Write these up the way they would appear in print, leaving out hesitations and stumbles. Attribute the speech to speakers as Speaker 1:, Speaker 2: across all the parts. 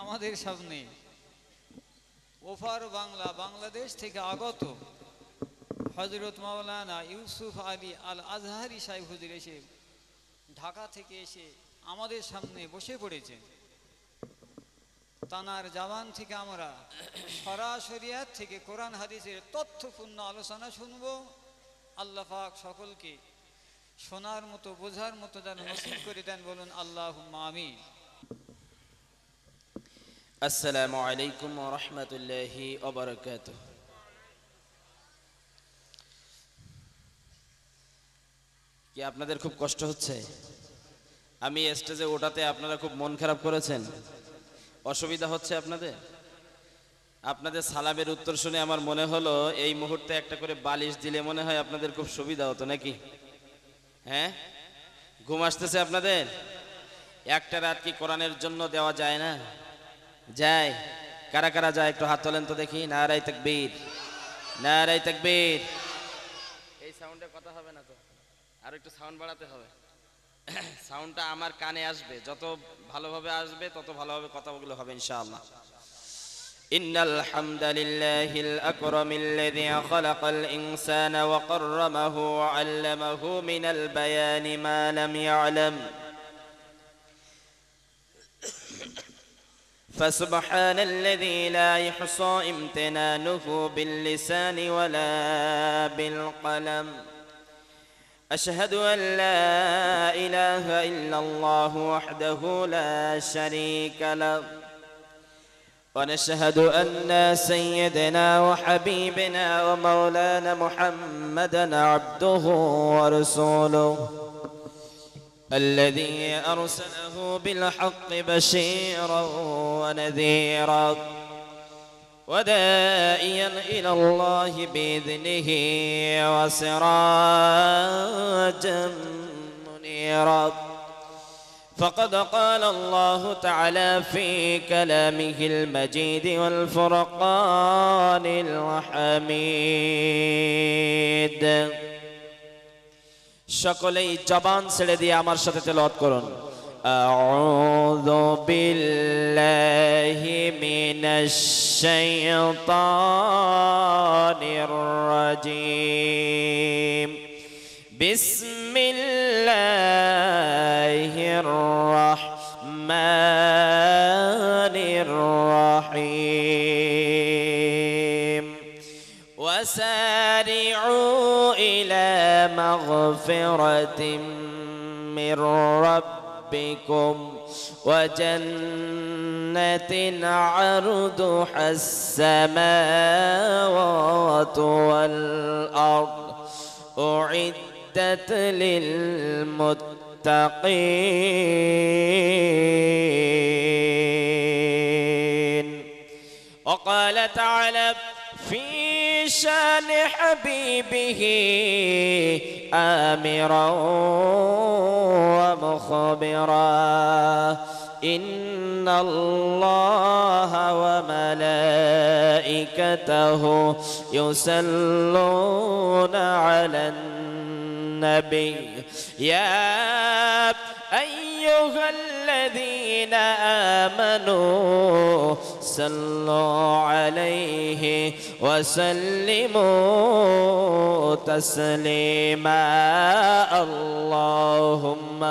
Speaker 1: আমাদের সামনে ওপার বাংলা বাংলাদেশ থেকে আগত হযরত মাওলানা ইউসুফ আলী আল আজহারি সাহেব হুজুর এসে ঢাকা থেকে এসে আমাদের সামনে বসে পড়েছে। তানার জবান থেকে আমরা সরাসরিয়াত থেকে কোরআন হাদিসের তথ্যপূর্ণ আলোচনা শুনব। আল্লাহ পাক সকলকে শোনার মতো বোঝার মতো যেন নসিব করে দেন, বলুন আল্লাহুম্মা আমিন।
Speaker 2: আসসালামু আলাইকুম ওয়া রাহমাতুল্লাহি ওয়া বারাকাতুহু। কি আপনাদের খুব কষ্ট হচ্ছে? আমি স্টেজে ওঠাতে আপনারা খুব মন খারাপ করেছেন, অসুবিধা হচ্ছে আপনাদের? আপনাদের সালামের উত্তর শুনে আমার মনে হলো এই মুহূর্তে একটা করে বালিশ দিলে মনে হয় আপনাদের খুব সুবিধা হতো, নাকি? হ্যাঁ, ঘুম আসতেছে আপনাদের? একটা রাত কি কোরআনের জন্য দেওয়া যায় না? যায়। কারা কারা যায় একটু হাত তোলেন তো দেখি। নারায়ে তাকবীর, নারায়ে তাকবীর। এই সাউন্ডে কথা হবে না তো, আর একটু সাউন্ড বাড়াতে হবে। সাউন্ডটা আমার কানে আসবে, যত ভালোভাবে আসবে তত ভালোভাবে কথাগুলো হবে ইনশাআল্লাহ। ইন্নাল হামদালিল্লাহিল আকরামিল্লাযী খালাকাল ইনসানা ওয়া কাররামাহু ওয়া আল্লামাহু মিনাল বায়ানি মা লাম ইয়ালাম। فسبحان الذي لا يحصى امتنانه باللسان ولا بالقلم. أشهد أن لا إله إلا الله وحده لا شريك له، ونشهد أن سيدنا وحبيبنا ومولانا محمدا عبده ورسوله الذي أرسله بالحق بشيرا ونذيرا وداعيا إلى الله بإذنه وسراجا منيرا. فقد قال الله تعالى في كلامه المجيد والفرقان الحميد. সকলেই জবান ছেড়ে দিয়ে আমার সাথে তেলাওয়াত করুন। আউযু বিল্লাহি মিনাশ শাইতানির রাজীম। বিসমিল্লাহির রাহমানির রাহিম। وسارعوا إلى مغفرة من ربكم وجنة عرضها السماوات والأرض أعدت للمتقين. وقال تعالى في شان حبيبه آمرا ومخبرا إن الله وملائكته يصلون على النبي يا أيها الذين آمنوا صلوا عليه وسلموا تسليما. اللهم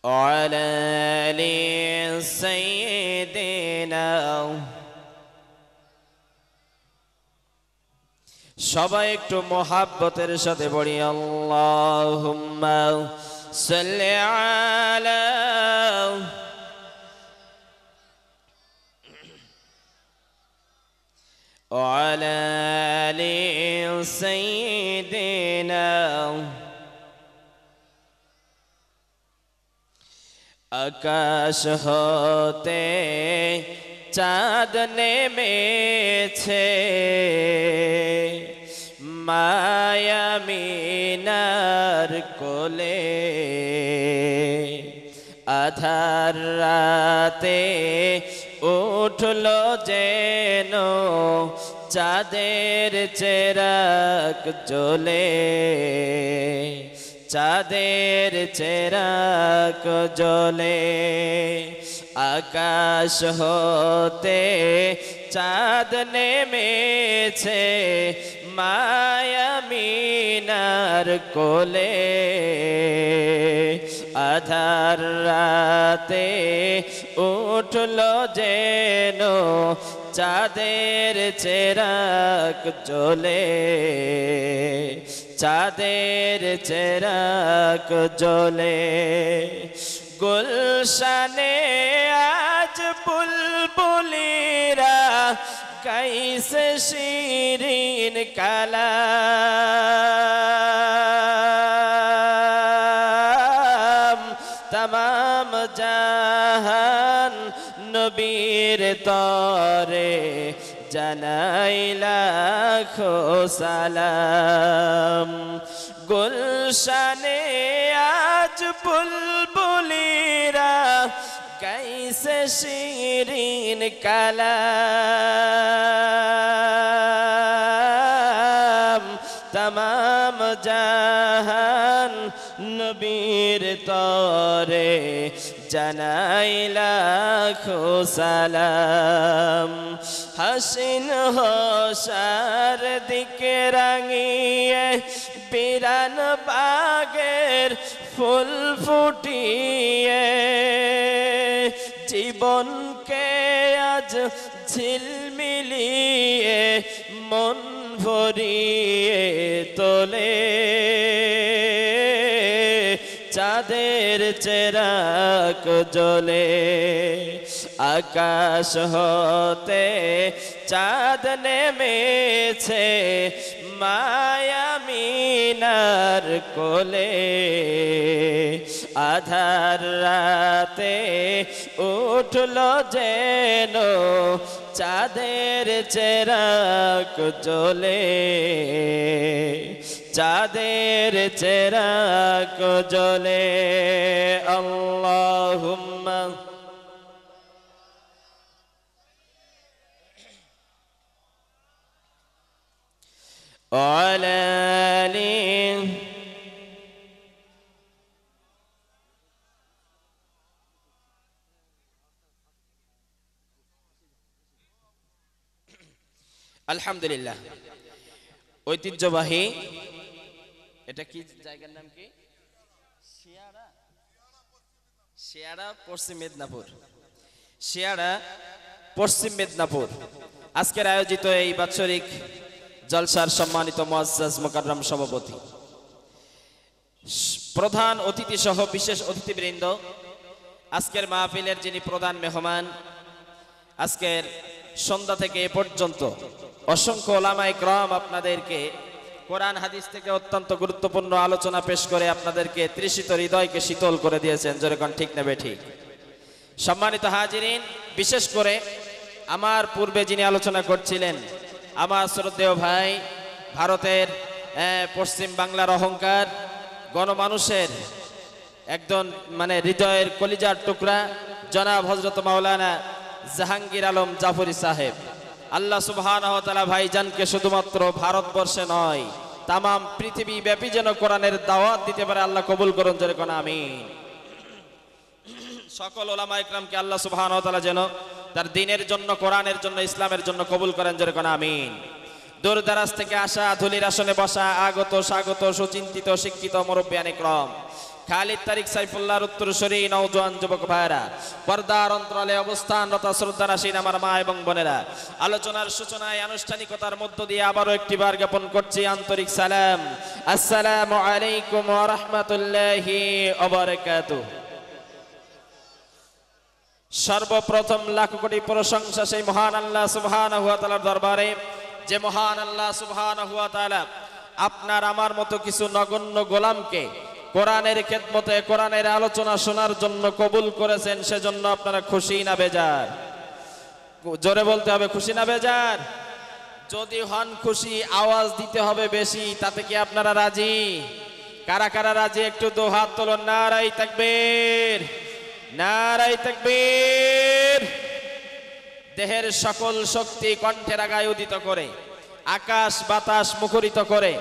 Speaker 2: وعلى آل سيدنا. সবাই একটু মোহাব্বতের সাথে পড়ি আল্লাহুম্মা সাল্লি আলা ওয়ালা আলি সাইয়্যিদিনা। আকাশ হতে চাঁদ নেমেছে মায়ামিনার কোলে, আধার রাতে উঠল যেন চাঁদের চেরাগ জ্বলে, চাঁদের চেরাগ জ্বলে, আকাশ হতে চাঁদ নেমেছে মায়ামিনার কোলে, আধার রাতে উঠলো যেন চাঁদের চেরাগ জ্বলে, চাঁদের চেরাগ জ্বলে। গুলশানে আজ বুলবুলিরা গাইছে শিরিন কালাম, তমাম জাহান নবীর তরে জানাই লাখো সালাম। গুলশানে আজ বুলবুলিরা গাইছে শিরিন কালাম, তমাম জাহান নবীর তরে জানাই লাখো সালাম। হাসিন হোসার দিকে রাঙিয়ে বিরান বাগের ফুল ফুটিয়ে, জীবনকে আজ ঝিলমিলিয়ে মন ভরিয়ে তোলে, চাঁদের চেরাগ জ্বলে, আকাশ হতে চাঁদ নেমেছে মায়ামিনার কোলে, আধার রাতে উঠলো যেন চাঁদের চেরাগ জ্বলে, চাঁদের চেরাগ জ্বলে। আল্লাহুম্মা وعلى آله আলহামদুলিল্লাহ। ঐতিহ্যবাহী, এটা কি জায়গার নাম কি? শিয়াড়া, শিয়াড়া পশ্চিম মেদিনীপুর, শিয়াড়া পশ্চিম মেদিনীপুর। আজকের আয়োজিত এই বাৎসরিক জলসার সম্মানিত মুআজ্জাজ মুকাররম সভাপতি, প্রধান অতিথি সহ বিশেষ অতিথিবৃন্দ, আজকের মাহফিলের যিনি প্রধান মেহমান, আজকের সন্ধ্যা থেকে এ পর্যন্ত অসংখ্য ওলামায়ে কেরাম আপনাদেরকে কোরআন হাদিস থেকে অত্যন্ত গুরুত্বপূর্ণ আলোচনা পেশ করে আপনাদেরকে তৃষিত হৃদয়কে শীতল করে দিয়েছেন। যেরকম ঠিক নেবে ঠিক। সম্মানিত হাজিরিন, বিশেষ করে আমার পূর্বে যিনি আলোচনা করছিলেন, আমার শ্রদ্ধেয় ভাই, ভারতের পশ্চিম বাংলার অহংকার, গণমানুষের একজন হৃদয়ের কলিজার টুকরা জনাব হযরত মাওলানা জাহাঙ্গীর আলম জাফরি সাহেব, আল্লাহ সুবহানাহু ওয়া তাআলা ভাইজানকে শুধুমাত্র ভারতবর্ষে নয় তামাম পৃথিবী ব্যাপী যেন কোরআনের দাওয়াত দিতে পারে আল্লাহ কবুল করুন। যেরকম আমিন। সকল ওলামায়ে কেরামকে আল্লাহ সুবহানাহু ওয়া তাআলা যেন তার দ্বীনের জন্য, কোরআনের জন্য, ইসলামের জন্য কবুল করেন। যেরকম আমিন। দূর দারাজ থেকে আসা, ধুলির আসনে বসা, আগত স্বাগত সুচিন্তিত শিক্ষিত মুরব্বিয়ানে কেরাম, খালিদ তারিক সাইফুল্লাহর উত্তরসূরি নওজোয়ান যুবক ভাইরা, পর্দার অন্তরালে অবস্থানরত শ্রদ্ধানাসীন আমার মা এবং বোনেরা, আলোচনার সূচনায় আনুষ্ঠানিকতার মধ্য দিয়ে আবারও একটিবার জ্ঞাপন করছি আন্তরিক সালাম। আসসালামু আলাইকুম ওয়া রাহমাতুল্লাহি ওয়া বারাকাতুহু। সর্বপ্রথম লাখ কোটি প্রশংসা সেই মহান আল্লাহ সুবহানাহু ওয়া তাআলার দরবারে, যে মহান আল্লাহ সুবহানাহু ওয়া তাআলা আপনার আমার মতো কিছু নগণ্য গোলামকে কোরআনের খেদমতে, কোরআনের আলোচনা শোনার জন্য কবুল করেছেন। সেজন্য আপনারা খুশি না বেজার? জোরে বলতে হবে, খুশি না বেজার? যদি হন খুশি, আওয়াজ দিতে হবে বেশি। তাতে কি আপনারা রাজি? কারা কারা রাজি একটু দু হাত তোলুন। নারায়ে তাকবীর, নারায়ে তাকবীর। দেহের সকল শক্তি কণ্ঠের আগায় উদিত করে, আকাশ বাতাস মুখরিত করে,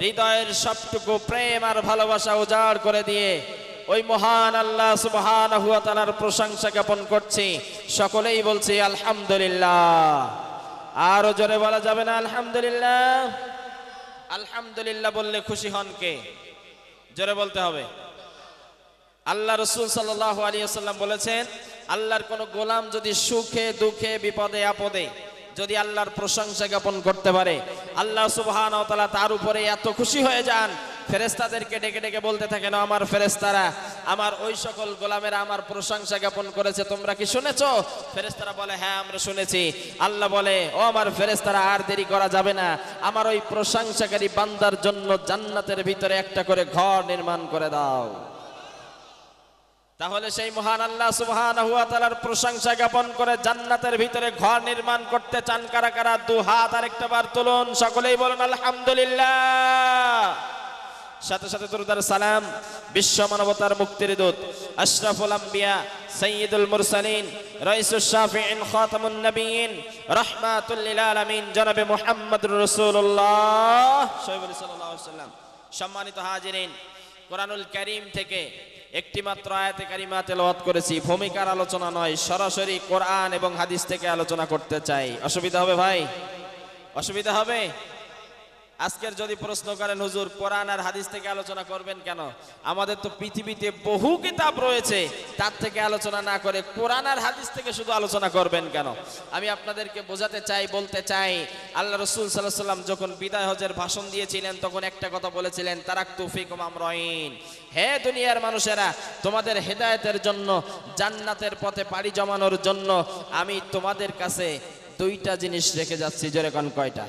Speaker 2: হৃদয়ের সবটুকু প্রেম আর ভালোবাসা উজাড় করে দিয়ে ওই মহান আল্লাহ সুবহানাহু ওয়া তাআলার প্রশংসা জ্ঞাপন করছি। সকলেই বলছি আলহামদুলিল্লাহ। আরো জোরে বলা যাবে না আলহামদুলিল্লাহ? আলহামদুলিল্লাহ বললে খুশি হন কে? জোরে বলতে হবে। আল্লাহ রাসূল সাল্লাল্লাহু আলাইহি ওয়াসাল্লাম বলেছেন, আল্লাহর কোন গোলাম যদি সুখে দুঃখে বিপদে আপদে যদি আল্লাহর প্রশংসা জ্ঞাপন করতে পারে, আল্লাহ সুবহানাহু ওয়া তাআলা তার উপরে এত খুশি হয়ে যান, ফেরেশতাদেরকে ডেকে ডেকে বলতে থাকেন, আমার ফেরেশতারা, আমার ওই সকল গোলামেরা আমার প্রশংসা জ্ঞাপন করেছে, তোমরা কি শুনেছো? ফেরেশতারা বলে, হ্যাঁ আমরা শুনেছি। আল্লাহ বলে, ও আমার ফেরেশতারা, আর দেরি করা যাবে না, আমার ওই প্রশংসাকারী বান্দার জন্য জান্নাতের ভিতরে একটা করে ঘর নির্মাণ করে দাও। তাহলে সেই মহান আল্লাহ সুবহানাহু ওয়া তাআলার প্রশংসা জ্ঞাপন করে জান্নাতের ভিতরে ঘর নির্মাণ করতে চান কারা কারা? দু হাত আরেকটা বার তুলুন, সকলেই বলুন আলহামদুলিল্লাহ। সাথে সাথে দরুদ আর সালাম বিশ্ব মানবতার মুক্তির দূত, আশরাফুল আম্বিয়া, সাইয়্যিদুল মুরসালিন, রাইসুশ শাফিঈন, খাতামুন নবিয়্যিন, রাহমাতুল লিল আলামিন, জনাবে মুহাম্মদুর রাসূলুল্লাহ সাল্লাল্লাহু আলাইহি ওয়াসাল্লাম। সম্মানিত হাজিরিন, কোরআনুল কারীম থেকে একটি মাত্র আয়াতে কারিমা তেলাওয়াত করেছি, ভূমিকার আলোচনা নয়, সরাসরি কোরআন এবং হাদিস থেকে আলোচনা করতে চাই। অসুবিধা হবে ভাই? অসুবিধা হবে? আজকের যদি প্রশ্ন করেন, হুজুর কোরআন আর হাদিস থেকে আলোচনা করবেন কেন? আমাদের তো পৃথিবীতে বহু কিতাব রয়েছে, তার থেকে আলোচনা না করে কোরআন আর হাদিস থেকে শুধু আলোচনা করবেন কেন? আমি আপনাদেরকে বোঝাতে চাই, বলতে চাই, আল্লাহ রাসূল সাল্লাল্লাহু আলাইহি ওয়াসাল্লাম যখন বিদায় হজের ভাষণ দিয়েছিলেন, তখন একটা কথা বলেছিলেন, তারাকতু ফিকুম আমরাইন, হে দুনিয়ার মানুষেরা, তোমাদের হেদায়েতের জন্য, জান্নাতের পথে পাড়ি জমানোর জন্য আমি তোমাদের কাছে দুইটা জিনিস রেখে যাচ্ছি। জোরে কোন কয়টা?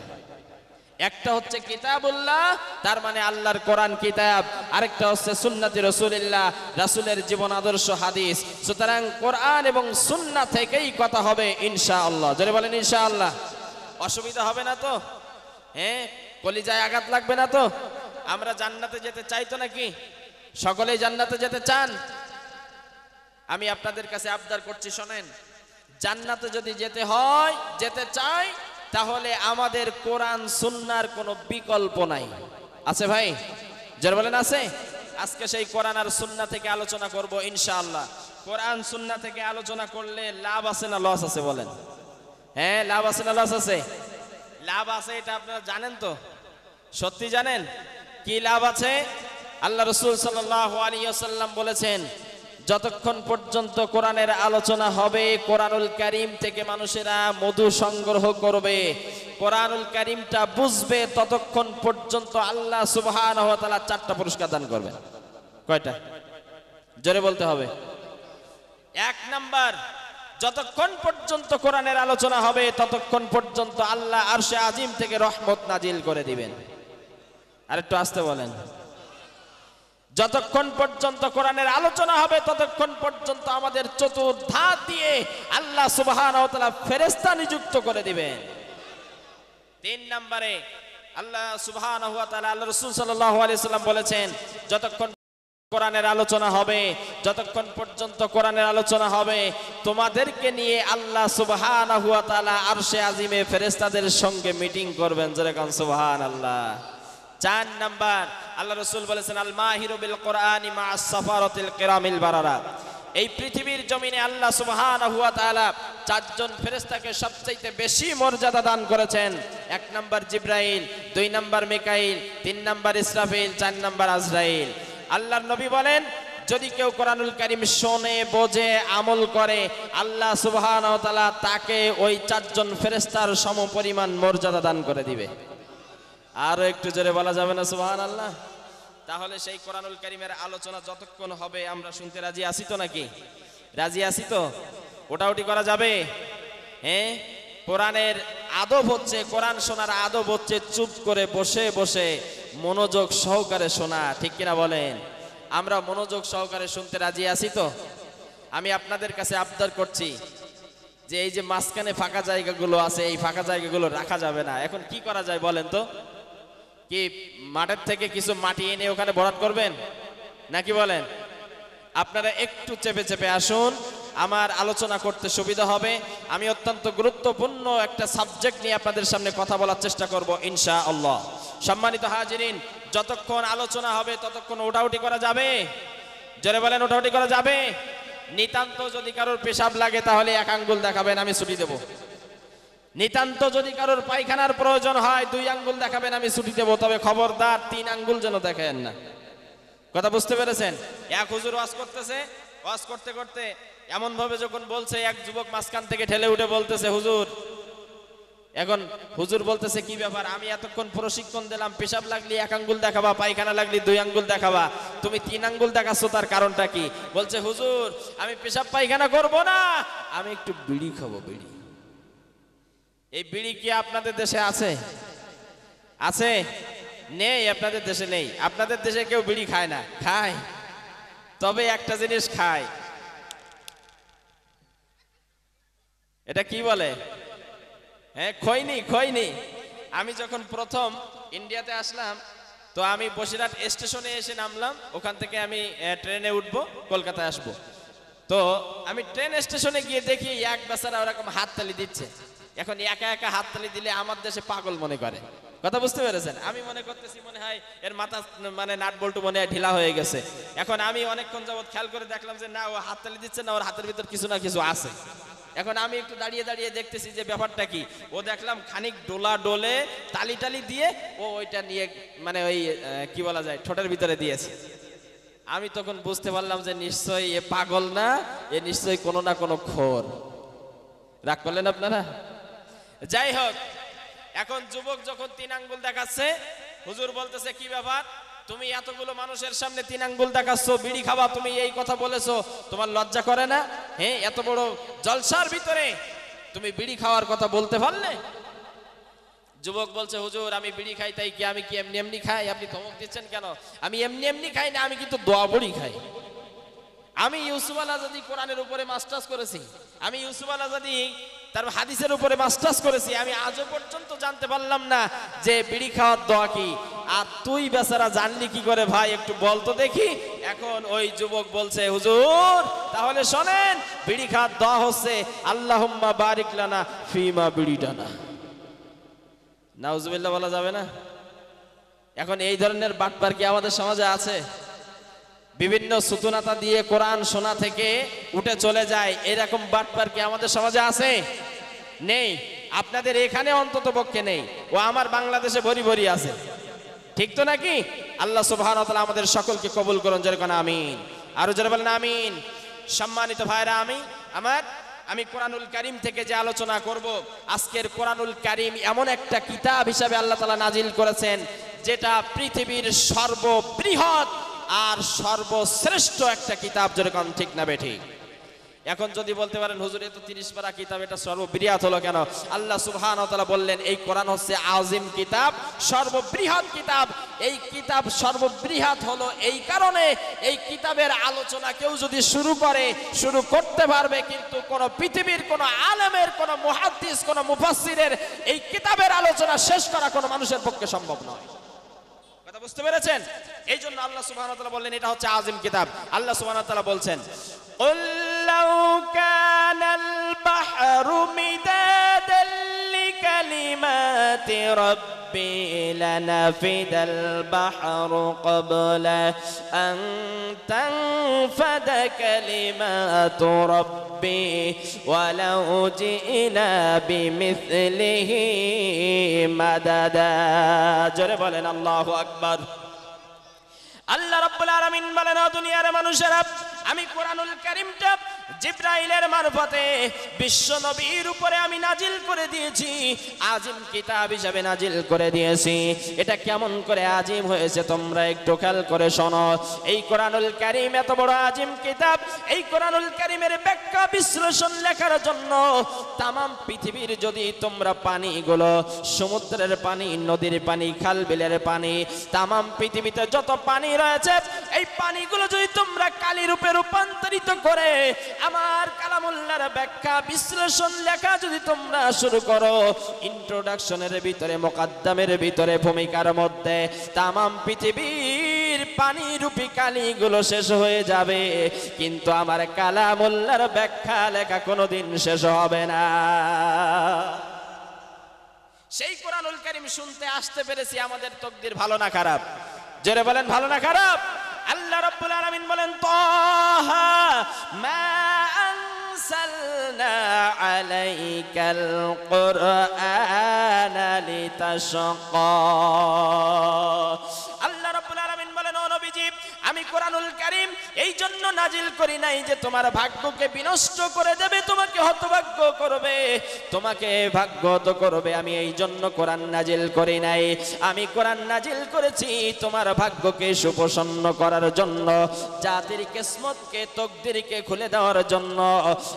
Speaker 2: একটা হচ্ছে কিতাবুল্লাহ, তার মানে আল্লাহর কোরআন কিতাব, আরেকটা হচ্ছে সুন্নতি রাসূলুল্লাহ, রাসূলের জীবন আদর্শ হাদিস। সুতরাং কোরআন এবং সুন্নাহ থেকেই কথা হবে ইনশাআল্লাহ। জোরে বলেন ইনশাআল্লাহ। অসুবিধা হবে না তো? হ্যাঁ, কলিজায় আঘাত লাগবে না তো? আমরা জান্নাতে যেতে চাই তো নাকি? সকলেই জান্নাতে যেতে চান? আমি আপনাদের কাছে আবদার করছি, শোনেন, জান্নাতে যদি যেতে হয়, যেতে চাই, তাহলে আমাদের কোরআন সুন্নাহর কোনো বিকল্প নাই। আছে ভাই? যারা বলেন আছে। আজকে সেই কোরআন আর সুন্নাহ থেকে আলোচনা করব ইনশাআল্লাহ। কোরআন সুন্নাহ থেকে আলোচনা করলে লাভ আছে না লস আছে বলেন? হ্যাঁ, লাভ আছে না লস আছে? লাভ আছে, এটা আপনারা জানেন তো? সত্যি জানেন কি লাভ আছে? আল্লাহ রাসূল সাল্লাল্লাহু আলাইহি ওয়াসাল্লাম বলেছেন, যতক্ষণ পর্যন্ত কোরআনের আলোচনা হবে, কোরআনুল কারীম থেকে মানুষেরা মধু সংগ্রহ করবে, কোরআনুল কারীমটা বুঝবে, ততক্ষণ পর্যন্ত আল্লাহ সুবহানাহু ওয়া তাআলা 4টা পুরস্কার দান করবেন। কয়টা? জোরে বলতে হবে। 1 নাম্বার, যতক্ষণ পর্যন্ত কোরআনের আলোচনা হবে, ততক্ষণ পর্যন্ত আল্লাহ আরশে আজিম থেকে রহমত নাজিল করে দিবেন। আরেকটু আস্তে বলেন। যতক্ষণ পর্যন্ত কোরআনের আলোচনা হবে, ততক্ষণ পর্যন্ত আমাদের চতুর্ধার দিয়ে আল্লাহ সুবহানাহু ওয়া তাআলা ফেরেশতা নিযুক্ত করে দিবেন। 3 নম্বরে আল্লাহ সুবহানাহু ওয়া তাআলা, আল্লাহ রাসূল সাল্লাল্লাহু আলাইহি ওয়াসাল্লাম বলেছেন, যতক্ষণ কোরআনের আলোচনা হবে, যতক্ষণ পর্যন্ত কোরআনের আলোচনা হবে, তোমাদেরকে নিয়ে আল্লাহ সুবহানাহু ওয়া তাআলা আরশে আজিমে ফেরেশতাদের সঙ্গে মিটিং করবেন। জোরে কোন সুবহানাল্লাহ। 4 নাম্বার, আল্লাহ রাসূল বলেছেন, আল মাহিরু বিল কোরআনি মা'আস সাফারাতিল কিরামিল বারারা। এই পৃথিবীর জমিনে আল্লাহ সুবহানাহু ওয়া তাআলা 4 জন ফেরেশতাকে সবচেয়ে বেশি মর্যাদা দান করেছেন। 1 নাম্বার জিবরাইল, 2 number Mikail, 3 number Israfil, 4 number আজরাইল। আল্লাহর নবী বলেন, যদি কেউ কোরআনুল কারীম শোনে, বোঝে, আমল করে, আল্লাহ সুবহানাহু ওয়া তাআলা তাকে ওই 4 জন ফেরেশতার সমপরিমাণ মর্যাদা দান করে দিবে। আরো একটু জোরে বলা যাবে না সুবহানাল্লাহ? তাহলে সেই কোরআনুল কারীমের আলোচনা যতক্ষণ হবে আমরা শুনতে রাজি আছি তো নাকি? রাজি আছি তো? ওটাউটি করা যাবে? হ্যাঁ, কোরআনের আদব হচ্ছে, কোরআন শোনার আদব হচ্ছে চুপ করে বসে বসে মনোযোগ সহকারে শোনা। ঠিক কিনা বলেন? আমরা মনোযোগ সহকারে শুনতে রাজি আছি তো? আমি আপনাদের কাছে আবদার করছি যে এই যে মাঝখানে ফাঁকা জায়গাগুলো আছে, এই ফাঁকা জায়গাগুলো রাখা যাবে না। এখন কি করা যায় বলেন তো? কি মাঠের থেকে কিছু মাটি এনে ওখানে ভরাট করবেন নাকি বলেন? আপনারা একটু চেপে চেপে আসুন, আমার আলোচনা করতে সুবিধা হবে। আমি অত্যন্ত গুরুত্বপূর্ণ একটা সাবজেক্ট নিয়ে আপনাদের সামনে কথা বলার চেষ্টা করব ইনশাআল্লাহ। সম্মানিত হাজিরিন, যতক্ষণ আলোচনা হবে ততক্ষণ ওঠাউঠি করা যাবে? জোরে বলেন, ওঠাউঠি করা যাবে? নিতান্ত যদি কারোর পেশাব লাগে তাহলে এক আঙ্গুল দেখাবেন, আমি ছুটি দেব। নিতান্ত যদি কারোর পায়খানার প্রয়োজন হয় 2 আঙ্গুল দেখাবেন, আমি ছুটি দেব। তবে খবরদার 3 আঙ্গুল যেন দেখেন না। কথা বুঝতে পেরেছেন? এক হুজুর ওয়াজ করতেছে, ওয়াজ করতে করতে এমন ভাবে যখন বলছে, এক যুবক মাঝখান থেকে ঠেলে উঠে বলতেছে, হুজুর, এখন হুজুর বলতেছে কি ব্যাপার, আমি এতক্ষণ প্রশিক্ষণ দিলাম, পেশাব লাগলে 1 আঙ্গুল দেখাবা, পায়খানা লাগলে 2 আঙ্গুল দেখাবা, তুমি 3 আঙ্গুল দেখাচ্ছ, তার কারণটা কি? বলছে, হুজুর, আমি পেশাব পায়খানা করব না, আমি একটু বিড়ি খাবো, বিড়ি। এই বিড়ি কি আপনাদের দেশে আছে? আছে? নেই, আপনাদের দেশে নেই। আপনাদের দেশে কেউ বিড়ি খায় না? খায়। তবে একটা জিনিস খায়, এটা কি বলে? হ্যাঁ, খৈনি। খৈনি। আমি যখন প্রথম ইন্ডিয়াতে আসলাম, তো আমি বসিরহাট স্টেশনে এসে নামলাম, ওখান থেকে আমি ট্রেনে উঠবো, কলকাতায় আসবো। তো আমি ট্রেন স্টেশনে গিয়ে দেখি এক বেচারা ওরকম হাততালি দিচ্ছে। এখন একা একা হাততালি দিলে আমার দেশে পাগল মনে করে। কথা বুঝতে পেরেছেন? আমি মনে করতেছি মনে হয় এর মাথা মানে নাট বল্টু মনে হয় ঢিলা হয়ে গেছে। এখন আমি অনেকক্ষণ যাবত খেয়াল করে দেখলাম যে না, ও হাততালি দিচ্ছে না, ওর হাতের ভিতর কিছু না কিছু আছে। এখন আমি একটু দাঁড়িয়ে দাঁড়িয়ে দেখতেছি যে ব্যাপারটা কি। ও দেখলাম খানিক ডোলা ডোলে তালি টালি দিয়ে ও ওইটা নিয়ে মানে ওই কি বলা যায়, ঠোঁটের ভিতরে দিয়েছে। আমি তখন বুঝতে পারলাম যে নিশ্চয়ই এ পাগল না, এ নিশ্চয়ই কোনো না কোনো খোর। রাগ করলেন আপনারা? যাই হোক, এখন যুবক যখন 3 আঙ্গুল দেখাচ্ছে, হুজুর বলতেছে কি ব্যাপার, তুমি এতগুলো মানুষের সামনে 3 আঙ্গুল দেখাচ্ছ, বিড়ি খাবা, তুমি এই কথা বলেছো, তোমার লজ্জা করে না? হ্যাঁ, এত বড় জলসার ভিতরে তুমি বিড়ি খাওয়ার কথা বলতে পারলে? যুবক বলছে, হুজুর, আমি বিড়ি খাই, তাই কি আমি কি এমনি এমনি খাই? আপনি ধমক দিচ্ছেন কেন? আমি এমনি এমনি খাই না, আমি কিন্তু দোয়া বড়ি খাই। আমি ইউসুফ আল-আজাদি কোরআনের উপরে মাস্টার্স করেছি, আমি ইউসুফ আল-আজাদি তার হাদিসের উপরে মাস্টার্স করেছি। আমি আজও পর্যন্ত জানতে পারলাম না যে বিড়ি খাওয়ার দোয়া কি। আর তুই বেচারা জানলি কি করে ভাই, একটু বল তো দেখি। এখন ওই যুবক বলছে, হুজুর, তাহলে শোনেন, বিড়ি খাওয়ার দোয়া হচ্ছে আল্লাহুম্মা বারিক লানা ফিমা বিড়িটানা। নাউজুবিল্লাহ বলা যাবে না? এখন এই ধরনের বাটপার কি আমাদের সমাজে আছে? বিভিন্ন সুতুনাতা দিয়ে কোরআন শোনা থেকে উঠে চলে যায়, এরকম বাটপার কি আমাদের সমাজে আছে? নেই। আপনাদের এখানে অন্তত পক্ষে নেই, ও আমার বাংলাদেশে ভরি ভরি আছে। ঠিক তো নাকি? আল্লাহ সুবহানাহু ওয়া তাআলা আমাদের সকলকে কবুল করুন, জোরে কোন আমিন। আরো জোরে বলেন আমিন। সম্মানিত ভাইরা, আমি কোরআনুল কারীম থেকে যে আলোচনা করব, আজকের কোরআনুল কারীম এমন একটা কিতাব হিসাবে আল্লাহ তাআলা নাজিল করেছেন, যেটা পৃথিবীর সর্ববৃহৎ আর সর্বশ্রেষ্ঠ একটা কিতাব। যেরকম ঠিক না বেঠিক? এখন যদি বলতে পারেন, হুজুর, এ তো 30 পারা কিতাব, এটা সর্ববৃহৎ হলো কেন? আল্লাহ সুবহানাহু ওয়া তাআলা বললেন, এই কোরআন হচ্ছে আযীম কিতাব, সর্ববৃহৎ কিতাব। এই কিতাব সর্ববৃহৎ হলো এই কারণে, এই কিতাবের আলোচনা কেউ যদি শুরু করতে পারবে, কিন্তু কোন পৃথিবীর কোন আলেমের, কোন মুহাদ্দিস, কোন মুফাসসিরের এই কিতাবের আলোচনা শেষ করা কোন মানুষের পক্ষে সম্ভব নয়। কথা বুঝতে পেরেছেন? এই জন্য আল্লাহ সুবহানাহু ওয়া তাআলা বললেন এটা হচ্ছে আযীম কিতাব। আল্লাহ সুবহানাহু ওয়া তাআলা বলছেন, قل لو كان البحر مدادا لكلمات ربي لنفد البحر قبل أن تنفد كلمات ربي ولو جئنا بمثله مددا। জোরে বলেন আল্লাহু আকবার। আল্লাহ রাব্বুল আলামিন বলেন, ও দুনিয়ার মানুষেরা, আমি কোরআনুল কারীমটা জিবরাইলের মারফতে বিশ্ব নবীর উপরে আমি নাজিল করে দিয়েছি, আযীম কিতাব হিসেবে নাজিল করে দিয়েছি। এটা কেমন করে আযীম হয়েছে তোমরা একটু খেয়াল করে শোনো। এই কোরআনুল কারীম এত বড় আযীম কিতাব, এই কোরআনুল কারীমের ব্যাখ্যা বিশ্লেষণ লেখার জন্য তামাম পৃথিবীর যদি তোমরা পানিগুলো, সমুদ্রের পানি, নদীর পানি, খাল বিলের পানি, তামাম পৃথিবীতে যত পানি রয়েছে, এই পানিগুলো যদি তোমরা কালি রূপে রূপান্তরিত করে আমার কালামুল্লাহর ব্যাখ্যা বিশ্লেষণ লেখা যদি তোমরা শুরু করো, ইন্ট্রোডাকশনের ভিতরে, মুকাদ্দামের ভিতরে, ভূমিকার মধ্যে তামাম পৃথিবীর পানি রূপী কালিগুলো শেষ হয়ে যাবে, কিন্তু আমার কালামুল্লাহর ব্যাখ্যা লেখা কোনোদিন শেষ হবে না। সেই কোরআনুল কারীম শুনতে আসতে পেরেছি, আমাদের তাকদীর ভালো না খারাপ? জোরে বলেন ভালো না খারাপ? আল্লাহ রাব্বুল আলামিন বলেন, তাহা মা আনসালনা আলাইকাল কুরআনা লিতাশকা। আল্লাহ রাব্বুল আলামিন বলেন, ও নবীজি, আমি কোরআনুল কারীম এই জন্য নাজিল করি নাই যে তোমার ভাগ্যকে বিনষ্ট করে দেবে, তোমাকে হতভাগ্য করবে, তোমাকে ভাগ্যহত করবে। আমি এই জন্য কোরআন নাজিল করি নাই। আমি কোরআন নাজিল করেছি তোমার ভাগ্যকে সুপ্রসন্ন করার জন্য, জাতির কিসমতকে তকদিরকে খুলে দেওয়ার জন্য।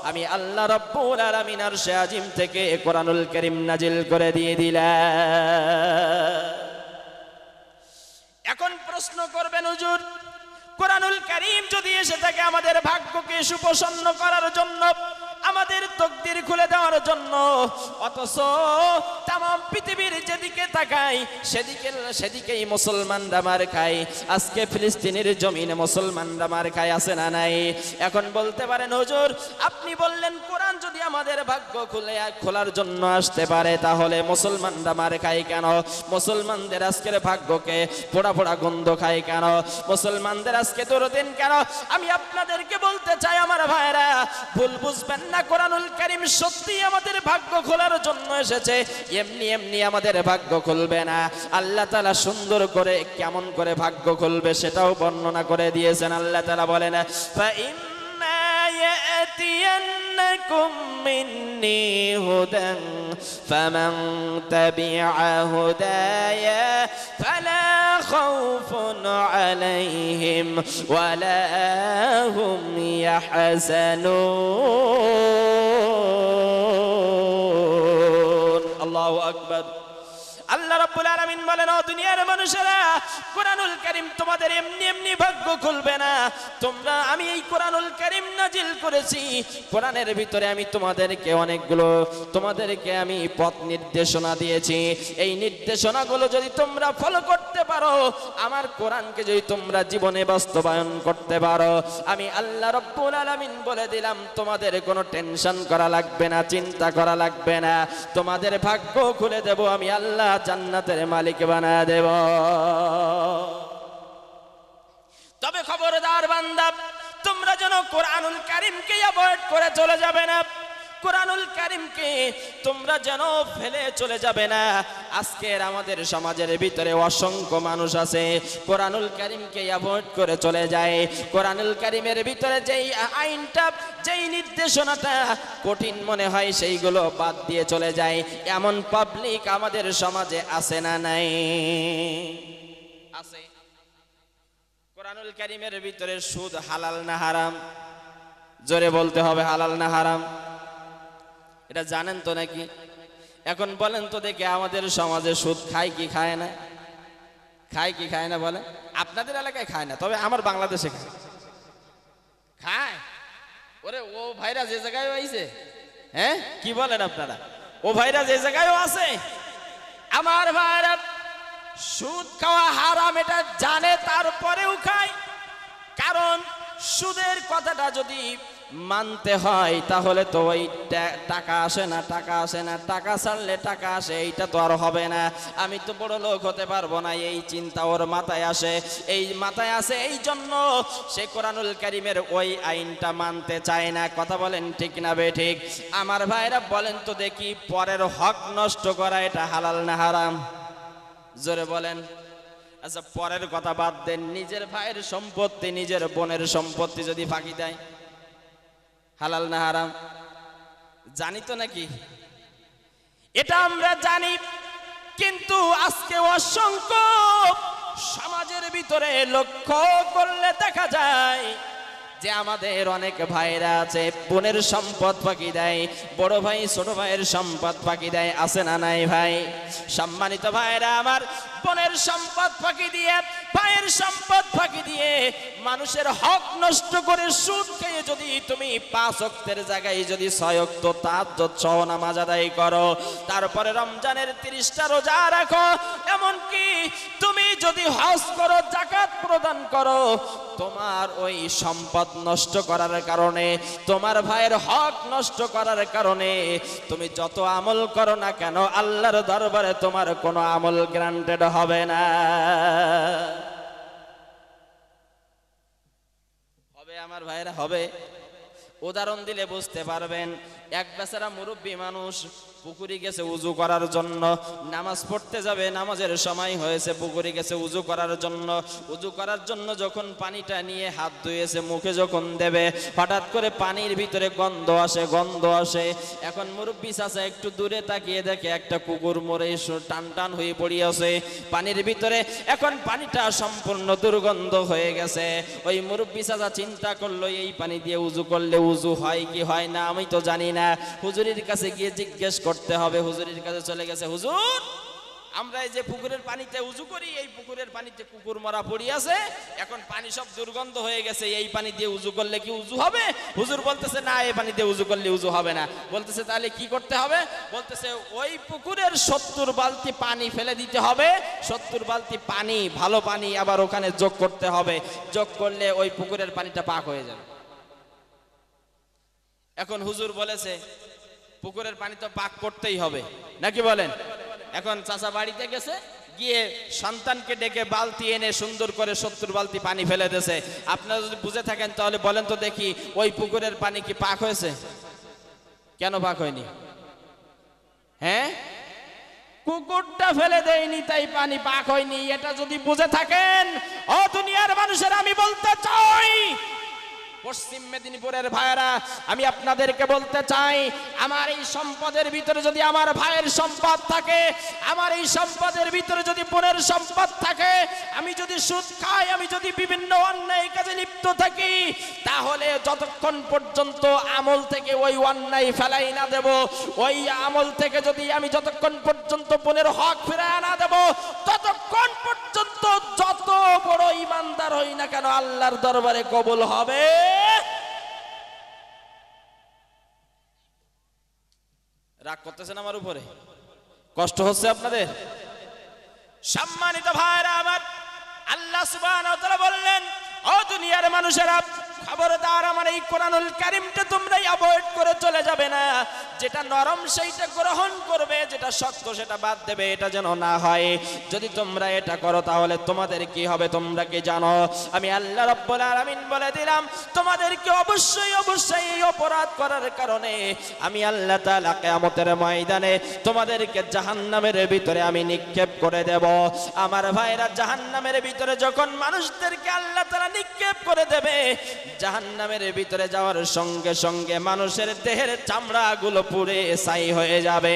Speaker 2: আমি আল্লাহ রাব্বুল আলামিন আরশে আজিম থেকে কোরআনুল কারীম নাজিল করে দিয়ে দিলাম। এখন প্রশ্ন করবেন, হুজুর, কোরআনুল কারীম যদি এসে থাকে আমাদের ভাগ্যকে সুপ্রসন্ন করার জন্য, আমাদের তকদির খুলে দেওয়ার জন্য, অথচ তামাম পৃথিবীর যেদিকে তাকাই সেদিকেই মুসলমানরা মার খায়। আজকে ফিলিস্তিনের জমিনে মুসলমানরা মার খায়, আছে না নাই? এখন বলতে পারেন, হুজুর আপনি বললেন কোরআন যদি আমাদের ভাগ্য খোলার জন্য আসতে পারে, তাহলে মুসলমানরা মার খায় কেন? মুসলমানদের আজকের ভাগ্যকে পোড়া পোড়া গন্ধ খায় কেন? মুসলমানদের আজকে দরদিন কেন? আমি আপনাদেরকে বলতে চাই আমার ভাইরা, ভুল বুঝবেন না। কোরআনুল কারীম সত্যি আমাদের ভাগ্য খোলার জন্য এসেছে, এমনি এমনি আমাদের ভাগ্য খুলবে না। আল্লাহ তাআলা সুন্দর করে কেমন করে ভাগ্য খুলবে সেটাও বর্ণনা করে দিয়েছেন। আল্লাহ তাআলা বলেন, ফাইম্মা ইয়াতিয়ান্নাকুম মিন্নি হুদান ফামান তাবিআ হুদায়া ফালা খাউফুন আলাইহিম ওয়ালা হুম ইয়াহজানুন। আল্লাহু আকবার। আল্লাহ রাব্বুল আলামিন বলেন, ও দুনিয়ার মানুষেরা, কোরআনুল কারীম তোমাদের এমনি এমনি ভাগ্য খুলবে না। আমি এই কোরআনুল কারীম নাজিল করেছি, কোরআনের ভিতরে আমি তোমাদেরকে আমি পথ নির্দেশনা দিয়েছি। এই নির্দেশনাগুলো যদি তোমরা ফলো করতে পারো, আমার কোরআনকে যদি তোমরা জীবনে বাস্তবায়ন করতে পারো, আমি আল্লাহ রাব্বুল আলামিন বলে দিলাম, তোমাদের কোনো টেনশন করা লাগবে না, চিন্তা করা লাগবে না। তোমাদের ভাগ্য খুলে দেব আমি আল্লাহ, জান্নাতের মালিক বানায় দেব। তবে খবরদার বান্দা, তোমরা যেন কোরআনুল কারীমকে অ্যাভয়েড করে চলে যাবে না। কোরআনুল কারীমকে তোমরা যেন ফেলে চলে যাবে না। আজকের আমাদের সমাজের ভিতরে অসংখ্য মানুষ আছে কোরআনুল কারীমকে অ্যাভয়েড করে চলে যায়। কোরআনুল কারীমের ভিতরে যেই আইনটা, যেই নির্দেশনাটা কঠিন মনে হয় সেইগুলো বাদ দিয়ে চলে যায়। এমন পাবলিক আমাদের সমাজে আছে না নাই? আছে। কোরআনুল কারীমের ভিতরে সুদ হালাল না হারাম? জোরে বলতে হবে, হালাল না হারাম? এটা জানেন তো নাকি? এখন বলেন তো দেখে, আমাদের সমাজে সুদ খায় কি খায় না? খায় কি খায় না বলেন? আপনাদের এলাকায় খায় না, তবে আমার বাংলাদেশে খায়। খায়? ওরে ও ভাইরা যে জায়গায় আইছে, হ্যাঁ কি বলেন আপনারা? ও ভাইরা যে জায়গায় আছে, আমার ভাইরা সুদ খাওয়া হারাম এটা জানে, তারপরেও খায়। কারণ সুদের কথাটা যদি মানতে হয় তাহলে তো ওই টাকা আসে না, টাকা আসে না, টাকা ছাড়লে টাকা আসে, এইটা তো আর হবে না। আমি তো বড় লোক হতে পারবো না, এই চিন্তা ওর মাথায় আসে। এই মাথায় আসে, এই জন্য সে কোরআনুল কারীমের ওই আইনটা মানতে চায় না। কথা বলেন ঠিক না বে ঠিক? আমার ভাইরা বলেন তো দেখি, পরের হক নষ্ট করা এটা হালাল না হারাম? জোরে বলেন। আচ্ছা পরের কথা বাদ দেন, নিজের ভাইয়ের সম্পত্তি, নিজের বোনের সম্পত্তি যদি ফাঁকি দেয়, হালাল না হারাম? জানি তো নাকি? এটা আমরা জানি, কিন্তু আজকে অসংখ্য সমাজের ভিতরে লক্ষ্য করলে দেখা যায় যে আমাদের অনেক ভাইরা আছে বোনের সম্পদ ফাঁকি দেয়, বড় ভাই ছোট ভাইয়ের সম্পদ ফাঁকি দেয়, আছে না নাই ভাই? সম্মানিত ভাইরা আমার, বোনের সম্পদ ফাঁকি দিয়ে, ভাইয়ের সম্পদ ফাঁকি দিয়ে, মানুষের হক নষ্ট করে সুদ খেয়ে যদি তুমি 5 ওয়াক্তের জায়গায় যদি 6 ওয়াক্ত তাহাজ্জুদ সহ নামাজ আদায় করো, তারপরে রমজানের 30টা রোজা রাখো, এমনকি তুমি যদি হজ করো, যাকাত প্রদান করো, তোমার ওই সম্পদ নষ্ট করার কারণে, তোমার ভাইয়ের হক নষ্ট করার কারণে তুমি যত আমল করো না কেন, আল্লাহর দরবারে তোমার কোনো আমল গ্রান্টেড হবে না। হবে আমার ভাইরা, হবে। উদাহরণ দিলে বুঝতে পারবেন। এক বেচারা মুরব্বী মানুষ পুকুরে গেছে উজু করার জন্য, নামাজ পড়তে যাবে, নামাজের সময় হয়েছে, পুকুরে গেছে উজু করার জন্য। উজু করার জন্য যখন পানিটা নিয়ে হাত ধুয়েছে, মুখে যখন দেবে, হঠাৎ করে পানির ভিতরে গন্ধ আসে। এখন মুরব্বী চাচা একটু দূরে তাকিয়ে দেখে একটা কুকুর মরে টান টান হয়ে পড়িয়াছে পানির ভিতরে। এখন পানিটা সম্পূর্ণ দুর্গন্ধ হয়ে গেছে। ওই মুরব্বী চাচা চিন্তা করলো, এই পানি দিয়ে উজু করলে উজু হয় কি হয় না আমি তো জানি না, হুজুরের কাছে গিয়ে জিজ্ঞেস করতে হবে। হুজুরের কাছে চলে গেছে, হুজুর আমরা এই যে পুকুরের পানিতে উজু করি, এই পুকুরের পানিতে কুকুর মরা পড়ি আছে, এখন পানি সব দুর্গন্ধ হয়ে গেছে, এই পানি দিয়ে উজু করলে কি উজু হবে? হুজুর বলতেছে, না, এই পানি দিয়ে উজু করলে উজু হবে না। বলতেছে, তাহলে কি করতে হবে? বলতেছে, ওই পুকুরের 70 বালতি পানি ফেলে দিতে হবে, 70 বালতি পানি, ভালো পানি আবার ওখানে যোগ করতে হবে, যোগ করলে ওই পুকুরের পানিটা পাক হয়ে যাবে। এখন হুজুর বলেছে পুকুরের পানি তো পাক করতেই হবে, নাকি বলেন? এখন চাচা বাড়িতে গেছে, গিয়ে সন্তানকে ডেকে বালতি এনে সুন্দর করে 70 বালতি পানি ফেলে দিয়েছে। আপনারা যদি বুঝে থাকেন তাহলে বলেন তো দেখি, ওই পুকুরের পানি কি পাক হয়েছে? কেন পাক হয়নি? হ্যাঁ, কুকুরটা ফেলে দেয়নি তাই পানি পাক হয়নি। এটা যদি বুঝে থাকেন, ও দুনিয়ার মানুষের, আমি বলতে চাই, পশ্চিম মেদিনীপুরের ভাইয়েরা, আমি আপনাদেরকে বলতে চাই, আমার এই সম্পদের ভিতরে যদি আমার ভাইয়ের সম্পদ থাকে, আমার এই সম্পদের ভিতরে যদি বোনের সম্পদ থাকে, আমি যদি সুদ খাই, আমি যদি বিভিন্ন অন্যায় কাজে লিপ্ত থাকি, তাহলে যতক্ষণ পর্যন্ত আমল থেকে ওই অন্যায় ফেলাই না দেব, ওই আমল থেকে যদি আমি যতক্ষণ পর্যন্ত বোনের হক ফিরায় না দেব, ততক্ষণ পর্যন্ত যত বড় ইমানদার হই না কেন, আল্লাহর দরবারে কবুল হবে। রাগ করতেছেন আমার উপরে? কষ্ট হচ্ছে আপনাদের? সম্মানিত ভাইরা আমার, আল্লাহ সুবহানাহু ওয়া তাআলা বললেন, ও দুনিয়ার মানুষেরা, খবরদার আমার এই কোরআনুল কারীমটা তোমরা অ্যাভয়েড করে চলে যাবে না। যেটা নরম সেইটা গ্রহণ করবে, যেটা শক্ত সেটা বাদ দেবে, এটা যেন না হয়। যদি তোমরা এটা করো তাহলে তোমাদের কি হবে তোমরা কি জানো? আমি আল্লাহ রাব্বুল আলামিন বলে দিলাম, তোমাদেরকে অবশ্যই এই অপরাধ করার কারণে আমি আল্লাহ তাআলা কিয়ামতের ময়দানে তোমাদেরকে জাহান্নামের ভিতরে আমি নিক্ষেপ করে দেব। আমার ভাইরা, জাহান্নামের ভিতরে যখন মানুষদেরকে আল্লাহ তাআলা নিক্ষেপ করে দেবে, জাহান্নামের ভিতরে যাওয়ার সঙ্গে সঙ্গে মানুষের দেহের চামড়াগুলো পুড়ে ছাই হয়ে যাবে।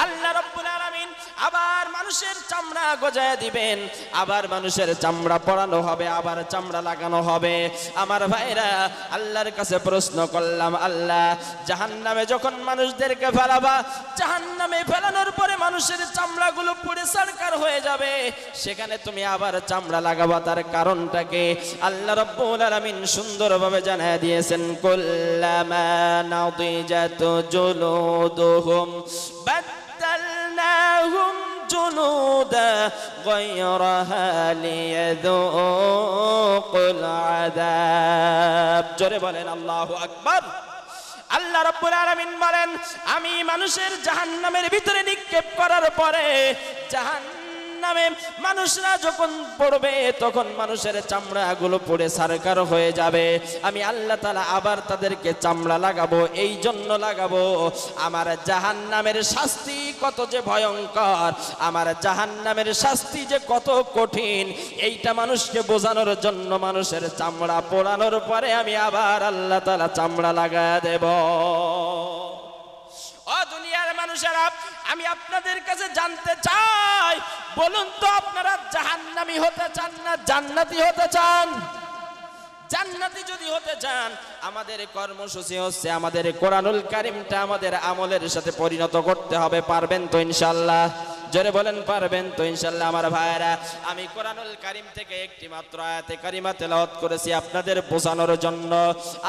Speaker 2: আল্লাহ রাব্বুল আলামিন আবার মানুষের চামড়া গজায় দিবেন, আবার মানুষের চামড়া পরানো হবে, আবার চামড়া লাগানো হবে। আমার ভাইরা, আল্লাহর কাছে প্রশ্ন করলাম, আল্লাহ, জাহান্নামে যখন মানুষদেরকে ফেলাবা, জাহান্নামে ফেলানোর পরে মানুষের চামড়াগুলো পুড়ে ছারখার হয়ে যাবে, সেখানে তুমি আবার চামড়া লাগাবা, তার কারণটা কি? আল্লাহ রাব্বুল আলামিন সুন্দরভাবে জানায় দিয়েছেন, কুল্লামা নাদিজাত জুলুদুহুম বাদদালনাহুম জুলুদা গায়রাহা লিয়াযুকুল আযাব। জোরে বলেন আল্লাহু আকবার। আল্লাহ রাব্বুল আলামিন বলেন, আমি মানুষের জাহান্নামের ভিতরে নিক্ষেপ করার পরে জাহান্নামে মানুষরা যখন পড়বে, তখন মানুষের চামড়াগুলো পুড়ে ছারখার হয়ে যাবে। আমি আল্লাহ তাআলা আবার তাদেরকে চামড়া লাগাবো। এই জন্য লাগাবো, আমার জাহান্নামের শাস্তি কত যে ভয়ঙ্কর, আমার জাহান্নামের শাস্তি যে কত কঠিন, এইটা মানুষকে বোঝানোর জন্য মানুষের চামড়া পোড়ানোর পরে আমি আবার আল্লাহ তাআলা চামড়া লাগায় দেব। ও দুনিয়ার মানুষেরা, আমি আপনাদের কাছে জানতে চাই, বলুন তো, আপনারা জাহান্নামী হতে চান না জান্নাতি হতে চান? জান্নাতি যদি হতে চান, আমাদের কর্মসূচি হচ্ছে আমাদের কোরআনুল কারীমটা আমাদের আমলের সাথে পরিণত করতে হবে। পারবেন তো ইনশাআল্লাহ? জোরে বলেন পারবেন তো ইনশাআল্লাহ? আমার ভাইয়েরা, আমি কোরআনুল কারীম থেকে একটি মাত্র আয়াতে কারিমা তেলাওয়াত করেছি আপনাদের বোঝানোর জন্য।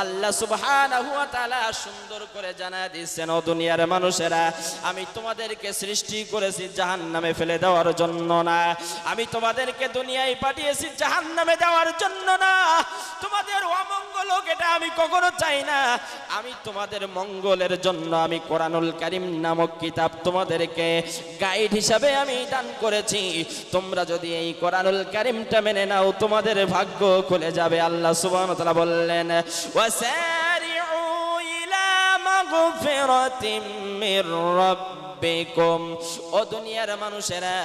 Speaker 2: আল্লাহ সুবহানাহু ওয়া তাআলা সুন্দর করে জানায় দিয়েছেন, ও দুনিয়ার মানুষেরা, আমি তোমাদেরকে সৃষ্টি করেছি জাহান্নামে ফেলে দেওয়ার জন্য না, আমি তোমাদেরকে দুনিয়ায় পাঠিয়েছি জাহান্নামে দেওয়ার জন্য না। তোমাদের অমঙ্গল হোক এটা আমি কখনো চাই না, আমি তোমাদের মঙ্গলের জন্য আমি কোরআনুল কারীম নামক কিতাব তোমাদেরকে গাইড হিসাবে আমি দান করেছি। তোমরা যদি এই কোরআনুল কারীমটা মেনে নাও, তোমাদের ভাগ্য খুলে যাবে। আল্লাহ সুবহানাহু ওয়া তাআলা বললেন, ওয়াসারিউ ইলা মাগফিরাতিম মির রাব্বিকুম। ও দুনিয়ার মানুষেরা,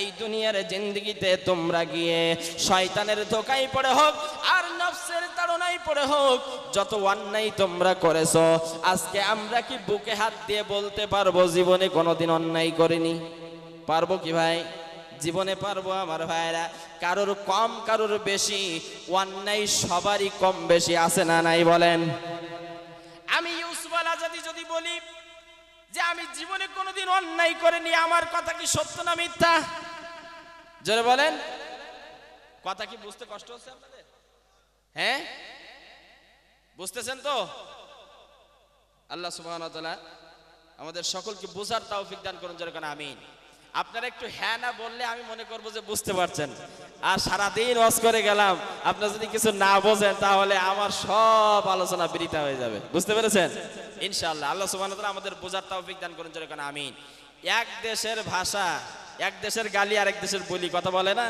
Speaker 2: এই দুনিয়ার জিন্দেগিতে তোমরা গিয়ে শয়তানের ধোঁকায় পড়ে হোক আর নফসের তাড়নায় পড়ে হোক, যত অন্যায় তোমরা করেছো, আজকে আমরা কি বুকে হাত দিয়ে বলতে পারবো জীবনে কোনোদিন অন্যায় করিনি? পারবো কি ভাই? জীবনে পারবো আমার ভাইরা? কারোর কম কারোর বেশি, অন্যায় সবারই কম বেশি আছে না নাই বলেন? আমি ইউসুফ আল-আজাদি যদি বলি যে আমি জীবনে কোনোদিন অন্যায় করিনি, আমার কথা কি সত্য না মিথ্যা? জোরে বলেন। কথা কি বুঝতে কষ্ট হচ্ছে আপনাদের? হ্যাঁ, বুঝতেছেন তো? আল্লাহ সুবহানাহু ওয়া তাআলা আমাদের সকলকে বোঝার তৌফিক দান করুন, জোরে বলেন আমিন। আপনারা একটু হ্যাঁ না বললে আমি মনে করবো যে বুঝতে পারছেন, আর সারাদিন ওয়াজ করে গেলাম, আপনারা যদি কিছু না বোঝেন তাহলে আমার সব আলোচনা বৃথা হয়ে যাবে। বুঝতে পেরেছেন? ইনশাআল্লাহ আল্লাহ সুবহানাহু ওয়া তাআলা আমাদের বোঝার তৌফিক দান করুন, জোরে বলেন আমিন। এক দেশের ভাষা, এক দেশের গালি আর এক দেশের বলি, কথা বলে না?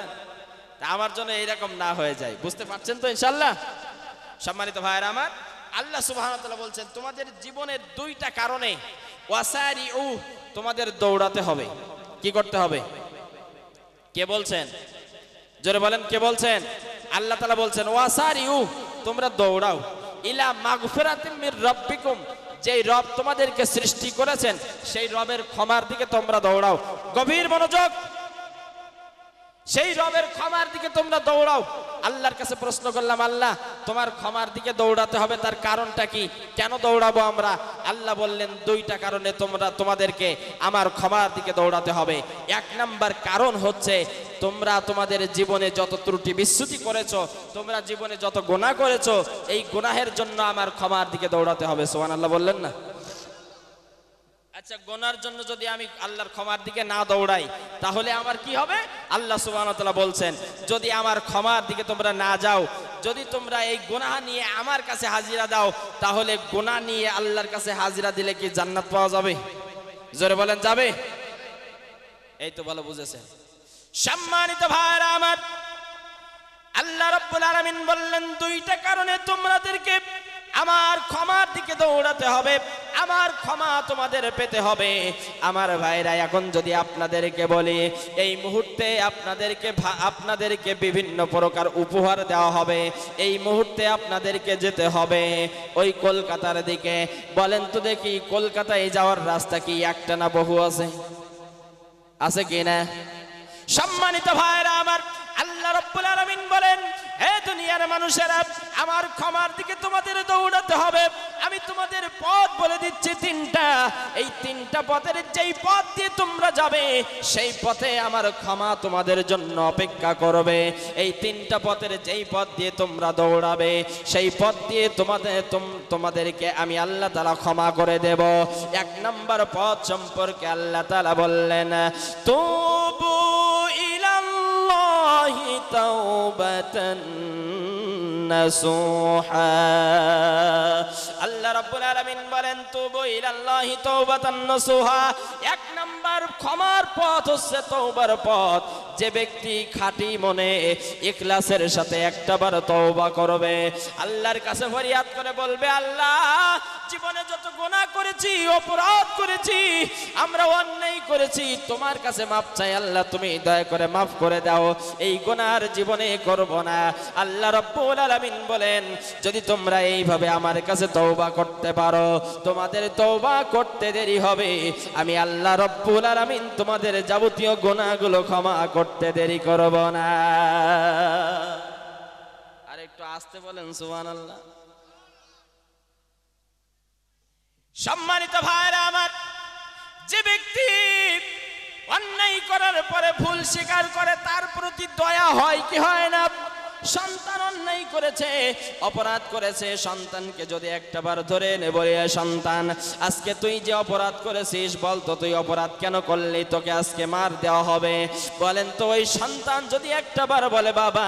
Speaker 2: তা আমার জন্য এইরকম না হয়ে যায়। বুঝতে পারছেন তো ইনশাআল্লাহ? সম্মানিত ভাইরা আমার, আল্লাহ সুবহানাহু ওয়া তাআলা বলছেন তোমাদের জীবনের দুইটা কারণে ওয়াসারিউ, তোমাদের দৌড়াতে হবে। কি করতে হবে? কে বলছেন? জোরে বলেন, কে বলছেন? আল্লাহ তাআলা বলছেন ওয়াসারিউ, তোমরা দৌড়াও, ইলা মাগফিরাতিম মির রাব্বিকুম, যেই রব তোমাদেরকে সৃষ্টি করেছেন সেই রবের ক্ষমার দিকে তোমরা দৌড়াও। গভীর মনোযোগ, সেই রবের ক্ষমার দিকে তোমরা দৌড়াও। আল্লাহর কাছে প্রশ্ন করলাম, আল্লাহ তোমার ক্ষমার দিকে দৌড়াতে হবে, তার কারণটা কি? কেন দৌড়াবো আমরা? আল্লাহ বললেন দুইটা কারণে তোমাদেরকে আমার ক্ষমার দিকে দৌড়াতে হবে। এক নাম্বার কারণ হচ্ছে তোমরা তোমাদের জীবনে যত ত্রুটি বিচ্যুতি করেছো, তোমরা জীবনে যত গুনাহ করেছো, এই গুনাহের জন্য আমার ক্ষমার দিকে দৌড়াতে হবে। সুবহানাল্লাহ বললেন না? আচ্ছা, গুনার জন্য যদি আমি আল্লাহর ক্ষমার দিকে না দৌড়াই তাহলে আমার কি হবে? আল্লাহ সুবহানাহু ওয়া তাআলা বলছেন যদি আমার ক্ষমার দিকে তোমরা না যাও, যদি তোমরা এই গুনাহ নিয়ে আমার কাছে হাজিরা দাও, তাহলে গুনাহ নিয়ে আল্লাহর কাছে হাজিরা দিলে কি জান্নাত পাওয়া যাবে? জোরে বলেন, যাবে? এই তো ভালো বুঝেছেন। সম্মানিত ভাইরা আমার, আল্লাহ রাব্বুল আলামিন বললেন দুইটা কারণে তোমাদেরকে আমার ক্ষমার দিকে দৌড়াতে হবে, আমার ক্ষমা তোমাদের পেতে হবে। আমার ভাইরা, এখন যদি আপনাদেরকে বলি এই মুহূর্তে আপনাদেরকে বিভিন্ন প্রকার উপহার দেওয়া হবে, এই মুহূর্তে আপনাদেরকে যেতে হবে ওই কলকাতার দিকে, বলেন তো দেখি কলকাতায় যাওয়ার রাস্তা কি একটা না বহু আছে? আছে কি না? সম্মানিত ভাইরা আমার, আল্লাহ রাব্বুল আলামিন বলেন হে দুনিয়ার মানুষেরা, আমার ক্ষমার দিকে তোমাদের দৌড়াতে হবে। আমি তোমাদের পথ বলে দিচ্ছি তিনটা, এই তিনটা পথের যেই পথ দিয়ে তোমরা যাবে সেই পথে আমার ক্ষমা তোমাদের জন্য অপেক্ষা করবে। এই তিনটা পথের যেই পথ দিয়ে তোমরা দৌড়াবে সেই পথ দিয়ে তোমাদেরকে আমি আল্লাহ তাআলা ক্ষমা করে দেব। এক নাম্বার পথ সম্পর্কে আল্লাহ তাআলা বললেন তুবু ইলাল্লাহি তাওবাতান নাসুহা। আল্লাহ রাব্বুল আলামিন বলেন তুবু ইলাল্লাহি তাওবাতান নাসুহা। এক নাম্বার ক্ষমার পথ হচ্ছে তওবার পথ। যে ব্যক্তি খাঁটি মনে ইখলাসের সাথে একটাবার তওবা করবে, আল্লাহর কাছে ফরিয়াদ করে বলবে আল্লাহ জীবনে যত গুনাহ করেছি, অপরাধ করেছি, আমরা অন্যায় করেছি, তোমার কাছে মাপ চাই, আল্লাহ তুমি দয়া করে মাফ করে দাও, এই গুনাহ জীবনে করব না। আল্লাহ রাব্বুল আলামিন বলেন যদি তোমরা এইভাবে আমার কাছে তওবা করতে পারো, তোমাদের তওবা করতে দেরি হবে, আমি আল্লাহ রাব্বুল আলামিন তোমাদের যাবতীয় গুনাহগুলো ক্ষমা করতে দেরি করব না। আর একটু আসতে বলেন সুবহানাল্লাহ। সম্মানিত ভাইরা আমার, যে ব্যক্তি অন্যায় করার পরে ভুল স্বীকার করে তার প্রতি দয়া হয় কি হয় না? সন্তান অন্যায় করেছে, অপরাধ করেছে, সন্তানকে যদি একটা বার ধরে এনে বলে, সন্তান আজকে তুই যে অপরাধ করেছিস বলতো তুই অপরাধ কেন করলি, তোকে আজকে মার দেওয়া হবে। বলেন তো ওই সন্তান যদি একটা বার বলে বাবা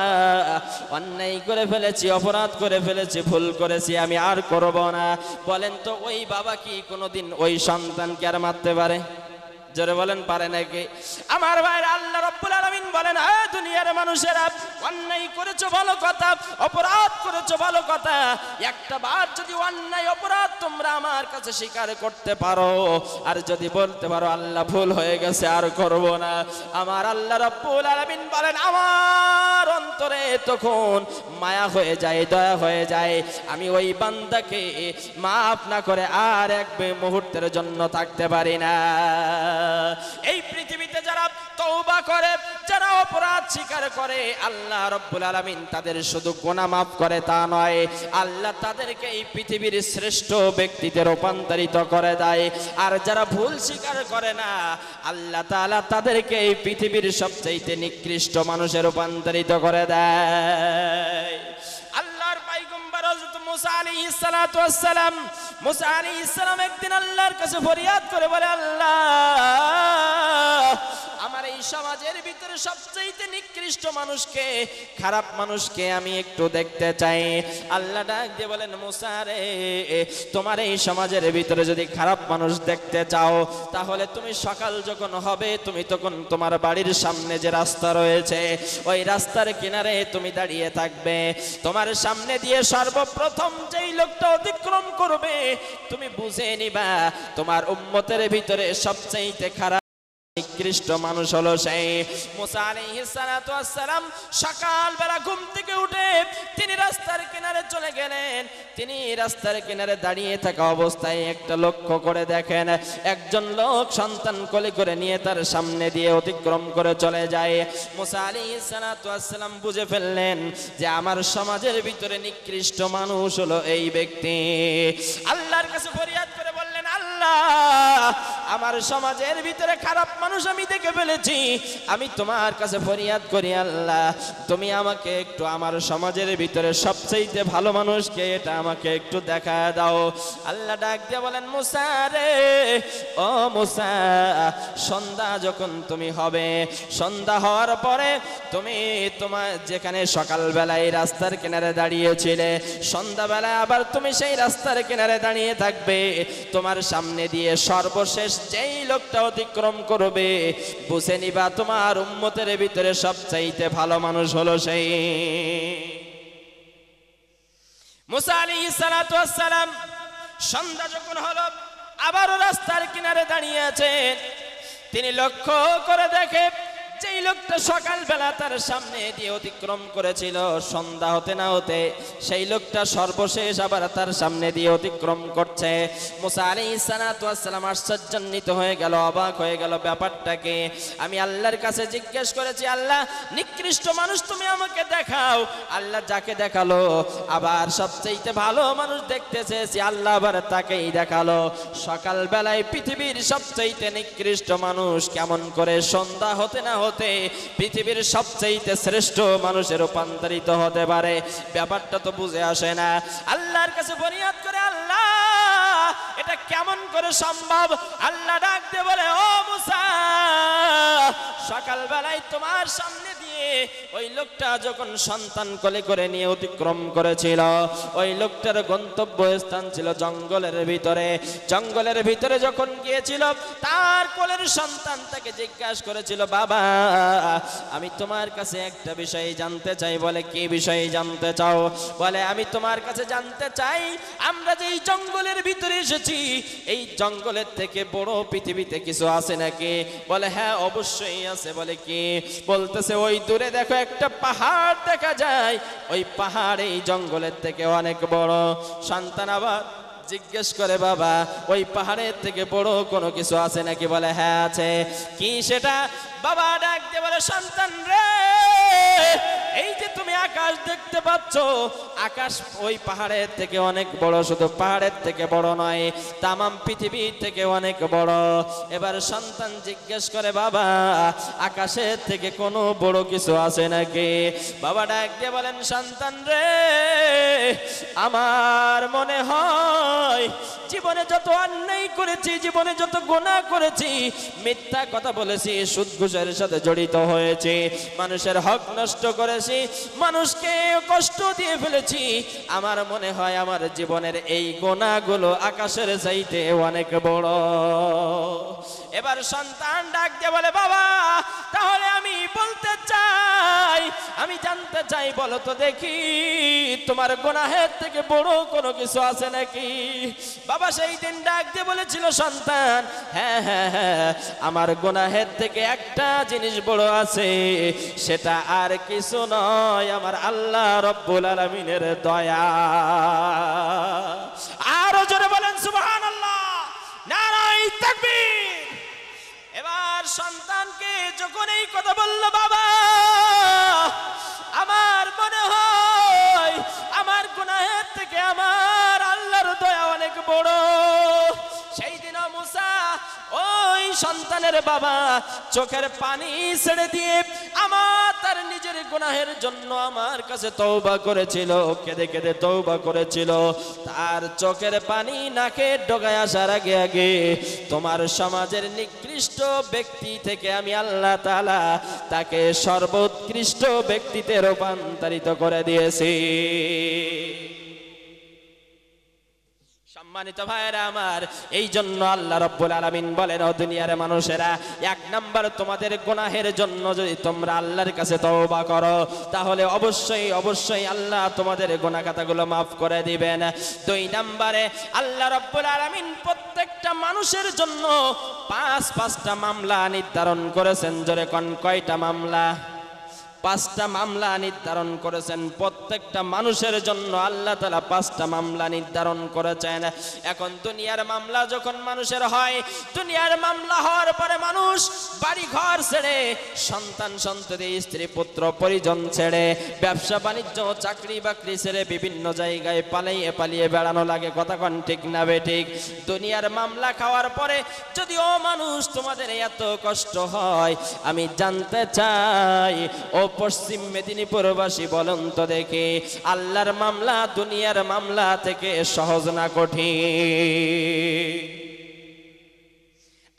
Speaker 2: অন্যায় করে ফেলেছি, অপরাধ করে ফেলেছি, ভুল করেছি, আমি আর করব না, বলেন তো ওই বাবা কি কোনোদিন ওই সন্তানকে আর মারতে পারে? জোরে বলেন পারে নাকি? আমার ভাইরা, আল্লাহ রাব্বুল আলামিন বলেন, হে দুনিয়ার মানুষেরা, অন্যায় করেছো ভালো কথা, অপরাধ করেছো ভালো কথা, একটা বার যদি অন্যায় অপরাধ তোমরা আমার কাছে স্বীকার করতে পারো আর যদি বলতে পারো আল্লাহ ভুল হয়ে গেছে আর করব না, আমার আল্লাহ রাব্বুল আলামিন বলেন আমার অন্তরে তখন মায়া হয়ে যায়, দয়া হয়ে যায়, আমি ওই বান্দাকে মাফ না করে আর এক মুহূর্তের জন্য থাকতে পারি না। এই পৃথিবীতে যারা তওবা করে, যারা অপরাধ স্বীকার করে, আল্লাহ রাব্বুল আলামিন তাদের শুধু গুনাহ মাফ করে তা নয়, আল্লাহ তাদেরকে এই পৃথিবীর শ্রেষ্ঠ ব্যক্তিতে রূপান্তরিত করে দেয়। আর যারা ভুল স্বীকার করে না, আল্লাহ তাআলা তাদেরকে এই পৃথিবীর সবচেয়ে নিকৃষ্ট মানুষে রূপান্তরিত করে দেয়। আল্লাহর পয়গম্বর হযরত মুসা আলাইহিস সালাতু ওয়াস সালাম, মুসা আলাইহিস সালাম একদিন আল্লাহর কাছে ফরিয়াদ করে বলে, আল্লাহ আমার এই সমাজের ভিতরে সবচেয়ে নিকৃষ্ট মানুষকে, খারাপ মানুষকে আমি একটু দেখতে চাই। আল্লাহ ডাক দিয়ে বলেন, মুসা রে, তোমার এই সমাজের ভিতরে যদি খারাপ মানুষ দেখতে চাও তাহলে তুমি সকাল যখন হবে তুমি তখন তোমার বাড়ির সামনে যে রাস্তা রয়েছে ওই রাস্তার কিনারে তুমি দাঁড়িয়ে থাকবে, তোমার সামনে দিয়ে সর্বপ্রথম যেই লোকটা অতিক্রম করবে তুমি বুঝে নিবা তোমার উম্মতের ভিতরে সবচেয়ে খারাপ নিকৃষ্ট মানুষ হলো সেই। মুসা আলাইহিস সালাতু ওয়াস সালাম সকালবেলা ঘুম থেকে উঠে তিনি রাস্তার কিনারে চলে গেলেন। তিনি রাস্তার কিনারে দাঁড়িয়ে থাকা অবস্থায় একটা লক্ষ্য করে দেখেন একজন লোক সন্তান কোলে করে নিয়ে তার সামনে দিয়ে অতিক্রম করে চলে যায়। মুসা আলাইহিস সালাতু ওয়াস সালাম বুঝে ফেললেন যে আমার সমাজের ভিতরে নিকৃষ্ট মানুষ হলো এই ব্যক্তি। আল্লাহর কাছে ফরিয়াদ করে বললেন, আল্লাহ আমার সমাজের ভিতরে খারাপ মানুষ আমি দেখে ফেলেছি, আমি তোমার কাছে ফরিয়াদ করি আল্লাহ তুমি আমাকে একটু আমার সমাজের ভিতরে সবচেয়ে ভালো মানুষকে এটা আমাকে একটু দেখা দাও। আল্লাহ ডাক দিয়ে বলেন, মুসা রে, ও মুসা, সন্ধ্যা যখন তুমি হবে, সন্ধ্যা হওয়ার পরে তুমি তোমার যেখানে সকালবেলায় রাস্তার কিনারে দাঁড়িয়েছিলে সন্ধ্যাবেলায় আবার তুমি সেই রাস্তার কিনারে দাঁড়িয়ে থাকবে, তোমার সামনে দিয়ে সর্বশেষ যেই লোকটা অতিক্রম করবে বুঝে নিবা তোমার উম্মতের ভিতরে সবচাইতে ভালো মানুষ হলো সেই। মুসা আলাইহিস সালাতু ওয়াস সালাম সন্ধ্যা যখন হলো আবারও রাস্তার কিনারে দাঁড়িয়ে আছেন, তিনি লক্ষ্য করে দেখে যেই লোকটা সকালবেলা তার সামনে দিয়ে অতিক্রম করেছিল সন্ধ্যা হতে না হতে সেই লোকটা সর্বশেষ আবার তার সামনে দিয়ে অতিক্রম করছে। মুসা আলাইহিস সালাতু ওয়াস সালাম আশ্চর্যান্বিত হয়ে গেল, অবাক হয়ে গেল ব্যাপারটাকে। আমি আল্লাহর কাছে জিজ্ঞেস করেছি, আল্লাহ নিকৃষ্ট মানুষ তুমি আমাকে দেখাও। আল্লাহ যাকে দেখালো আবার সবচেয়ে ভালো মানুষ দেখতে চেয়েছি, আল্লাহ আবার তাকেই দেখালো। সকালবেলায় পৃথিবীর সবচেয়ে নিকৃষ্ট মানুষ কেমন করে সন্ধ্যা হতে না হতে পৃথিবীর সবচেয়ে শ্রেষ্ঠ মানুষের রূপান্তরিত হতে পারে, ব্যাপারটা তো বুঝে আসে না। আল্লাহর কাছে ফরিয়াদ করে, আল্লাহ এটা কেমন করে সম্ভব? আল্লাহ ডাক দিয়ে বলে, ও মুসা, সকালবেলায় তোমার সামনে দিয়ে ওই লোকটা যখন সন্তান কোলে করে নিয়ে অতিক্রম করেছিল ওই লোকটার গন্তব্য স্থান ছিল জঙ্গলের ভিতরে। জঙ্গলের ভিতরে যখন গিয়েছিল তার কোলের সন্তান তাকে জিজ্ঞাসা করেছিল, বাবা আমি তোমার কাছে একটা বিষয় জানতে চাই। বলে, কি বিষয় জানতে চাও? বলে, আমি তোমার কাছে জানতে চাই আমরা যে এই জঙ্গলের ভিতরে এসেছি এই জঙ্গলের থেকে বড় পৃথিবীতে কিছু আছে নাকি? বলে, হ্যাঁ অবশ্যই আছে। বলে, কি? বলতেছে, ওই দূরে দেখো একটা পাহাড় দেখা যায়, ওই পাহাড় এই জঙ্গলের থেকে অনেক বড়। সন্তান আবার জিজ্ঞেস করে, বাবা ওই পাহাড়ের থেকে বড় কোনো কিছু আছে নাকি? বলে, হ্যাঁ আছে। কি সেটা? বাবা ডাক দিয়ে বলে, সন্তান রে, এই যে তুমি আকাশ দেখতে পাচ্ছ, আকাশ ওই পাহাড়ের থেকে অনেক বড়, শুধু পাহাড়ের থেকে বড় নয়, তামাম পৃথিবী থেকে অনেক বড়। এবার সন্তান জিজ্ঞেস করে, বাবা আকাশের থেকে কোনো বড় কিছু আছে নাকি? বাবা ডাক দিয়ে বলেন, সন্তান রে, আমার মনে হয় জীবনে যত অন্যায় করেছি, জীবনে যত গুনাহ করেছি, মিথ্যা কথা বলেছি, সুদ ঘুষের সাথে জড়িত হয়েছে, মানুষের হক নষ্ট করেছি, মানুষকে কষ্ট দিয়ে ফেলেছি, আমার মনে হয় আমার জীবনের এই গুনাহগুলো আকাশের চাইতে অনেক বড়। এবার সন্তান ডাক দিয়ে বলে, বাবা তাহলে আমি বলতে চাই, আমি জানতে চাই, বলো তো দেখি তোমার গুনাহের থেকে বড় কোনো কিছু আছে নাকি? বাবা সেই দিন ডাক দিয়ে বলেছিল, সন্তান হ্যাঁ হ্যাঁ হ্যাঁ, আমার গুনাহের থেকে একটা জিনিস বড় আছে, সেটা আর কিছু নয়, আমার আল্লাহ রব্বুল আলামিনের দয়া। আরো জোরে বলেন সুবহানাল্লাহ, নারায়ে তাকবীর। এবার সন্তানকে যখন এই কথা বলল, বাবা আমার মনে হয় আমার গুনাহের থেকে আমার আল্লাহর দয়া অনেক বড়। সেই দিন মুসা ওই সন্তানের বাবা চোখের পানি ছেড়ে দিয়ে তার নিজের গুনাহের জন্য আমার কাছে তওবা করেছিল, কেঁদে কেঁদে তওবা করেছিল। তার চোখের পানি নাকে ডগায় আসার আগে আগে তোমার সমাজের নিকৃষ্ট ব্যক্তি থেকে আমি আল্লাহ তাআলা তাকে সর্বোৎকৃষ্ট ব্যক্তিতে রূপান্তরিত করে দিয়েছি। সম্মানিত ভাইরা আমার, এই জন্য আল্লাহ রাব্বুল আলামিন বলেন, ও দুনিয়ার মানুষেরা, এক নাম্বার তোমাদের গুনাহের জন্য যদি তোমরা আল্লাহর কাছে তওবা করো, তাহলে অবশ্যই অবশ্যই আল্লাহ তোমাদের গুনাহ খাতাগুলো মাফ করে দিবেন। দুই নাম্বারে আল্লাহ রাব্বুল আলামিন প্রত্যেকটা মানুষের জন্য পাঁচটা মামলা নির্ধারণ করেছেন। জোরে কোন কয়টা মামলা? 5টা মামলা নির্ধারণ করেছেন। প্রত্যেকটা মানুষের জন্য আল্লাহ তাআলা 5টা মামলা নির্ধারণ করেছেন। এখন দুনিয়ার মামলা যখন মানুষের হয়, দুনিয়ার মামলা হওয়ার পরে মানুষ বাড়ি ঘর ছেড়ে, সন্তান সন্ততি, স্ত্রী পুত্র পরিজন ছেড়ে, ব্যবসা বাণিজ্য চাকরি বাকরি ছেড়ে বিভিন্ন জায়গায় পালিয়ে পালিয়ে বেড়ানো লাগে। কথা কোন ঠিক না বেঠিক? দুনিয়ার মামলা খাওয়ার পরে যদি ও মানুষ তোমাদের এত কষ্ট হয়, আমি জানতে চাই ও পশ্চিম মেদিনীপুরবাসী, বলুন তো দেখি, আল্লাহর মামলা দুনিয়ার মামলা থেকে সহজ না কঠিন?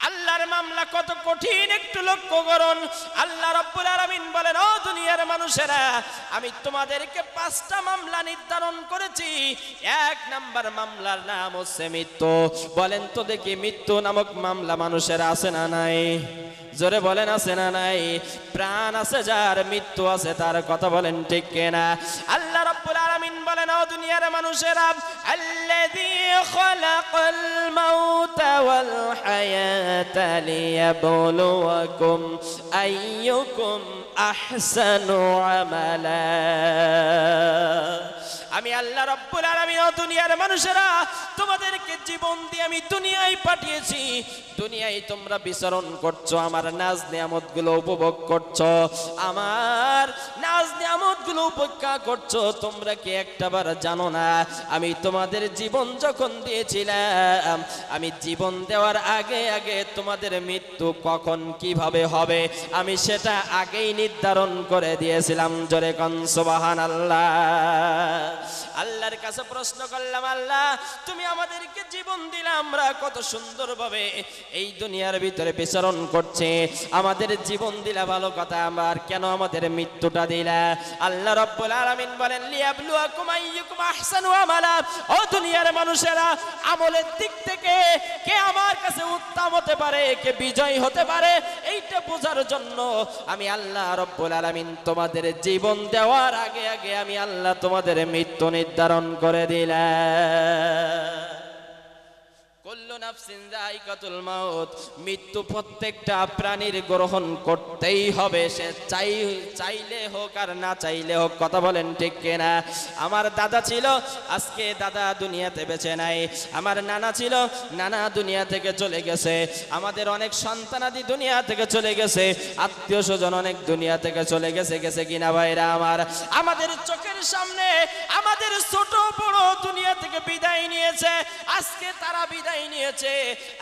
Speaker 2: আল্লাহর মামলা কত কঠিন একটু লক্ষ্য করুন। আল্লাহ রাব্বুল আলামিন বলেন, ও দুনিয়ার মানুষেরা, আমি তোমাদেরকে 5টা মামলা নির্ধারণ করেছি। 1 নাম্বার মামলার নাম হচ্ছে মৃত্যু। বলেন তো দেখি, মৃত্যু নামক মামলা মানুষের আছে না নাই? জোরে বলেন, আছে না নাই? প্রাণ আছে যার, মৃত্যু আছে তার। কথা বলেন ঠিক কিনা? আল্লাহ রাব্বুল আলামিন বলেন, ও দুনিয়ার মানুষেরা, আল্লাযী খালাকাল মাউতা ওয়াল হায়াতা লিয়াবলুয়াকুম আইয়ুকুম আহসানু আমালা। আমি আল্লাহ রাব্বুল আলামিন, ও দুনিয়ার মানুষেরা, তোমাদেরকে জীবন দিয়ে আমি দুনিয়ায় পাঠিয়েছি। দুনিয়ায় তোমরা বিচরণ করছো, আমার নাজ নিয়ামতগুলো উপভোগ করছো, আমার নাজ নিয়ামতগুলো উপেক্ষা করছো। তোমরা কি একটাবার জানো না, আমি তোমাদের জীবন যখন দিয়েছিলাম, আমি জীবন দেওয়ার আগে আগে তোমাদের মৃত্যু কখন কিভাবে হবে আমি সেটা আগেই নির্ধারণ করে দিয়েছিলাম। জোরে কোন সুবহানাল্লাহ। আল্লাহর কাছে প্রশ্ন করলাম, আল্লাহ তুমি আমাদেরকে জীবন দিলে, আমরা কত সুন্দরভাবে এই দুনিয়ার ভিতরে বিচরণ করছে, আমাদের জীবন দিলা ভালো কথা, আমার কেন আমাদের মৃত্যুটা দিলা? আল্লাহ রাব্বুল আলামিন বলেন, লিয়াবলুয়াকুম আইয়ুকুম আহসানু আমালা। ও দুনিয়ার মানুষেরা, আমলের দিক থেকে কে আমার কাছে উত্তম হতে পারে, কে বিজয় হতে পারে, এইটা বোঝার জন্য আমি আল্লাহ রাব্বুল আলামিন তোমাদের জীবন দেওয়ার আগে আগে আমি আল্লাহ তোমাদের মৃত্যু নির্ধারণ করে দিলাম। কুল্লু নাফসিন যায়িকাতুল মাউত, মৃত্যু প্রত্যেকটা প্রাণীর গ্রহণ করতেই হবে, সে চাইলে হোক আর না চাইলে হোক। কথা বলেন ঠিক কিনা? আমার দাদা ছিল, আজকে দাদা দুনিয়াতে বেঁচে নাই। আমার নানা ছিল, নানা দুনিয়া থেকে চলে গেছে। আমাদের অনেক সন্তানাদি দুনিয়া থেকে চলে গেছে, আত্মীয় স্বজন অনেক দুনিয়া থেকে চলে গেছে। গেছে কিনা ভাইরা আমার? আমাদের চোখের সামনে আমাদের ছোট বড় দুনিয়া থেকে বিদায় নিয়েছে। আজকে তারা বিদায় নিয়েছে,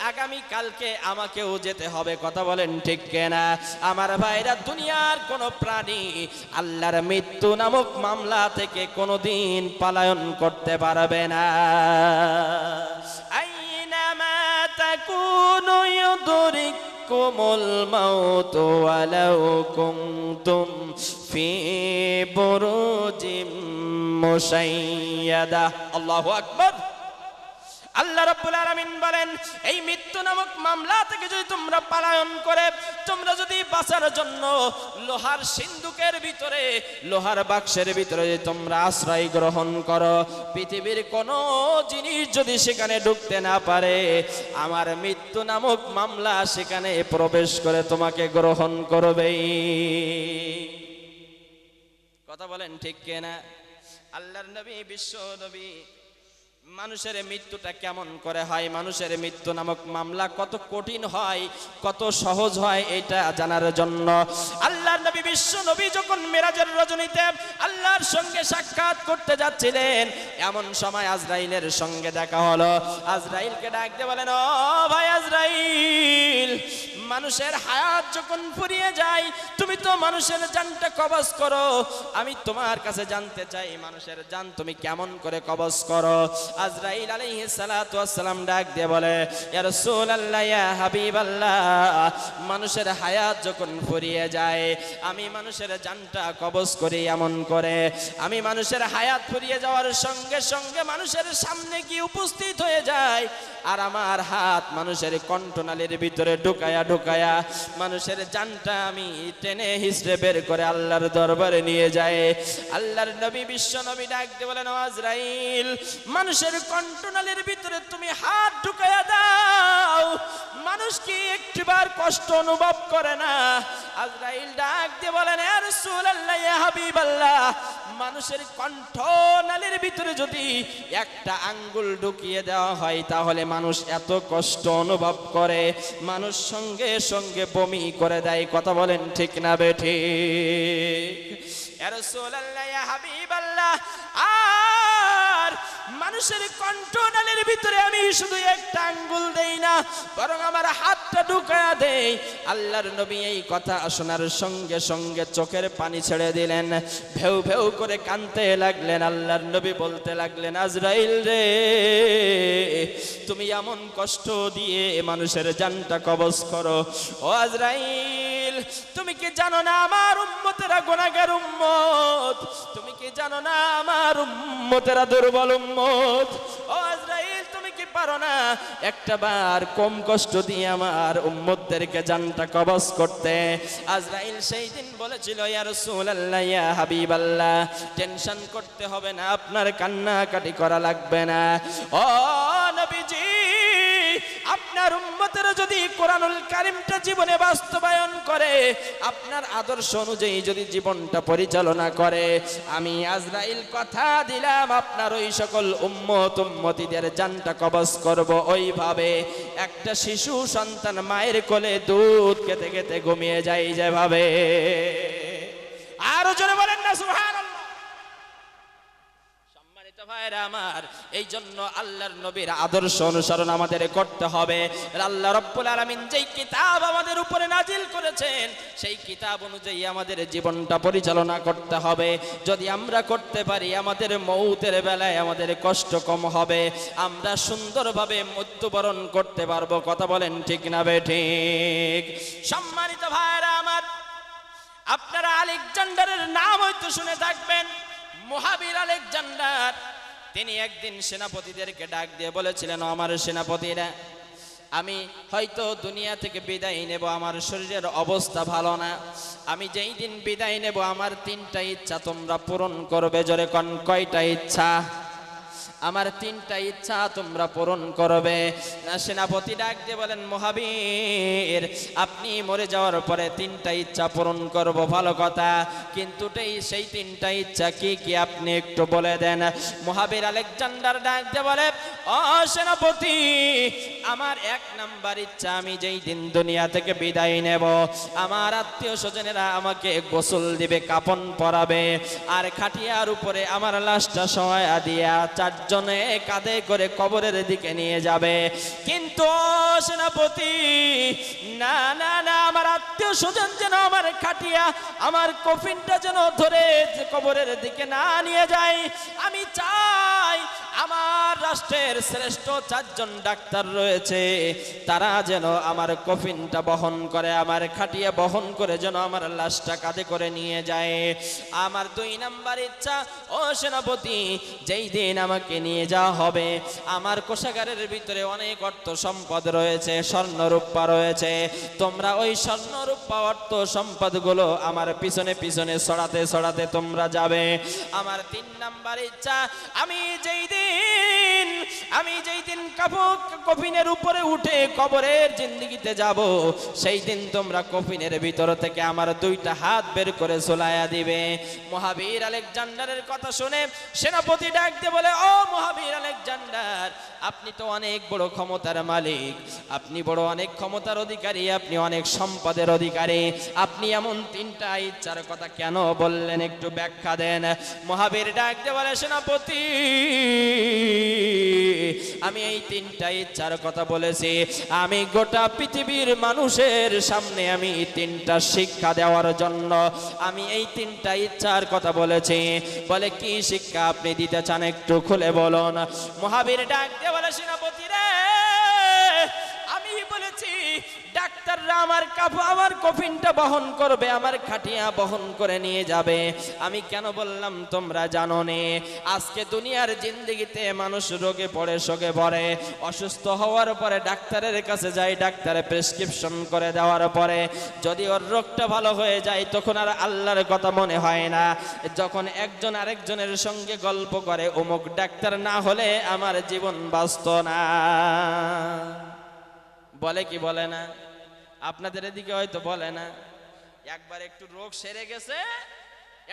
Speaker 2: আগামী কালকে আমাকেও যেতে হবে। কথা বলেন ঠিক কিনা? আমার ভাইরা, দুনিয়ার কোন প্রাণী আল্লাহর মৃত্যু নামক মামলা থেকে কোনোদিন পলায়ন করতে পারবে না। আইনামা তাকুনু ইউদরিকুমুল মাউত ওয়ালাউ কুনতুম ফি বুরুজিম মুশাইয়াদা। আল্লাহু আকবার। আল্লাহ রাব্বুল আলামিন বলেন, এই মৃত্যু নামক মামলা থেকে যদি তোমরা পলায়ন করে, তোমরা যদি বাঁচার জন্য লোহার সিন্ধুকের ভিতরে, লোহার বাক্সের ভিতরে তোমরা আশ্রয় গ্রহণ করো, পৃথিবীর কোনো জিনিস যদি সেখানে ঢুকতে না পারে, আমার মৃত্যু নামক মামলা সেখানে প্রবেশ করে তোমাকে গ্রহণ করবে। কথা বলেন ঠিক কিনা? আল্লাহর নবী, বিশ্ব নবী মানুষের মৃত্যুটা কেমন করে হয়, মানুষের মৃত্যু নামক মামলা কত কঠিন হয়, কত সহজ হয়, এটা জানার জন্য আল্লাহর নবী, বিশ্ব নবী যখন মেরাজের রজনীতে আল্লাহর সঙ্গে সাক্ষাৎ করতে যাচ্ছিলেন, এমন সময় আজরাইলের সঙ্গে দেখা হলো। আজরাইলকে ডাক দিয়ে বলেন, ও ভাই আজরাইল, মানুষের হায়াত যখন ফুরিয়ে যায়, তুমি তো মানুষের জানটা কবজ করো, আমি তোমার কাছে জানতে চাই মানুষের জান তুমি কেমন করে কবজ করো। আজরাইল আলাইহিস সালাতু ওয়াস সালাম ডাক দিয়ে বলে, ইয়া রাসূলুল্লাহ, ইয়া হাবিবাল্লাহ, মানুষের হায়াত যখন ফুরিয়ে যায়, আমি মানুষের জানটা কবজ করি এমন করে, আমি মানুষের হায়াত ফুরিয়ে যাওয়ার সঙ্গে সঙ্গে মানুষের সামনে গিয়ে উপস্থিত হয়ে যায়, আর আমার হাত মানুষের কণ্ঠনালীর ভিতরে ঢুকায়া ঢুকায়া মানুষের জানটা আমি টেনে হিসড়ে বের করে আল্লাহর দরবারে নিয়ে যায়। আল্লাহর নবী, বিশ্ব নবী ডাক দিয়ে বলেন, আজরাইল, মানুষের কণ্ঠনালীর ভিতরে তুমি হাত ঢুকায়া দাও, মানুষ কি একটিবার কষ্ট অনুভব করে না? আজরাইল ডাক দিয়ে বলেন, ইয়া রাসূলুল্লাহ, ইয়া হাবিবাল্লাহ, মানুষের কণ্ঠনালীর ভিতরে যদি একটা আঙ্গুল ঢুকিয়ে দেওয়া হয়, তাহলে মানুষ এত কষ্ট অনুভব করে, মানুষ সঙ্গে সঙ্গে বমি করে দেয়। কথা বলেন ঠিক না বেঠিক? ইয়া রাসূলুল্লাহ, ইয়া হাবিবাল্লাহ, আর মানুষের কণ্ঠনালীর ভিতরে আমি শুধু একটা আঙ্গুল দেই না, বরং আমার হাতটা ঢুকায়া দেই। আল্লাহর নবী এই কথা শোনার সঙ্গে সঙ্গে চোখের পানি ছেড়ে দিলেন, ভেউ ভেউ করে কাঁদতে লাগলেন। আল্লাহর নবী বলতে লাগলেন, আজরাইল রে, তুমি এমন কষ্ট দিয়ে মানুষের জানটা কবজ করো। ও আজরাইল, তুমি কি জানো না আমার উম্মতেরা গুনাহগার উম্মত? তুমি কি জানো না আমার উম্মতেরা দুর্বল উম্মত? ও আজরাইল, তুমি কি পারো না একটা বার কম কষ্ট দিয়ে আমার উম্মতদেরকে জানটা কবজ করতে? আজরাইল সেই দিন বলেছিল, ইয়া রাসূলুল্লাহ, ইয়া হাবিবাল্লাহ, টেনশন করতে হবে না, আপনার কান্নাকাটি করা লাগবে না। ও নবীজি, আপনার উম্মতেরা যদি কোরআনুল কারীমটা জীবনে বাস্তবায়ন করে, আপনার আদর্শ অনুযায়ী যদি জীবনটা পরিচালনা করে, আমি আজরাইল কথা দিলাম আপনার ওই সকল উম্মতিদের জানটা কবজ করব ওইভাবে একটা শিশু সন্তান মায়ের কোলে দুধ খেতে খেতে ঘুমিয়ে যায় যেভাবে। আরো জোরে বলেন না সুবহানাল্লাহ। ভাইরা আমার, এই জন্য আল্লাহর নবীর আদর্শ অনুসরণ আমাদের করতে হবে। আল্লাহ রাব্বুল আলামিন যেই কিতাব আমাদের উপরে নাজিল করেছেন, সেই কিতাব অনুযায়ী আমাদের জীবনটা পরিচালনা করতে হবে। যদি আমরা করতে পারি, আমাদের মৌতের বেলায় আমাদের কষ্ট কম হবে, আমরা সুন্দরভাবে মৃত্যুবরণ করতে পারবো। কথা বলেন ঠিক না বেঠিক? সম্মানিত ভাইরা আমার, আপনারা আলেকজান্ডারের নাম হয়তো শুনে থাকবেন, মহাবীর আলেকজান্ডার। তিনি একদিন সেনাপতিদেরকে ডাক দিয়ে বলেছিলেন, আমার সেনাপতিরা, আমি হয়তো দুনিয়া থেকে বিদায় নেব, আমার শরীরের অবস্থা ভালো না, আমি যেই দিন বিদায় নেব আমার 3টা ইচ্ছা তোমরা পূরণ করবে। জোরে কোন, কয়টা ইচ্ছা? আমার তিনটা ইচ্ছা তোমরা পূরণ করবে। সেনাপতি ডাক দিয়ে বলেন, মহাবীর আপনি মরে যাওয়ার পরে তিনটা ইচ্ছা পূরণ করব, ভালো কথা, কিন্তু সেই তিনটা ইচ্ছা কি কি আপনি একটু বলে দেন। মহাবীর আলেকজান্ডার ডাক দিয়ে বলে, ও সেনাপতি, আমার এক নাম্বার ইচ্ছা, আমি যেই দিন দুনিয়া থেকে বিদায় নেব আমার আত্মীয় স্বজনেরা আমাকে গোসল দিবে, কাফন পরাবে, আর খাটিয়ার উপরে আমার লাশটা শোয়া দিয়া চারজনে কাঁধে করে কবরের দিকে নিয়ে যাবে। কিন্তু সেনাপতি, না না না, আমার আত্মীয় স্বজন যেন আমার খাটিয়া আমার কফিনটা যেন ধরে কবরের দিকে না নিয়ে যায়। আমি চাই আমার রাষ্ট্রের শ্রেষ্ঠ চারজন ডাক্তার রয়েছে, তারা যেন আমার কফিনটা বহন করে, আমার খাটিয়া বহন করে যেন আমার লাশটা কাঁধে করে নিয়ে যায়। আমার দুই নাম্বার ইচ্ছা, ও সেনাপতি, যেই দিন আমাকে নিয়ে যাওয়া হবে আমার কোষাগারের ভিতরে অনেক অর্থ সম্পদ রয়েছে, স্বর্ণ রূপা রয়েছে, তোমরা ওই স্বর্ণ রূপা অর্থ সম্পদগুলো আমার পিছনে পিছনে ছড়াতে ছড়াতে তোমরা যাবে। আমার তিন নাম্বার ইচ্ছা, আমি যেই দিন কফিনের উপরে উঠে কবরের জিন্দেগিতে যাব, সেই দিন তোমরা কফিনের ভিতর থেকে আমার দুইটা হাত বের করে ঝোলায়া দিবে। মহাবীর আলেকজান্ডারের কথা শুনে সেনাপতি ডাক দিয়ে বলে, ও মহাবীর আলেকজান্ডার, আপনি তো অনেক বড় ক্ষমতার মালিক, আপনি বড় অনেক ক্ষমতার অধিকারী, আপনি অনেক সম্পদের অধিকারী, আপনি এমন তিনটা ইচ্ছার কথা কেন বললেন, একটু ব্যাখ্যা দেন। মহাবীর ডাক দিয়ে বলে, সেনাপতি, আমি এই তিনটা ইচ্ছার কথা বলেছি, আমি গোটা পৃথিবীর মানুষের সামনে আমি তিনটা শিক্ষা দেওয়ার জন্য আমি এই তিনটা ইচ্ছার কথা বলেছি। বলে, কি শিক্ষা আপনি দিতে চান, একটু খুলে বলুন। মহাবীর ডাক দিয়ে বলে, সেনাপতি রে, আমি বলেছি ডাক্তাররা আমার কফিনটা বহন করবে, আমার খাটিয়া বহন করে নিয়ে যাবে। আমি কেন বললাম তোমরা জানো নে, আজকে দুনিয়ার জিন্দেগিতে মানুষ রোগে পড়ে, শোকে পড়ে, অসুস্থ হওয়ার পরে ডাক্তারের কাছে যায়, ডাক্তারে প্রেসক্রিপশন করে দেওয়ার পরে যদি ওর রোগটা ভালো হয়ে যায় তখন আর আল্লাহর কথা মনে হয় না। যখন একজন আরেকজনের সঙ্গে গল্প করে, অমুক ডাক্তার না হলে আমার জীবন বাঁচত না, বলে কি বলে না? আপনাদের এদিকে হয়তো বলে না। একবার একটু রোগ সেরে গেছে,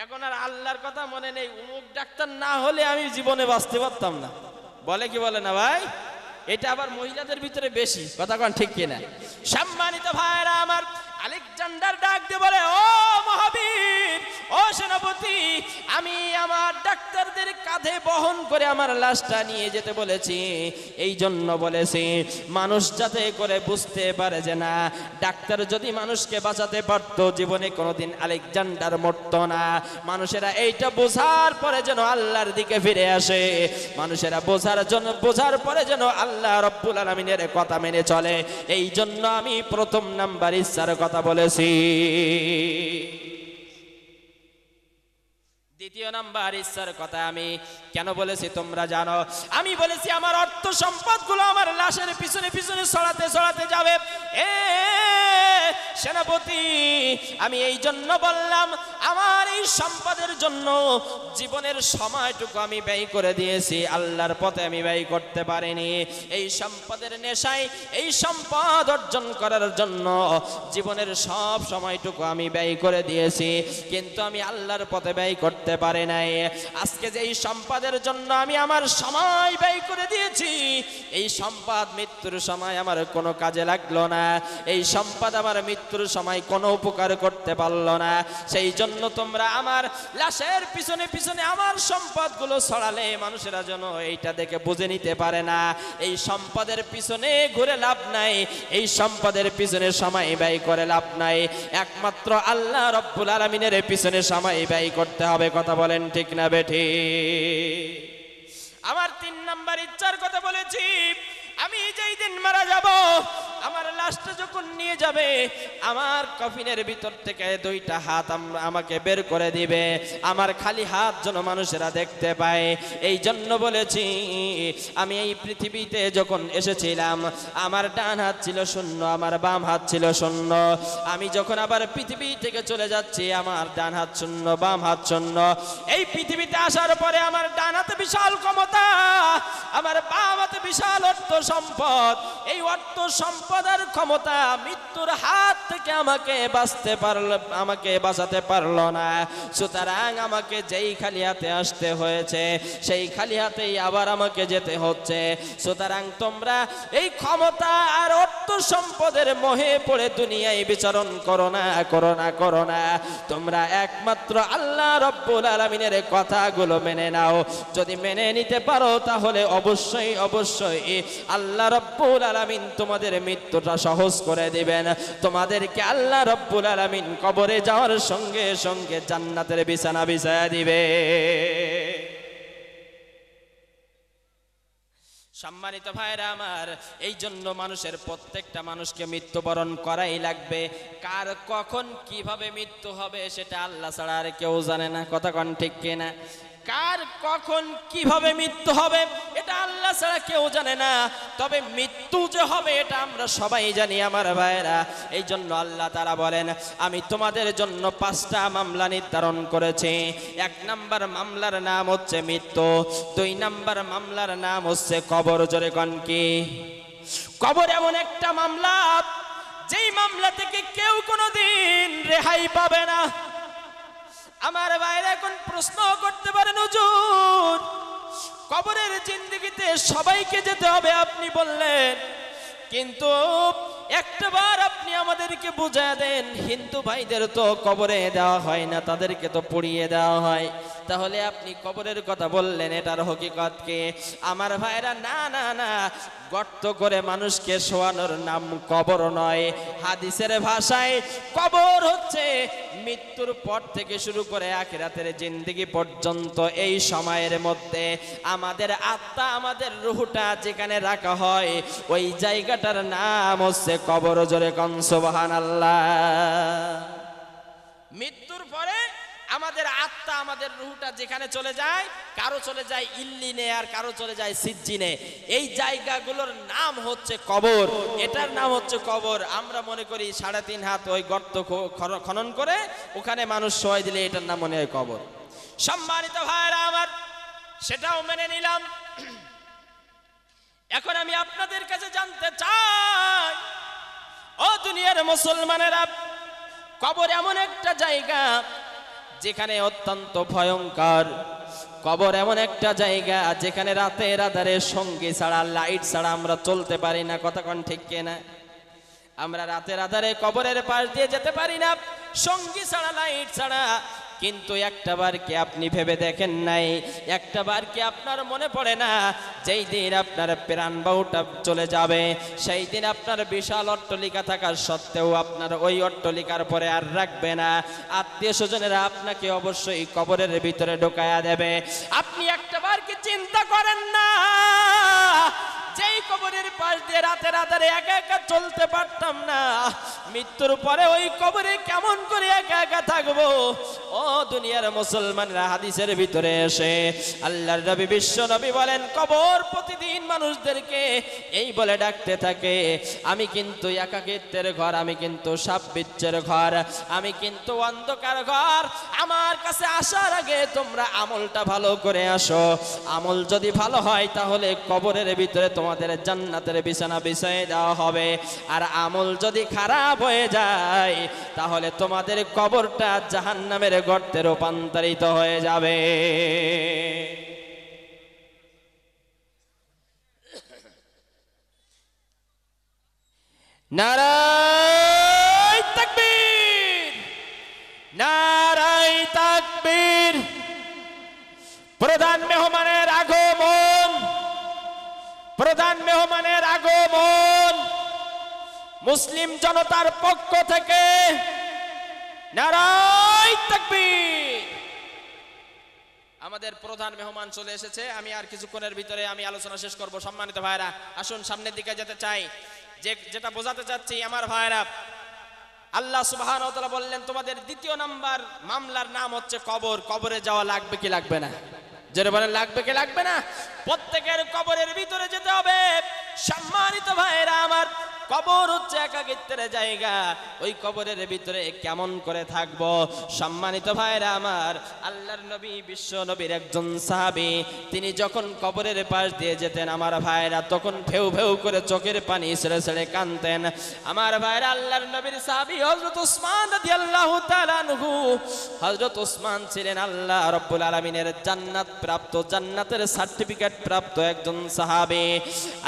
Speaker 2: এখন আর আল্লাহর কথা মনে নেই, অমুক ডাক্তার না হলে আমি জীবনে বাঁচতে পারতাম না, বলে কি বলে না ভাই? এটা আবার মহিলাদের ভিতরে বেশি, কথা কোন ঠিক কিনা? সম্মানিত ভাইরা আমার, আলেকজান্ডার ডাক দিয়ে বলে, ও মহাবীর, ও সেনাপতি, আমি আমার ডাক্তারদের কাঁধে বহন করে আমার লাশটা নিয়ে যেতে বলেছি, এই জন্য বলেছি মানুষ যাতে করে বুঝতে পারে যে না, ডাক্তার যদি মানুষকে বাঁচাতে পারতো জীবনে কোনোদিন আলেকজান্ডার মরতো না। মানুষেরা এইটা বোঝার পরে যেন আল্লাহর দিকে ফিরে আসে, মানুষেরা বোঝার পরে যেন আল্লাহ রব্বুল আলামিনের কথা মেনে চলে। এই জন্য আমি প্রথম নাম্বার ইচ্ছার কথা বলেছি। দ্বিতীয় নাম্বার ইচ্ছার কথা আমি কেন বলেছি তোমরা জানো? আমি বলেছি আমার অর্থ সম্পদগুলো আমার লাশের পিছনে পিছনে ছড়াতে ছড়াতে যাবে। সেনাপতি, আমি এই জন্য বললাম, আমার এই সম্পদের জন্য জীবনের সময়টুকু আমি ব্যয় করে দিয়েছি, আল্লাহর পথে আমি ব্যয় করতে পারিনি। এই সম্পদের নেশায়, এই সম্পদ অর্জন করার জন্য জীবনের সব সময়টুকু আমি ব্যয় করে দিয়েছি, কিন্তু আমি আল্লাহর পথে ব্যয় করতে পারি নাই। আজকে যে এই সম্পদের জন্য আমি আমার সময় ব্যয় করে দিয়েছি, এই সম্পদ মৃত্যুর সময় আমার কোনো কাজে লাগলো না, এই সম্পদ আমার মৃত্যুর সময় কোনো উপকার করতে পারলো না। সেই জন্য তোমরা আমার লাশের পিছনে পিছনে আমার সম্পদগুলো ছড়ালে মানুষেরা যেন এইটা দেখে বুঝে নিতে পারে না, এই সম্পদের পিছনে ঘুরে লাভ নাই, এই সম্পদের পিছনে সময় ব্যয় করে লাভ নাই, একমাত্র আল্লাহ রব্বুল আলামিনের পিছনে সময় ব্যয় করতে হবে। কথা বলেন ঠিক না বেঠিক? আমার তিন নাম্বার ইচ্ছার কথা বলেছি, আমি যেই দিন মারা যাব, আমার লাশটা যখন নিয়ে যাবে, আমার কফিনের ভিতর থেকে দুইটা হাত আমাকে বের করে দিবে, আমার খালি হাত যেন মানুষেরা দেখতে পায়। এই জন্য বলেছি, আমি এই পৃথিবীতে যখন এসেছিলাম আমার ডান হাত ছিল শূন্য, আমার বাম হাত ছিল শূন্য। আমি যখন আবার পৃথিবী থেকে চলে যাচ্ছি, আমার ডান হাত শূন্য, বাম হাত শূন্য। এই পৃথিবীতে আসার পরে আমার ডান হাতে বিশাল ক্ষমতা, আমার বাম হাতে বিশাল অর্থ সম্পদ। এই অর্থ সম্পদের ক্ষমতা মৃত্যুর হাত থেকে আমাকে বাঁচাতে পারলো না। সুতরাং আমাকে যেই খালি হাতে আসতে হয়েছে, সেই খালি হাতেই আবার আমাকে যেতে হচ্ছে। সুতরাং তোমরা এই ক্ষমতা আর অর্থ সম্পদের মোহে পড়ে দুনিয়ায় বিচরণ করো না, করো না, করো না। তোমরা একমাত্র আল্লাহ রব্বুল আলামিনের কথাগুলো মেনে নাও। যদি মেনে নিতে পারো তাহলে অবশ্যই অবশ্যই আল্লাহ রব্বুল আলামিন তোমাদের মৃত্যুটা সহজ করে দিবেন। তোমাদেরকে আল্লাহ রব্বুল আলামিন কবরে যাওয়ার সঙ্গে সঙ্গে জান্নাতের বিছানা বিছায়া দিবে। সম্মানিত ভাইরা আমার, এই জন্য মানুষের প্রত্যেকটা মানুষকে মৃত্যুবরণ করাই লাগবে। কার কখন কিভাবে মৃত্যু হবে সেটা আল্লাহ ছাড়া আর কেউ জানে না। কথা কোন ঠিক কিনা? কার কখন কিভাবে মৃত্যু হবে এটা আল্লাহ ছাড়া কেউ জানে না। তবে মৃত্যু যে হবে এটা আমরা সবাই জানি আমার ভাইরা। এই জন্য আল্লাহ তাআলা বলেন, আমি তোমাদের জন্য 5টা মামলা নির্ধারণ করেছি। 1 নাম্বার মামলার নাম হচ্ছে মৃত্যু, 2 নাম্বার মামলার নাম হচ্ছে কবর। জোরে কোন কি? কবর এমন একটা মামলা, যেই মামলা থেকে কেউ কোনোদিন রেহাই পাবে না। আমার ভাইরা এখন প্রশ্ন করতে পারেন, হুজুর কবরের জিন্দেগিতে সবাইকে যেতে হবে আপনি বললেন, কিন্তু একটাবার আপনি আমাদেরকে বুঝিয়ে দেন, হিন্দু ভাইদের তো কবরে দেওয়া হয় না, তাদেরকে তো পুড়িয়ে দেওয়া হয়। তাহলে আপনি কবরের কথা বললেন, এটার হকিকত কি? আমার ভাইরা না না না, গর্ত করে মানুষকে শোয়ানোর নাম কবর নয়। হাদিসের ভাষায় কবর হচ্ছে মৃত্যুর পর থেকে শুরু করে আখিরাতের জিন্দেগি পর্যন্ত এই সময়ের মধ্যে আমাদের আত্মা, আমাদের রূহটা যেখানে রাখা হয় ওই জায়গাটার নাম হচ্ছে কবর। জোরে কোন সুবহানাল্লাহ। মৃত্যুর পরে আমাদের আত্মা, আমাদের রূহটা যেখানে চলে যায়, কারো চলে যায় ইল্লিনে আর কারো চলে যায় সিজ্জিনে। এই জায়গাগুলোর নাম হচ্ছে কবর, এটার নাম হচ্ছে কবর। আমরা মনে করি 3.5 হাত ওই গর্ত খনন করে ওখানে মানুষ শোয়াই দিলে এটার নাম মনে হয় কবর। সম্মানিত ভাইরা আমার, সেটাও মেনে নিলাম। এখন আমি আপনাদের কাছে জানতে চাই, ও দুনিয়ার মুসলমানেরা, কবর এমন একটা জায়গা যেখানে অত্যন্ত ভয়ঙ্কর। কবর এমন একটা জায়গা যেখানে রাতের আধারে সঙ্গী ছাড়া, লাইট ছাড়া আমরা চলতে পারি না। কথা কোন ঠিক কিনা? আমরা রাতের আধারে কবরের পাশ দিয়ে যেতে পারি না সঙ্গী ছাড়া, লাইট ছাড়া। কিন্তু একটাবার কি আপনি ভেবে দেখেন নাই, একটাবার কি আপনার মনে পড়ে না, যেই দিন আপনার প্রাণ বাহুটা চলে যাবে, সেই দিন আপনার বিশাল অট্টালিকা থাকার সত্ত্বেও আপনার ওই অট্টালিকার পরে আর রাখবে না, আত্মীয় স্বজনেরা আপনাকে অবশ্যই কবরের ভিতরে ঢোকায়া দেবে। আপনি একটাবার কি চিন্তা করেন না, যেই কবরের পাশ দিয়ে রাতের আধারে একা একা চলতে পারতাম না, মৃত্যুর পরে ওই কবরে কেমন করে একা একা থাকবো? ও দুনিয়ার মুসলমানরা, হাদিসের ভিতরে এসে আল্লাহর নবী, বিশ্ব নবী বলেন, কবর প্রতিদিন মানুষদেরকে এই বলে ডাকতে থাকে, আমি কিন্তু একাকিত্বের ঘর, আমি কিন্তু সাপ বিচ্ছের ঘর, আমি কিন্তু অন্ধকার ঘর। আমার কাছে আসার আগে তোমরা আমলটা ভালো করে আসো। আমল যদি ভালো হয় তাহলে কবরের ভিতরে তোমাদের জান্নাতের বিছানা বিছায়ে দেওয়া হবে। আর আমল যদি খারাপ হয়ে যায় তাহলে তোমাদের কবরটা জাহান্নামের গর্তে রূপান্তরিত হয়ে যাবে। নারায়ে তাকবীর, নারায়ে তাকবীর। প্রধান মেহমানের আগমন, প্রধান মেহমানের আগমন। মুসলিম জনতার পক্ষ থেকে নারায়ে তাকবীর। আমাদের প্রধান মেহমান চলে এসেছে, আমি আর কিছুক্ষণের ভিতরে আমি আলোচনা শেষ করব। সম্মানিত ভাইরা আসুন সামনের দিকে যেতে চাই। যেটা বোঝাতে চাচ্ছি আমার ভাইরা, আল্লাহ সুবহানাহু ওয়া তাআলা বললেন তোমাদের দ্বিতীয় নাম্বার মামলার নাম হচ্ছে কবর। কবরে যাওয়া লাগবে কি লাগবে না? যারা বলেন লাগবে কি লাগবে না? প্রত্যেকের কবরের ভিতরে যেতে হবে। সম্মানিত ভাইরা আমার, কবর হচ্ছে একাকিত্বের জায়গা। ওই কবরের ভিতরে কেমন করে থাকবো? সম্মানিত ভাইরা আমার, আল্লাহর নবী বিশ্ব নবীর একজন সাহাবী, তিনি যখন কবরের পাশ দিয়ে যেতেন আমার ভাইরা, তখন ভেউ ভেউ করে চোখের পানি ছেড়ে ছেড়ে কাঁদতেন। আমার ভাইরা, আল্লাহর নবীর সাহাবী হযরত ওসমান রাদিয়াল্লাহু তাআলা আনহু, হযরত ওসমান ছিলেন আল্লাহ রাব্বুল আলামিনের জান্নাত প্রাপ্ত, জান্নাতের সার্টিফিকেট প্রাপ্ত একজন সাহাবী।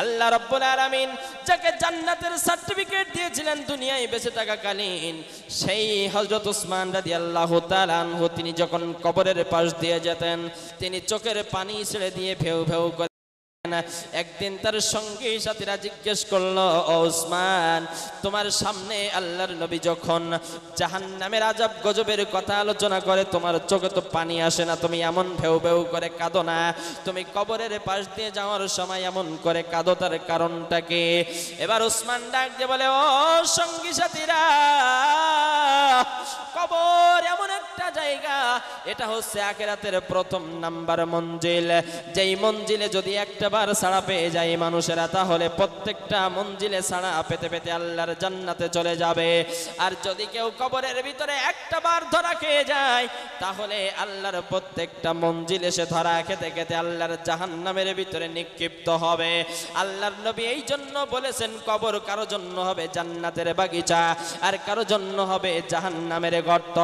Speaker 2: আল্লাহ রাব্বুল আলামিন যাকে জান্নাতের সার্টিফিকেট দিয়েছিলেন দুনিয়ায় বেঁচে থাকাকালীন, সেই হযরত ওসমান রাদিয়াল্লাহু তাআলা আনহু তিনি যখন কবরের পাশ দিয়ে যেতেন, তিনি চোখের পানি ছেড়ে দিয়ে ভেউ ভেউ করে। একদিন তার সঙ্গী সাথীরা জিজ্ঞেস করলো, ও ওসমান, তোমার সামনে আল্লাহর নবী যখন জাহান্নামের আযাব গজবের কথা আলোচনা করে, তোমার চোখে তো পানি আসে না, তুমি এমন ভেউ ভেউ করে কাঁদো না, তুমি কবরের পাশ দিয়ে যাওয়ার সময় এমন করে কাঁদো, তার কারণটা কি? এবার ওসমান ডাক দিয়ে বলে, ও সঙ্গী সাথীরা, কবর এমন একটা জায়গা, এটা হচ্ছে আখিরাতের প্রথম নাম্বার মঞ্জিল। যেই মঞ্জিলে যদি একটা বার ছাড়া পেয়ে যায় মানুষেরা, তাহলে প্রত্যেকটা মঞ্জিলে ছাড়া পেতে পেতে আল্লাহর জান্নাতে চলে যাবে। আর যদি কেউ কবরের ভিতরে একটা বার ধরা খেয়ে যায়, তাহলে আল্লাহর প্রত্যেকটা মঞ্জিলে সে ধরা খেতে খেতে আল্লাহর জাহান্নামের ভিতরে নিক্ষিপ্ত হবে। আল্লাহর নবী এই জন্য বলেছেন, কবর কারো জন্য হবে জান্নাতের বাগিচা, আর কারো জন্য হবে জাহান্নামের গর্ত।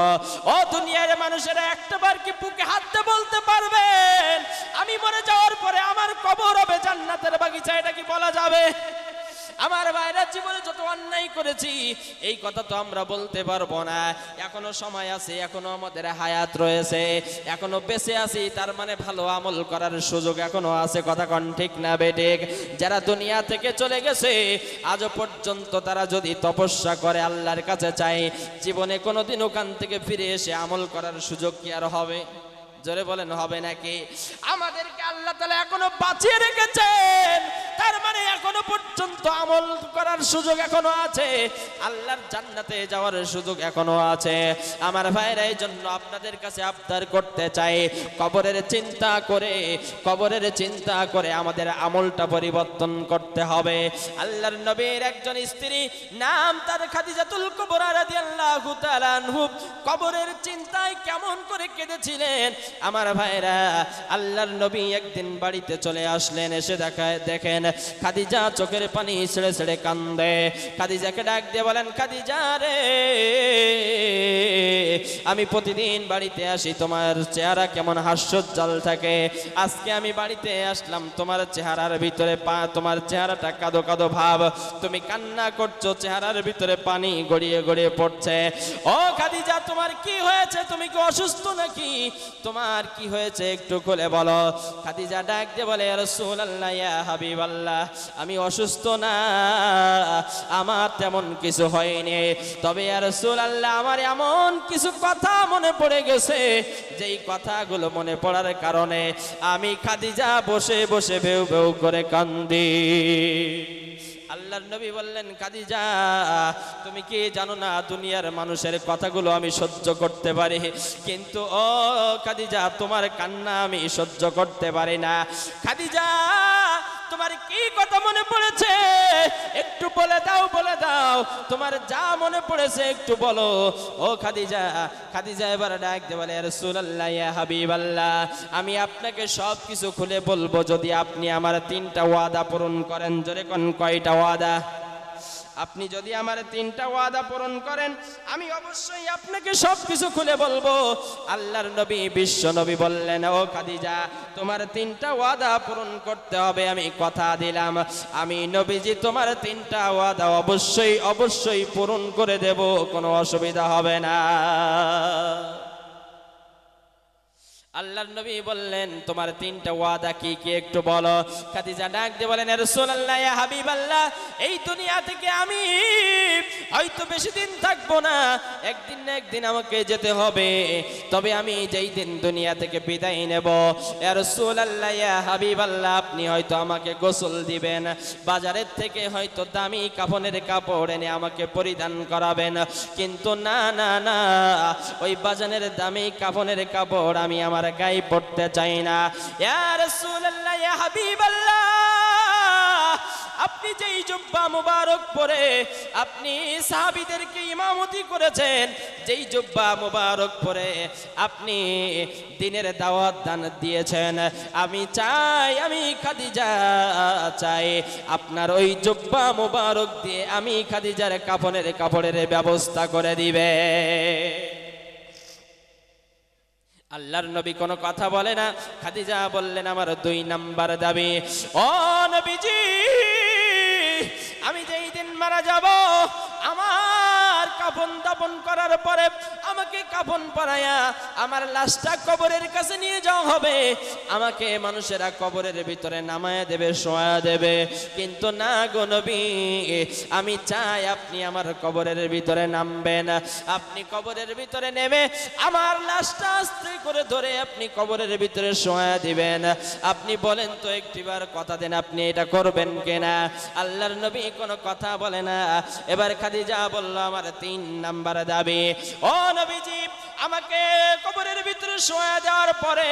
Speaker 2: ও দুনিয়ার মানুষেরা, একটা বার কি বুকে হাত দিয়ে বলতে পারবেন আমি মরে যাওয়ার পরে আমার কবর হবে জান্নাতের বাগিচা? এটা কি বলা যাবে? আমার ভাইরা, জীবনে যত অন্যায় করেছি এই কথা তো আমরা বলতে পারবো না। এখনো সময় আছে, এখনো আমাদের হায়াত রয়েছে, এখনো বেঁচে আছি, তার মানে ভালো আমল করার সুযোগ এখনো আছে। কথা কোন ঠিক না বেঠিক? যারা দুনিয়া থেকে চলে গেছে আজও পর্যন্ত, তারা যদি তপস্যা করে আল্লাহর কাছে চায়, জীবনে কোনোদিন ওখান থেকে ফিরে এসে আমল করার সুযোগ কি আর হবে? জোরে বলেন, হবে নাকি? আমাদেরকে আল্লাহ তাআলা এখনো বাঁচিয়ে রেখেছেন, তার মানে এখনো পর্যন্ত আমল করার সুযোগ এখনো আছে, আল্লাহর জান্নাতে যাওয়ার সুযোগ এখনো আছে। আমার ভাইরা, এই জন্য আপনাদের কাছে আবদার করতে চাই, কবরের চিন্তা করে আমাদের আমলটা পরিবর্তন করতে হবে। আল্লাহর নবীর একজন স্ত্রী, নাম তার খাদিজাতুল কুবরা রাদিয়াল্লাহু তাআলা আনহা, কবরের চিন্তায় কেমন করে কেঁদেছিলেন। আমার ভাইরা, আল্লাহর নবী একদিন বাড়িতে চলে আসলেন, এসে দেখেন খাদিজা চোখের পানি ছেড়ে ছেড়ে কান্দে। খাদিজাকে ডাক দিয়ে বলেন, খাদিজা রে, আমি প্রতিদিন বাড়িতে আসি, তোমার চেহারা কেমন হাস্যোজ্জ্বল থাকে, আজকে আমি বাড়িতে আসলাম, তোমার চেহারার ভিতরে তোমার চেহারাটা কাঁদো কাঁদো ভাব, তুমি কান্না করছো, চেহারার ভিতরে পানি গড়িয়ে গড়িয়ে পড়ছে। ও খাদিজা, তোমার কি হয়েছে? তুমি কি অসুস্থ নাকি? তোমার কি হয়েছে একটু খুলে বলো। খাদিজা ডাক দিয়ে বলে, ইয়া রাসূলুল্লাহ, ইয়া হাবিবাল্লাহ, আমি অসুস্থ না, আমার তেমন কিছু হয়নি, তবে ইয়া রাসূলুল্লাহ, আমার এমন কিছু কথা মনে পড়ে গেছে, যেই কথাগুলো মনে পড়ার কারণে আমি খাদিজা বসে বসে ভেউ ভেউ করে কান্দি। আল্লাহর নবী বললেন, খাদিজা, তুমি কি জানো না দুনিয়ার মানুষের কথাগুলো আমি সহ্য করতে পারি, কিন্তু ও খাদিজা, তোমার কান্না আমি সহ্য করতে পারি না। খাদিজা, তোমার কি কথা মনে পড়েছে একটু বলে দাও, বলে দাও, তোমার যা মনে পড়েছে একটু বলো। ও খাদিজা, খাদিজা এবার ডাক দিয়ে বলে, ইয়া রাসূলুল্লাহ, ইয়া হাবিবাল্লাহ, আমি আপনাকে সব কিছু খুলে বলবো যদি আপনি আমার 3টা ওয়াদা পূরণ করেন। জোরে কোন, কয়টা ওয়াদা? আপনি যদি আমার 3টা ওয়াদা পূরণ করেন, আমি অবশ্যই আপনাকে সবকিছু খুলে বলবো। আল্লাহর নবী বিশ্ব নবী বললেন, ও খাদিজা, তোমার 3টা ওয়াদা পূরণ করতে হবে, আমি কথা দিলাম, আমি নবীজি তোমার 3টা ওয়াদা অবশ্যই অবশ্যই পূরণ করে দেব, কোনো অসুবিধা হবে না। আল্লাহর নবী বললেন তোমার তিনটা ওয়াদা কি কি একটু বলো। খাদিজা ডাক দিয়ে বলেন ইয়া রাসূলুল্লাহ ইয়া হাবিবাল্লাহ, এই দুনিয়া থেকে আমি হয়তো বেশি দিন থাকবো না, একদিন না একদিন আমাকে যেতে হবে, তবে আমি যেই দিন দুনিয়া থেকে বিদায় নেব ইয়া রাসূলুল্লাহ ইয়া হাবিবাল্লাহ, আপনি হয়তো আমাকে গোসল দিবেন, বাজারের থেকে হয়তো দামি কাফনের কাপড় এনে আমাকে পরিধান করাবেন, কিন্তু না না না, ওই বাজারের দামি কাফনের কাপড় আমি আমার গায়ে পড়তে চাই না। ইয়া রাসূলুল্লাহ ইয়া হাবিবাল্লাহ, আপনি যেই জুব্বা মুবারক পরে আপনি সাহাবীদেরকে ইমামতি করেছেন, যেই জুব্বা মুবারক পরে আপনি দ্বীনের দাওয়াত দান দিয়েছেন, আমি চাই, আমি খাদিজা চাই আপনার ওই জুব্বা মুবারক দিয়ে আমি খাদিজার কাপড়ের ব্যবস্থা করে দিবে। আল্লাহর নবী কোনো কথা বলে না। খাদিজা বললেন আমার 2 নাম্বার দাবি, ও নবীজি, আমি যেই দিন মারা যাব আমার কাফন দাফন করার পরে আমাকে কাফন পরায়া আমার লাশটা কবরের কাছে নিয়ে যাওয়া হবে, আমাকে মানুষেরা কবরের ভিতরে নামায়া দেবে, শোয়া দেবে, কিন্তু না গো নবী, আমি চাই আপনি আমার কবরের ভিতরে নামবেন, আপনি কবরের ভিতরে নেমে আমার লাশটা আস্তে করে ধরে আপনি কবরের ভিতরে শোয়া দিবেন। আপনি বলেন তো একটিবার কথা দেন, আপনি এটা করবেন কিনা? আল্লাহর নবী কোনো কথা বলে না। এবার খাদিজা বলল আমার 3 নাম্বার দাবি, ও নবীজি, আমাকে কবরের ভিতরে শোয়া দেওয়ার পরে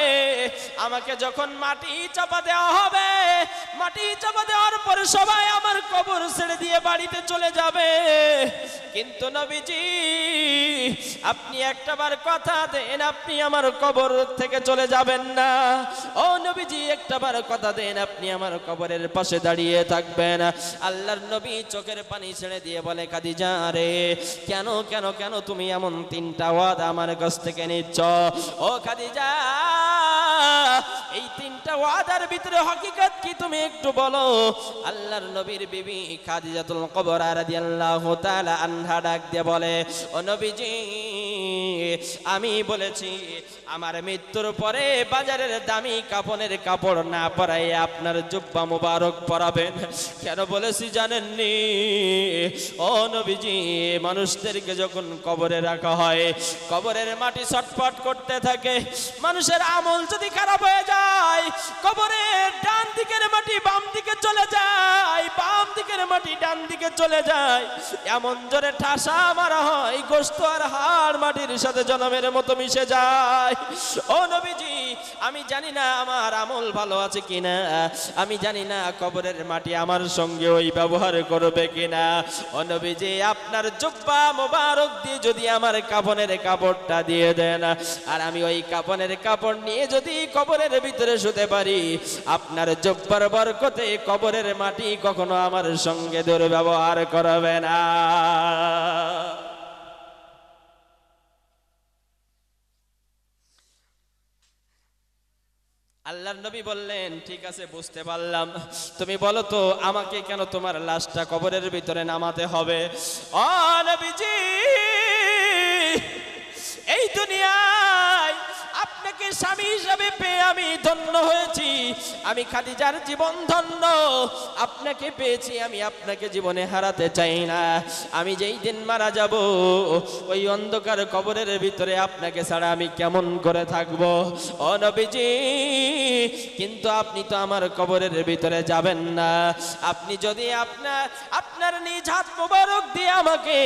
Speaker 2: আমাকে যখন মাটি চাপা দেওয়া হবে, মাটি চাপা দেওয়ার পরে সবাই আমার কবর ছেড়ে দিয়ে বাড়িতে চলে যাবে, কিন্তু নবীজি আপনি একটাবার কথা দেন, আপনি আমার কবর থেকে চলে যাবেন না। ও নবীজি, একটাবার কথা দেন, আপনি আমার কবরের পাশে দাঁড়িয়ে থাকবেন। আল্লাহর নবী চোখের পানি ছেড়ে দিয়ে বলে, খাদিজা রে, কেন কেন কেন তুমি এমন 3টা ওয়াদা আমার কাছ থেকে নিচ্ছ? ও খাদিজা, এই 3টা ওয়াদার ভিতরে হকিকত কি তুমি একটু বলো। আল্লাহর নবীর বিবি খাদিজাতুল কুবরা রাদিয়াল্লাহু তাআলা আনহা ডাক দিয়ে বলে, ও নবীজি, আমি বলেছি আমার মৃত্যুর পরে বাজারের দামি কাফনের কাপড় না পরাই আপনার জুব্বা মুবারক পরাবেন। কেন বলেছি জানেননি? ও নবীজি, মানুষদেরকে যখন কবরে রাখা হয়, কবরের মাটি ছটফট করতে থাকে, মানুষের আমল যদি খারাপ হয়ে যায়, কবরের ডান দিকের মাটি বাম দিকে চলে যায়, বাম দিকের মাটি ডান দিকে চলে যায়, এমন জোরে ঠাসা মারা হয়, গোশত আর হাড় মাটির সাথে জনমের মতো মিশে যায়। ও নবীজি, আমি জানি না আমার আমল ভালো আছে কিনা, আমি জানি না কবরের মাটি আমার সঙ্গে ওই ব্যবহার করবে কিনা। ও নবীজি, আপনার জুব্বা মোবারক দিয়ে যদি আমার কাফনের কাপড়টা দিয়ে দেন, আর আমি ওই কাফনের কাপড় নিয়ে যদি কবরের ভিতরে শুতে পারি, আপনার জুব্বার বরকতে কবরের মাটি কখনো আমার সঙ্গে দুর্ব্যবহার করবে না। আল্লাহর নবী বললেন, ঠিক আছে, বুঝতে পারলাম, তুমি বলো তো আমাকে কেন তোমার লাশটা কবরের ভিতরে নামাতে হবে? ও নবীজি, এই দুনিয়ায় আপনাকে স্বামী হিসাবে পেয়ে আমি ধন্য হয়েছি, আমি খাদিজার জীবন ধন্য, আপনাকে পেয়েছি, আমি আপনাকে জীবনে হারাতে চাই না। আমি যেই দিন মারা যাব ওই অন্ধকার কবরের ভিতরে আপনাকে ছাড়া আমি কেমন করে থাকবো? ও নবীজি, কিন্তু আপনি তো আমার কবরের ভিতরে যাবেন না, আপনি যদি আপনার নিজ হাত মোবারক দিয়ে আমাকে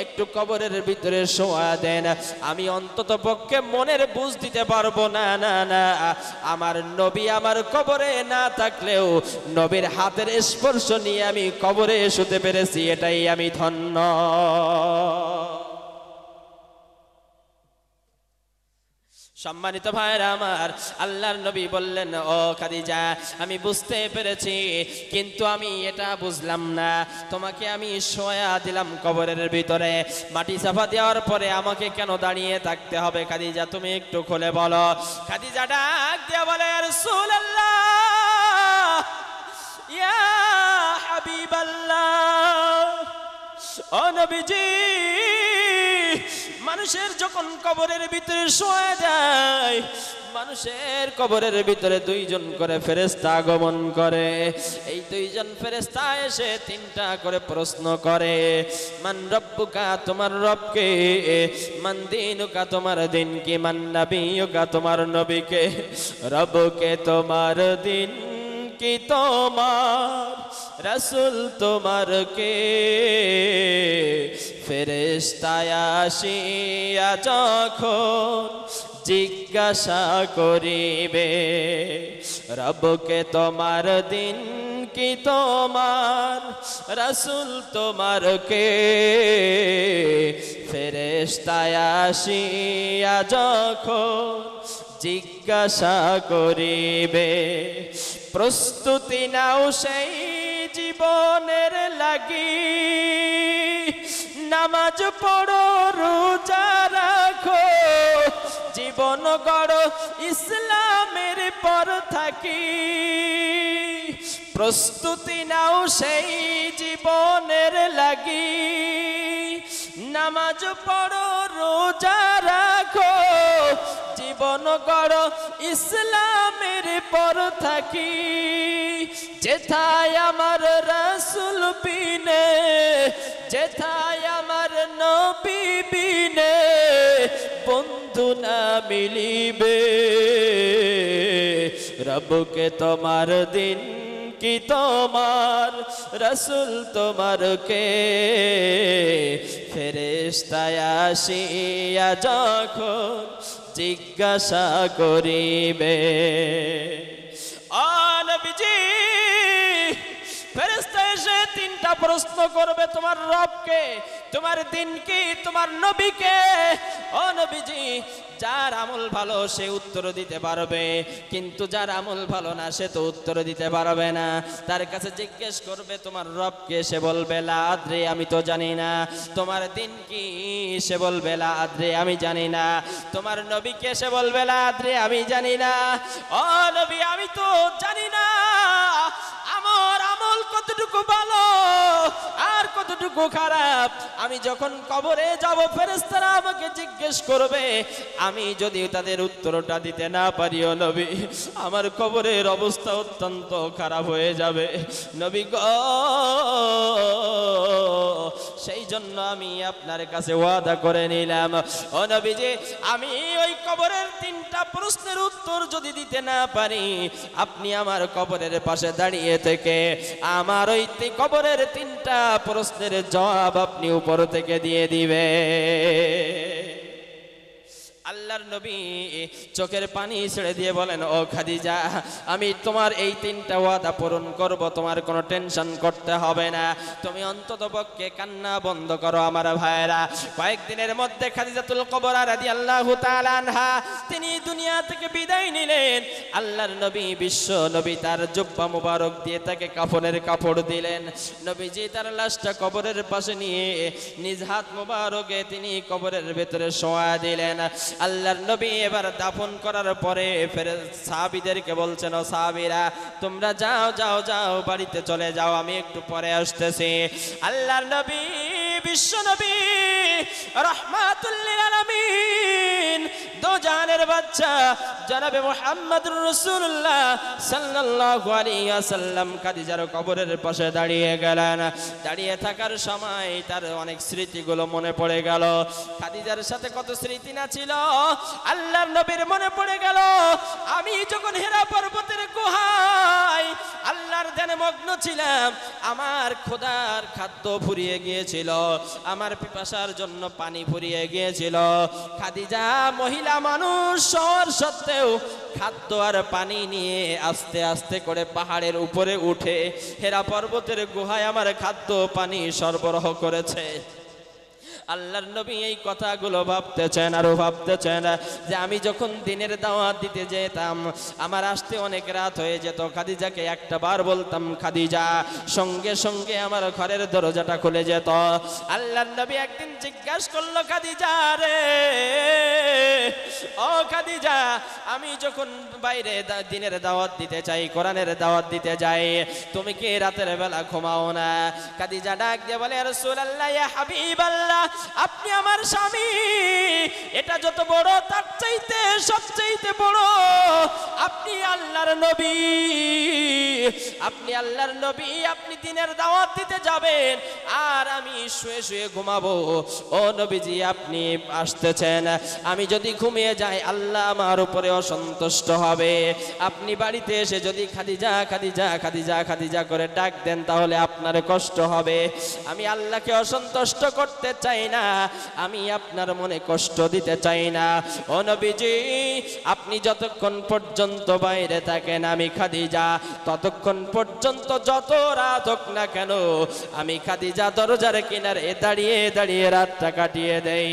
Speaker 2: একটু কবরের ভিতরে শোয়া দেন, আমি অন্তত পক্ষে মনের বুঝ দিতে পারবো না। না না, আমার নবী আমার কবরে না থাকলেও নবীর হাতের স্পর্শ নিয়ে আমি কবরে শুতে পেরেছি, এটাই আমি ধন্য। সম্মানিত ভাইরা আমার, আল্লাহর নবী বললেন, ও খাদিজা, আমি বুঝতে পেরেছি, কিন্তু আমি এটা বুঝলাম না, তোমাকে আমি শোয়া দিলাম কবরের ভিতরে, মাটি চাপা দেওয়ার পরে আমাকে কেন দাঁড়িয়ে থাকতে হবে? খাদিজা, তুমি একটু খুলে বলো। খাদিজা ডাক দিয়ে বলে, রাসূলুল্লাহ, ইয়া হাবিবাল্লাহ, ও নবীজি, মানুষের যখন কবরের ভিতরে শোয়া যায়, মানুষের কবরের ভিতরে দুইজন করে ফেরেশতা আগমন করে। এই দুইজন ফেরেশতা এসে তিনটা করে প্রশ্ন করে, মান রব্বুকা, তোমার রব কে? মান দীনুকা, তোমার দিন কি? মান নবিয়ুকা, তোমার নবী কে? রবকে তোমার দিন কি, তোমার রাসূল তোমার কে? ফেরেশতা আসিয়া যখন জিজ্ঞাসা করিবে, রবকে তোমার দিন কি, তোমার রাসূল তোমার কে? ফেরেশতা আসিয়া যখন জিজ্ঞাসা করিবে, প্রস্তুতি নাও সেই জীবনের লাগি, নামাজ পড়ো, রোজা রাখো, জীবন গড়ো ইসলামের পর থাকি। প্রস্তুতি নাও সেই জীবনের লাগি, নামাজ পড়ো, রোজা রাখো, জীবন গড়ো ইসলামের পর থাকি। যেথায় আমার রাসূল বিনে, যেথায় আমার নবী বিনে, বন্ধু না মিলিবে। রবকে তোমার দিন কি, তোমার রাসূল তোমার কে? ফেরেশতা আসিয়া যখন জিজ্ঞাসা করিবে, ও নবীজি, ফেরেশতা এসে তিনটা প্রশ্ন করবে, তোমার রবকে, তোমার দিন কি, তোমার নবীকে? ও নবীজি, যার আমল ভালো সে উত্তর দিতে পারবে, কিন্তু যার আমল ভালো না সে তো উত্তর দিতে পারবে না। তার কাছে জিজ্ঞেস করবে তোমার রবকে, সে বলবে লা আদ্রি, আমি তো জানি না। তোমার দিন কি? সে বলবে লা আদ্রি, আমি জানি না। তোমার নবীকে? সে বলবে লা আদ্রি, আমি জানি না। ও নবী, আমি তো জানি না আমার আমল কতটুকু ভালো আর কতটুকু খারাপ। আমি যখন কবরে যাব ফেরেশতারা আমাকে জিজ্ঞেস করবে, আমি যদি তাদের উত্তরটা দিতে না পারি, ও নবী, আমার কবরের অবস্থা অত্যন্ত খারাপ হয়ে যাবে। নবী গো, সেই জন্য আমি আপনার কাছে ওয়াদা করে নিলাম, ও নবীজি, আমি ওই কবরের তিনটা প্রশ্নের উত্তর যদি দিতে না পারি, আপনি আমার কবরের পাশে দাঁড়িয়ে থেকে আমার ওই কবরের তিনটা প্রশ্নের জবাব আপনি উপর থেকে দিয়ে দিবে। আল্লাহর নবী চোখের পানি ছেড়ে দিয়ে বলেন, ও খাদিজা, আমি তোমার এই তিনটা ওয়াদা পূরণ করব, তোমার কোনো টেনশন করতে হবে না। তুমি অন্তত পক্ষে কান্না বন্ধ করো আমার ভাইরা। কয়েকদিনের মধ্যে খাদিজাতুল কুবরা রাদিয়াল্লাহু তাআলা আনহা তিনি দুনিয়া থেকে বিদায় নিলেন। আল্লাহর নবী, বিশ্ব নবী, তার জুব্বা মুবারক দিয়ে তাকে কাফনের কাপড় দিলেন। নবীজি তার লাশটা কবরের পাশে নিয়ে নিজ হাত মুবারকে তিনি কবরের ভেতরে শোয়া দিলেন। আল্লাহর নবী এবার দাফন করার পরে ফের সাহাবীদেরকে বলছেন, ও সাহাবীরা, তোমরা যাও যাও যাও, বাড়িতে চলে যাও, আমি একটু পরে আসতেছি। আল্লাহর নবী, বিশ্ব নবী, রাহমাতুল লিল আলামিন, দো জাহানের বাদশা জনাবে মুহাম্মদুর রাসূলুল্লাহ সাল্লাল্লাহু আলাইহি ওয়াসাল্লাম খাদিজার কবরের পাশে দাঁড়িয়ে গেলেন। দাঁড়িয়ে থাকার সময় তার অনেক স্মৃতিগুলো মনে পড়ে গেল। খাদিজার সাথে কত স্মৃতি না ছিল। আল্লাহর নবীর মনে পড়ে গেল, আমি যখন হেরা পর্বতের গুহায় আল্লাহর ধ্যানে মগ্ন ছিলাম, আমার খোদার খাদ্য ফুরিয়ে গিয়েছিল, আমার পিপাসার জন্য পানি ফুরিয়ে গিয়েছিল। খাদিজা মহিলা মানুষ হওয়ার সত্ত্বেও খাদ্য আর পানি নিয়ে আস্তে আস্তে করে পাহাড়ের উপরে উঠে হেরা পর্বতের গুহায় আমার খাদ্য পানি সরবরাহ করেছে। আল্লাহর নবী এই কথাগুলো ভাবতেছেন আর ভাবতেছেন যে আমি যখন দিনের দাওয়াত দিতে যেতাম আমার আসতে অনেক রাত হয়ে যেত। খাদিজাকে একটা বার বলতাম খাদিজা, সঙ্গে সঙ্গে আমার ঘরের দরজাটা খুলে যেত। আল্লাহর নবী একদিন জিজ্ঞাসা করলো, খাদিজা রে, ও খাদিজা, আমি যখন বাইরে দিনের দাওয়াত দিতে চাই, কোরআনের দাওয়াত দিতে যাই, তুমি কি রাতের বেলা ঘুমাও না? খাদিজা ডাক দিয়ে বলে, ইয়া রাসূলুল্লাহ, ইয়া হাবিবাল্লাহ, আপনি আমার স্বামী, এটা যত বড় তার চাইতে সবচাইতে বড়, আপনি আল্লাহর নবী, আপনি আল্লাহর নবী, আপনি দিনের দাওয়াত দিতে যাবেন আর আমি শুয়ে শুয়ে ঘুমাবো। ও নবীজি আপনি আসতেছেন, আমি যদি ঘুমিয়ে যাই আল্লাহ আমার উপরে অসন্তুষ্ট হবে। আপনি বাড়িতে এসে যদি খাদিজা খাদিজা খাদিজা খাদিজা করে ডাক দেন তাহলে আপনার কষ্ট হবে। আমি আল্লাহকে অসন্তুষ্ট করতে চাই না, আমি আপনার মনে কষ্ট দিতে চাই না। ও নবীজি আপনি যতক্ষণ পর্যন্ত বাইরে থাকেন আমি খাদিজা ততক্ষণ পর্যন্ত যত রাত হোক না কেন আমি খাদিজা দরজার কিনারে দাঁড়িয়ে দাঁড়িয়ে রাতটা কাটিয়ে দেই।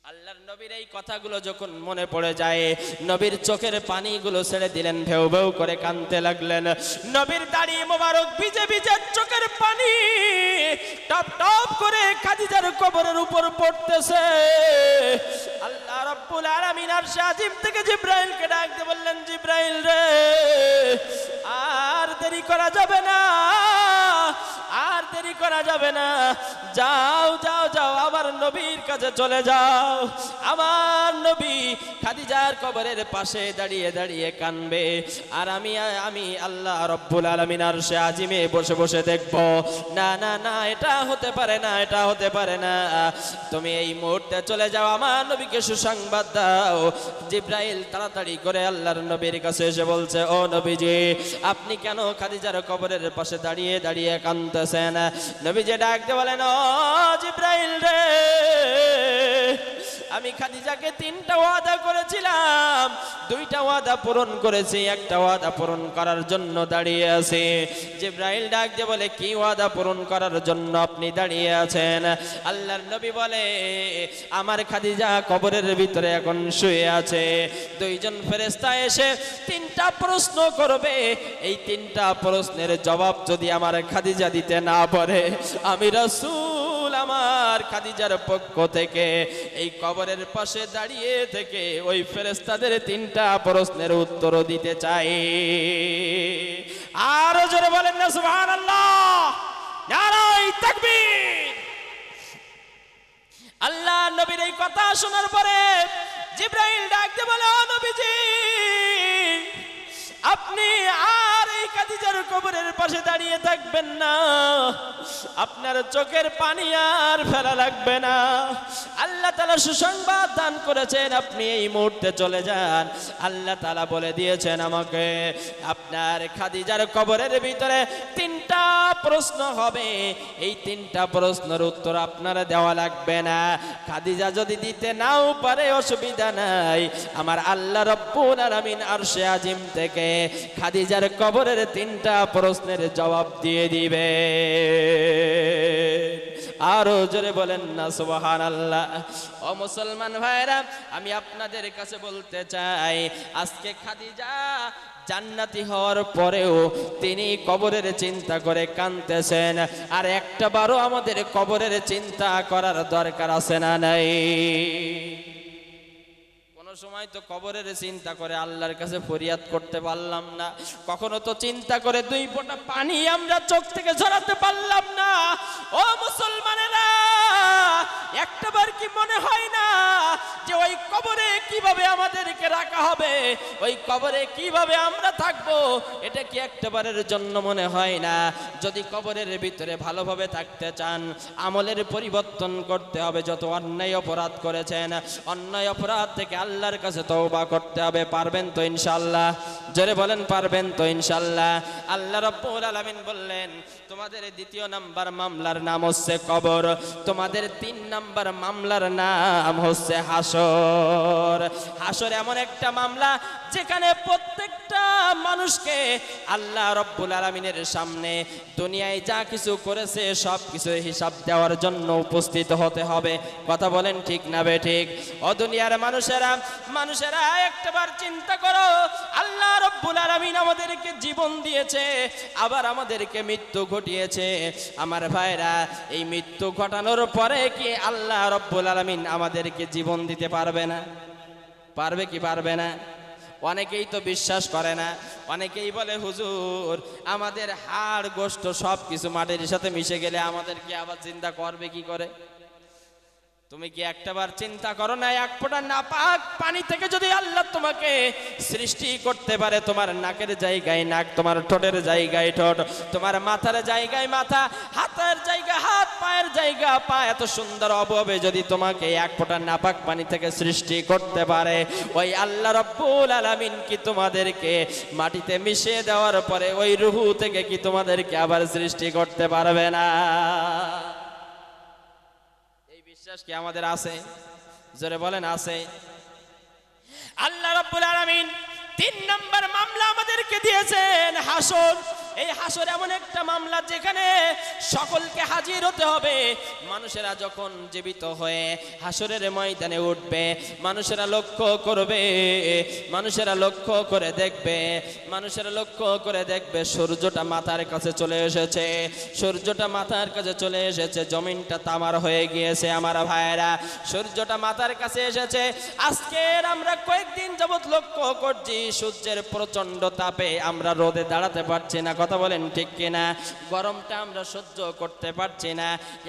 Speaker 2: আল্লাহর নবীর এই কথাগুলো যখন মনে পড়ে যায়, নবীর চোখের পানিগুলো ছেড়ে দিলেন, ভেউ ভেউ করে কাঁদতে লাগলেন। নবীর দাড়ি মোবারক ভিজে ভিজে চোখের পানি টপ টপ করে খাদিজার কবরের উপর পড়তেছে। আল্লাহ রাব্বুল আলামিন আরশে আজিম থেকে জিবরাইলকে ডাক দিয়ে বললেন, জিবরাইল রে আর দেরি করা যাবে না, আর দেরি করা যাবে না, যাও যাও যাও আমার নবীর কাছে চলে যাও। আমার নবী খাদিজার কবরের পাশে দাঁড়িয়ে দাঁড়িয়ে কানবে আর আমি আল্লাহ রাব্বুল আলামিন আরশে আজিমে বসে বসে দেখব। না না না, এটা হতে পারে না, এটা হতে পারে না। তুমি এই মুহূর্তে চলে যাও, আমার নবীকে সুসংবাদ দাও। জিবরাইল তাড়াতাড়ি করে আল্লাহর নবীর কাছে এসে বলছে, ও নবীজি আপনি কেন খাদিজার কবরের পাশে দাঁড়িয়ে দাঁড়িয়ে কাঁদতেছেন? নবীজি ডাক দিয়ে বলেন, ও জিবরাইল রে আমি খাদিজাকে 3টা ওয়াদা করেছিলাম, 2টা ওয়াদা পূরণ করেছি, 1টা ওয়াদা পূরণ করার জন্য দাঁড়িয়ে আছি। জিবরাইল ডাক দিয়ে বলে, কি ওয়াদা পূরণ করার জন্য আপনি দাঁড়িয়ে আছেন? আল্লাহর নবী বলে, আমার খাদিজা কবরের ভিতরে এখন শুয়ে আছে, 2জন ফেরেশতা এসে 3টা প্রশ্ন করবে, এই 3টা প্রশ্নের জবাব যদি আমার খাদিজা দিতে না পারে আমি রাসূল আমার খাদিজার পক্ষ থেকে এই কবরের পাশে দাঁড়িয়ে থেকে ওই ফেরেশতাদের 3টা প্রশ্নের উত্তর দিতে চাই। আরো জোরে বলেন না সুবহানাল্লাহ, নারায়ে তাকবীর। আল্লাহ নবীর এই কথা শোনার পরে জিবরাইল ডাক দিয়ে বলে, ও নবীজি আপনি আর এই খাদিজার কবরের পাশে দাঁড়িয়ে থাকবেন না, আপনার চোখের পানি আর ফেলা লাগবে না। আল্লাহ তাআলা সুসংবাদ দান করেছেন, আপনি এই মুহূর্তে চলে যান। আল্লাহ তাআলা বলে দিয়েছেন আমাকে, আপনার খাদিজার কবরের ভিতরে 3টা প্রশ্ন হবে, এই 3টা প্রশ্নের উত্তর আপনারা দেওয়া লাগবে না। খাদিজা যদি দিতে নাও পারে অসুবিধা নাই, আমার আল্লাহ রাব্বুল আলামিন আরশে আজিম থেকে খাদিজার কবরের 3টা প্রশ্নের জবাব দিয়ে দিবে। আরো জোরে বলেন না সুবহানাল্লাহ। ও মুসলমান ভাইরা, আমি আপনাদের কাছে বলতে চাই, আজকে খাদিজা জান্নাতি হওয়ার পরেও তিনি কবরের চিন্তা করে কাঁদতেছেন। আর একটা বারও আমাদের কবরের চিন্তা করার দরকার আছে না নাই? সময় তো কবরের চিন্তা করে আল্লাহর কাছে ফরিয়াদ করতে পারলাম না, কখনো তো চিন্তা করে 2 ফোঁটা পানি আমরা চোখ থেকে ঝরাতে পারলাম না। ও মুসলমানেরা, একটাবার কি মনে হয় না যে ওই কবরে কিভাবে আমাদেরকে রাখা হবে, ওই কবরে কিভাবে আমরা থাকবো, এটা কি একটাবারের জন্য মনে হয় না? যদি কবরের ভিতরে ভালোভাবে থাকতে চান, আমলের পরিবর্তন করতে হবে। যত অন্যায় অপরাধ করেছেন, অন্যায় অপরাধ থেকে আল্লাহর কাছে তওবা করতে হবে। পারবেন তো ইনশাআল্লাহ? জোরে বলেন, পারবেন তো ইনশাআল্লাহ? আল্লাহ রাব্বুল আলামিন বললেন, তোমাদের 2য় নাম্বার মামলার নাম হচ্ছে কবর, তোমাদের 3 নাম্বার মামলার নাম হচ্ছে হাসর। হাসর এমন একটা মামলা যেখানে প্রত্যেকটা মানুষকে আল্লাহ রাব্বুল আলামিনের সামনে দুনিয়ায় যা কিছু করেছে সব কিছু হিসাব দেওয়ার জন্য উপস্থিত হতে হবে। কথা বলেন ঠিক না বেঠিক? ও দুনিয়ার মানুষেরা একটাবার চিন্তা করো, আল্লাহ রাব্বুল আলামিন আমাদেরকে জীবন দিয়েছে, আবার আমাদেরকে মৃত্যু ঘটিয়েছে। আমার ভাইরা, এই মৃত্যু ঘটানোর পরে কি আল্লাহ রাব্বুল আলামিন আমাদেরকে জীবন দিতে পারবে না? পারবে কি পারবে না? ও অনেকেই তো বিশ্বাস করে না, অনেকেই বলে হুজুর আমাদের হাড় গোশত সব কিছু মাটির সাথে মিশে গেলে আমাদেরকে আবার চিন্তা করবে কি করে? তুমি কি একটাবার চিন্তা করো না, এক ফোঁটা নাপাক পানি থেকে যদি আল্লাহ তোমাকে সৃষ্টি করতে পারে, তোমার নাকের জায়গায় নাক, তোমার ঠোঁটের জায়গায় ঠোঁট, তোমার মাথার জায়গায় মাথা, হাতের জায়গায় হাত, পায়ের জায়গা পা, এত সুন্দর অভাবে যদি তোমাকে এক ফোঁটা নাপাক পানি থেকে সৃষ্টি করতে পারে, ওই আল্লাহ রাব্বুল আলামিন কি তোমাদেরকে মাটিতে মিশিয়ে দেওয়ার পরে ওই রুহু থেকে কি তোমাদেরকে আবার সৃষ্টি করতে পারবে না? বিশ্বাস কি আমাদের আছে? জোরে বলেন আছে? আল্লাহ রাব্বুল আলামিন 3 নম্বর মামলা আমাদেরকে দিয়েছেন হাসর। এই হাসর এমন একটা মামলা যেখানে সকলকে হাজির হতে হবে। মানুষেরা যখন জীবিত হয়ে হাসরের ময়দানে উঠবে, মানুষেরা লক্ষ্য করবে, মানুষেরা লক্ষ্য করে দেখবে, মানুষেরা লক্ষ্য করে দেখবে সূর্যটা মাথার কাছে চলে এসেছে, সূর্যটা মাথার কাছে চলে এসেছে, জমিনটা তামার হয়ে গিয়েছে। আমার ভাইয়েরা, সূর্যটা মাথার কাছে এসেছে। আজকের আমরা কয়েকদিন যাবত লক্ষ্য করছি সূর্যের প্রচন্ড তাপে আমরা রোদে দাঁড়াতে পারছি না, কথা বলেন ঠিক কিনা? গরমটা আমরা সহ্য করতে পারছি না।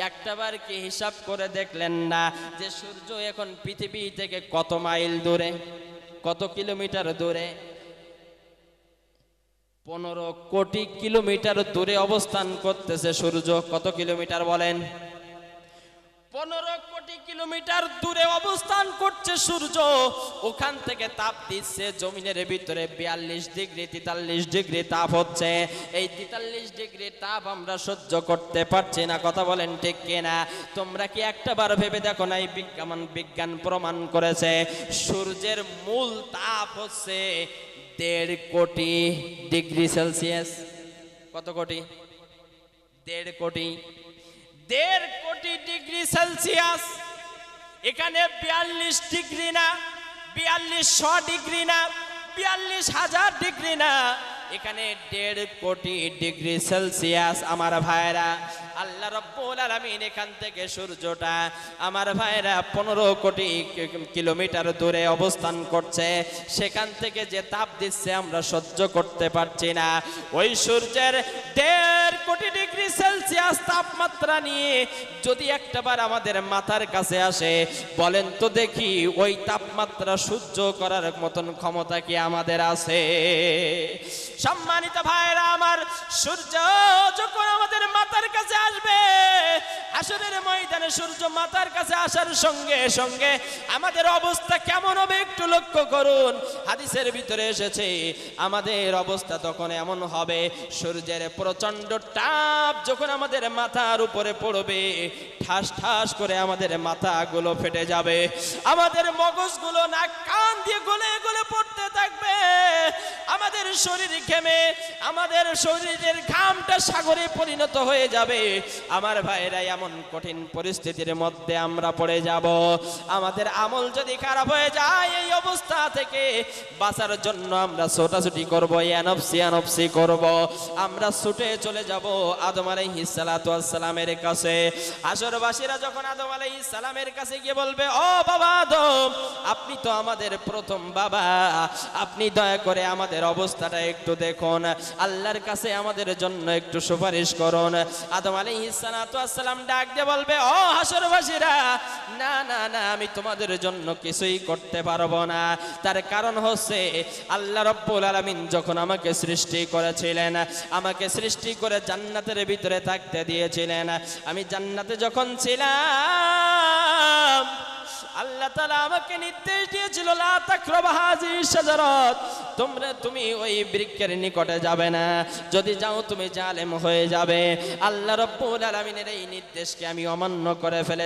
Speaker 2: একটাবার কি হিসাব করে দেখলেন না যে সূর্য এখন পৃথিবী থেকে কত মাইল দূরে, কত কিলোমিটার দূরে? 15 কোটি কিলোমিটার দূরে অবস্থান করতেছে সূর্য। কত কিলোমিটার বলেন? 15 কোটি কিলোমিটার দূরে অবস্থান করছে সূর্য। ওখান থেকে তাপ দিচ্ছে জমিনের ভিতরে 42 ডিগ্রি 43 ডিগ্রি তাপ হচ্ছে। এই 43 ডিগ্রি তাপ আমরা সহ্য করতে পারছি না, কথা বলেন ঠিক কিনা? তোমরা কি একটাবার ভেবে দেখো না, এই বিজ্ঞান প্রমাণ করেছে সূর্যের মূল তাপ হচ্ছে 1.5 কোটি ডিগ্রি সেলসিয়াস। কত কোটি? 1.5 কোটি। 1.5 কোটি ডিগ্রি সেলসিয়াস। এখানে 42 ডিগ্রি না, 4200 ডিগ্রি না, 42,000 ডিগ্রি না, এখানে 1.5 কোটি ডিগ্রি সেলসিয়াস। আমার ভাইরা, আল্লাহ রাব্বুল আলামিন এখান থেকে সূর্যটা আমার ভাইরা 15 কোটি কিলোমিটার দূরে অবস্থান করছে। সেখান থেকে যে তাপ দিচ্ছে আমরা সহ্য করতে পারছি না। ওই সূর্যের 1.5 কোটি ডিগ্রি সেলসিয়াস তাপমাত্রা নিয়ে যদি একটাবার আমাদের মাথার কাছে আসে, বলেন তো দেখি ওই তাপমাত্রা সহ্য করার মতন ক্ষমতা কি আমাদের আছে? সম্মানিত ভাইরা আমার, সূর্য যখন আমাদের মাথার কাছে আসবে, হাসরের ময়দানে সূর্য মাথার কাছে আসার সঙ্গে সঙ্গে আমাদের অবস্থা কেমন হবে একটু লক্ষ্য করুন। হাদিসের ভিতরে এসেছে আমাদের অবস্থা তখন এমন হবে, সূর্যের প্রচন্ড তাপ যখন আমাদের মাথার উপরে পড়বে, ঠাস ঠাস করে আমাদের মাথাগুলো ফেটে যাবে, আমাদের মগজগুলো নাক কান দিয়ে গলে গলে পড়তে থাকবে, আমাদের শরীর ঘেমে, আমাদের শরীরের ঘামটা সাগরে পরিণত হয়ে যাবে। আমার ভাইরা, এমন কঠিন পরিস্থিতির মধ্যে আমরা পড়ে যাব। আমাদের আমল যদি খারাপ হয়ে যায়, এই অবস্থা থেকে বাঁচার জন্য আমরা ছোটাছুটি করব, এনফসি করব। আমরা ছুটে চলে যাব আদম আলাইহিস সালাতু ওয়াস সালামের কাছে। হাসরবাসীরা যখন আদম আলাইহিস সালামের কাছে গিয়ে বলবে, ও বাবা আদম, আপনি তো আমাদের প্রথম বাবা, আপনি দয়া করে আমাদের অবস্থাটা একটু দেখুন, আল্লাহর কাছে আমাদের জন্য একটু সুপারিশ করুন। আদম আলাইহিস সালাতু ওয়াস সালাম ডাক দিয়ে বলবে, ও হাসরবাসীরা, না না না, আমি তোমাদের জন্য কিছুই করতে পারবো না। তার কারণ হচ্ছে আল্লাহ রাব্বুল আলামিন যখন আমাকে সৃষ্টি করেছিলেন, আমাকে সৃষ্টি করে জান্নাতের ভিতরে থাকতে দিয়েছিলেন, আমি জান্নাতে যখন ছিলাম, আল্লাহ তাআলা আমাকে নির্দেশ দিয়েছিল, লা তাকরাবা হাযিহি শাজারাত, তুমি ওই বৃক্ষের নিকটে যাবে না, যদি যাও তুমি জালেম হয়ে যাবে। আল্লাহ রাব্বুল আলামিনের এই নির্দেশকে আমি অমান্য করে ফেলে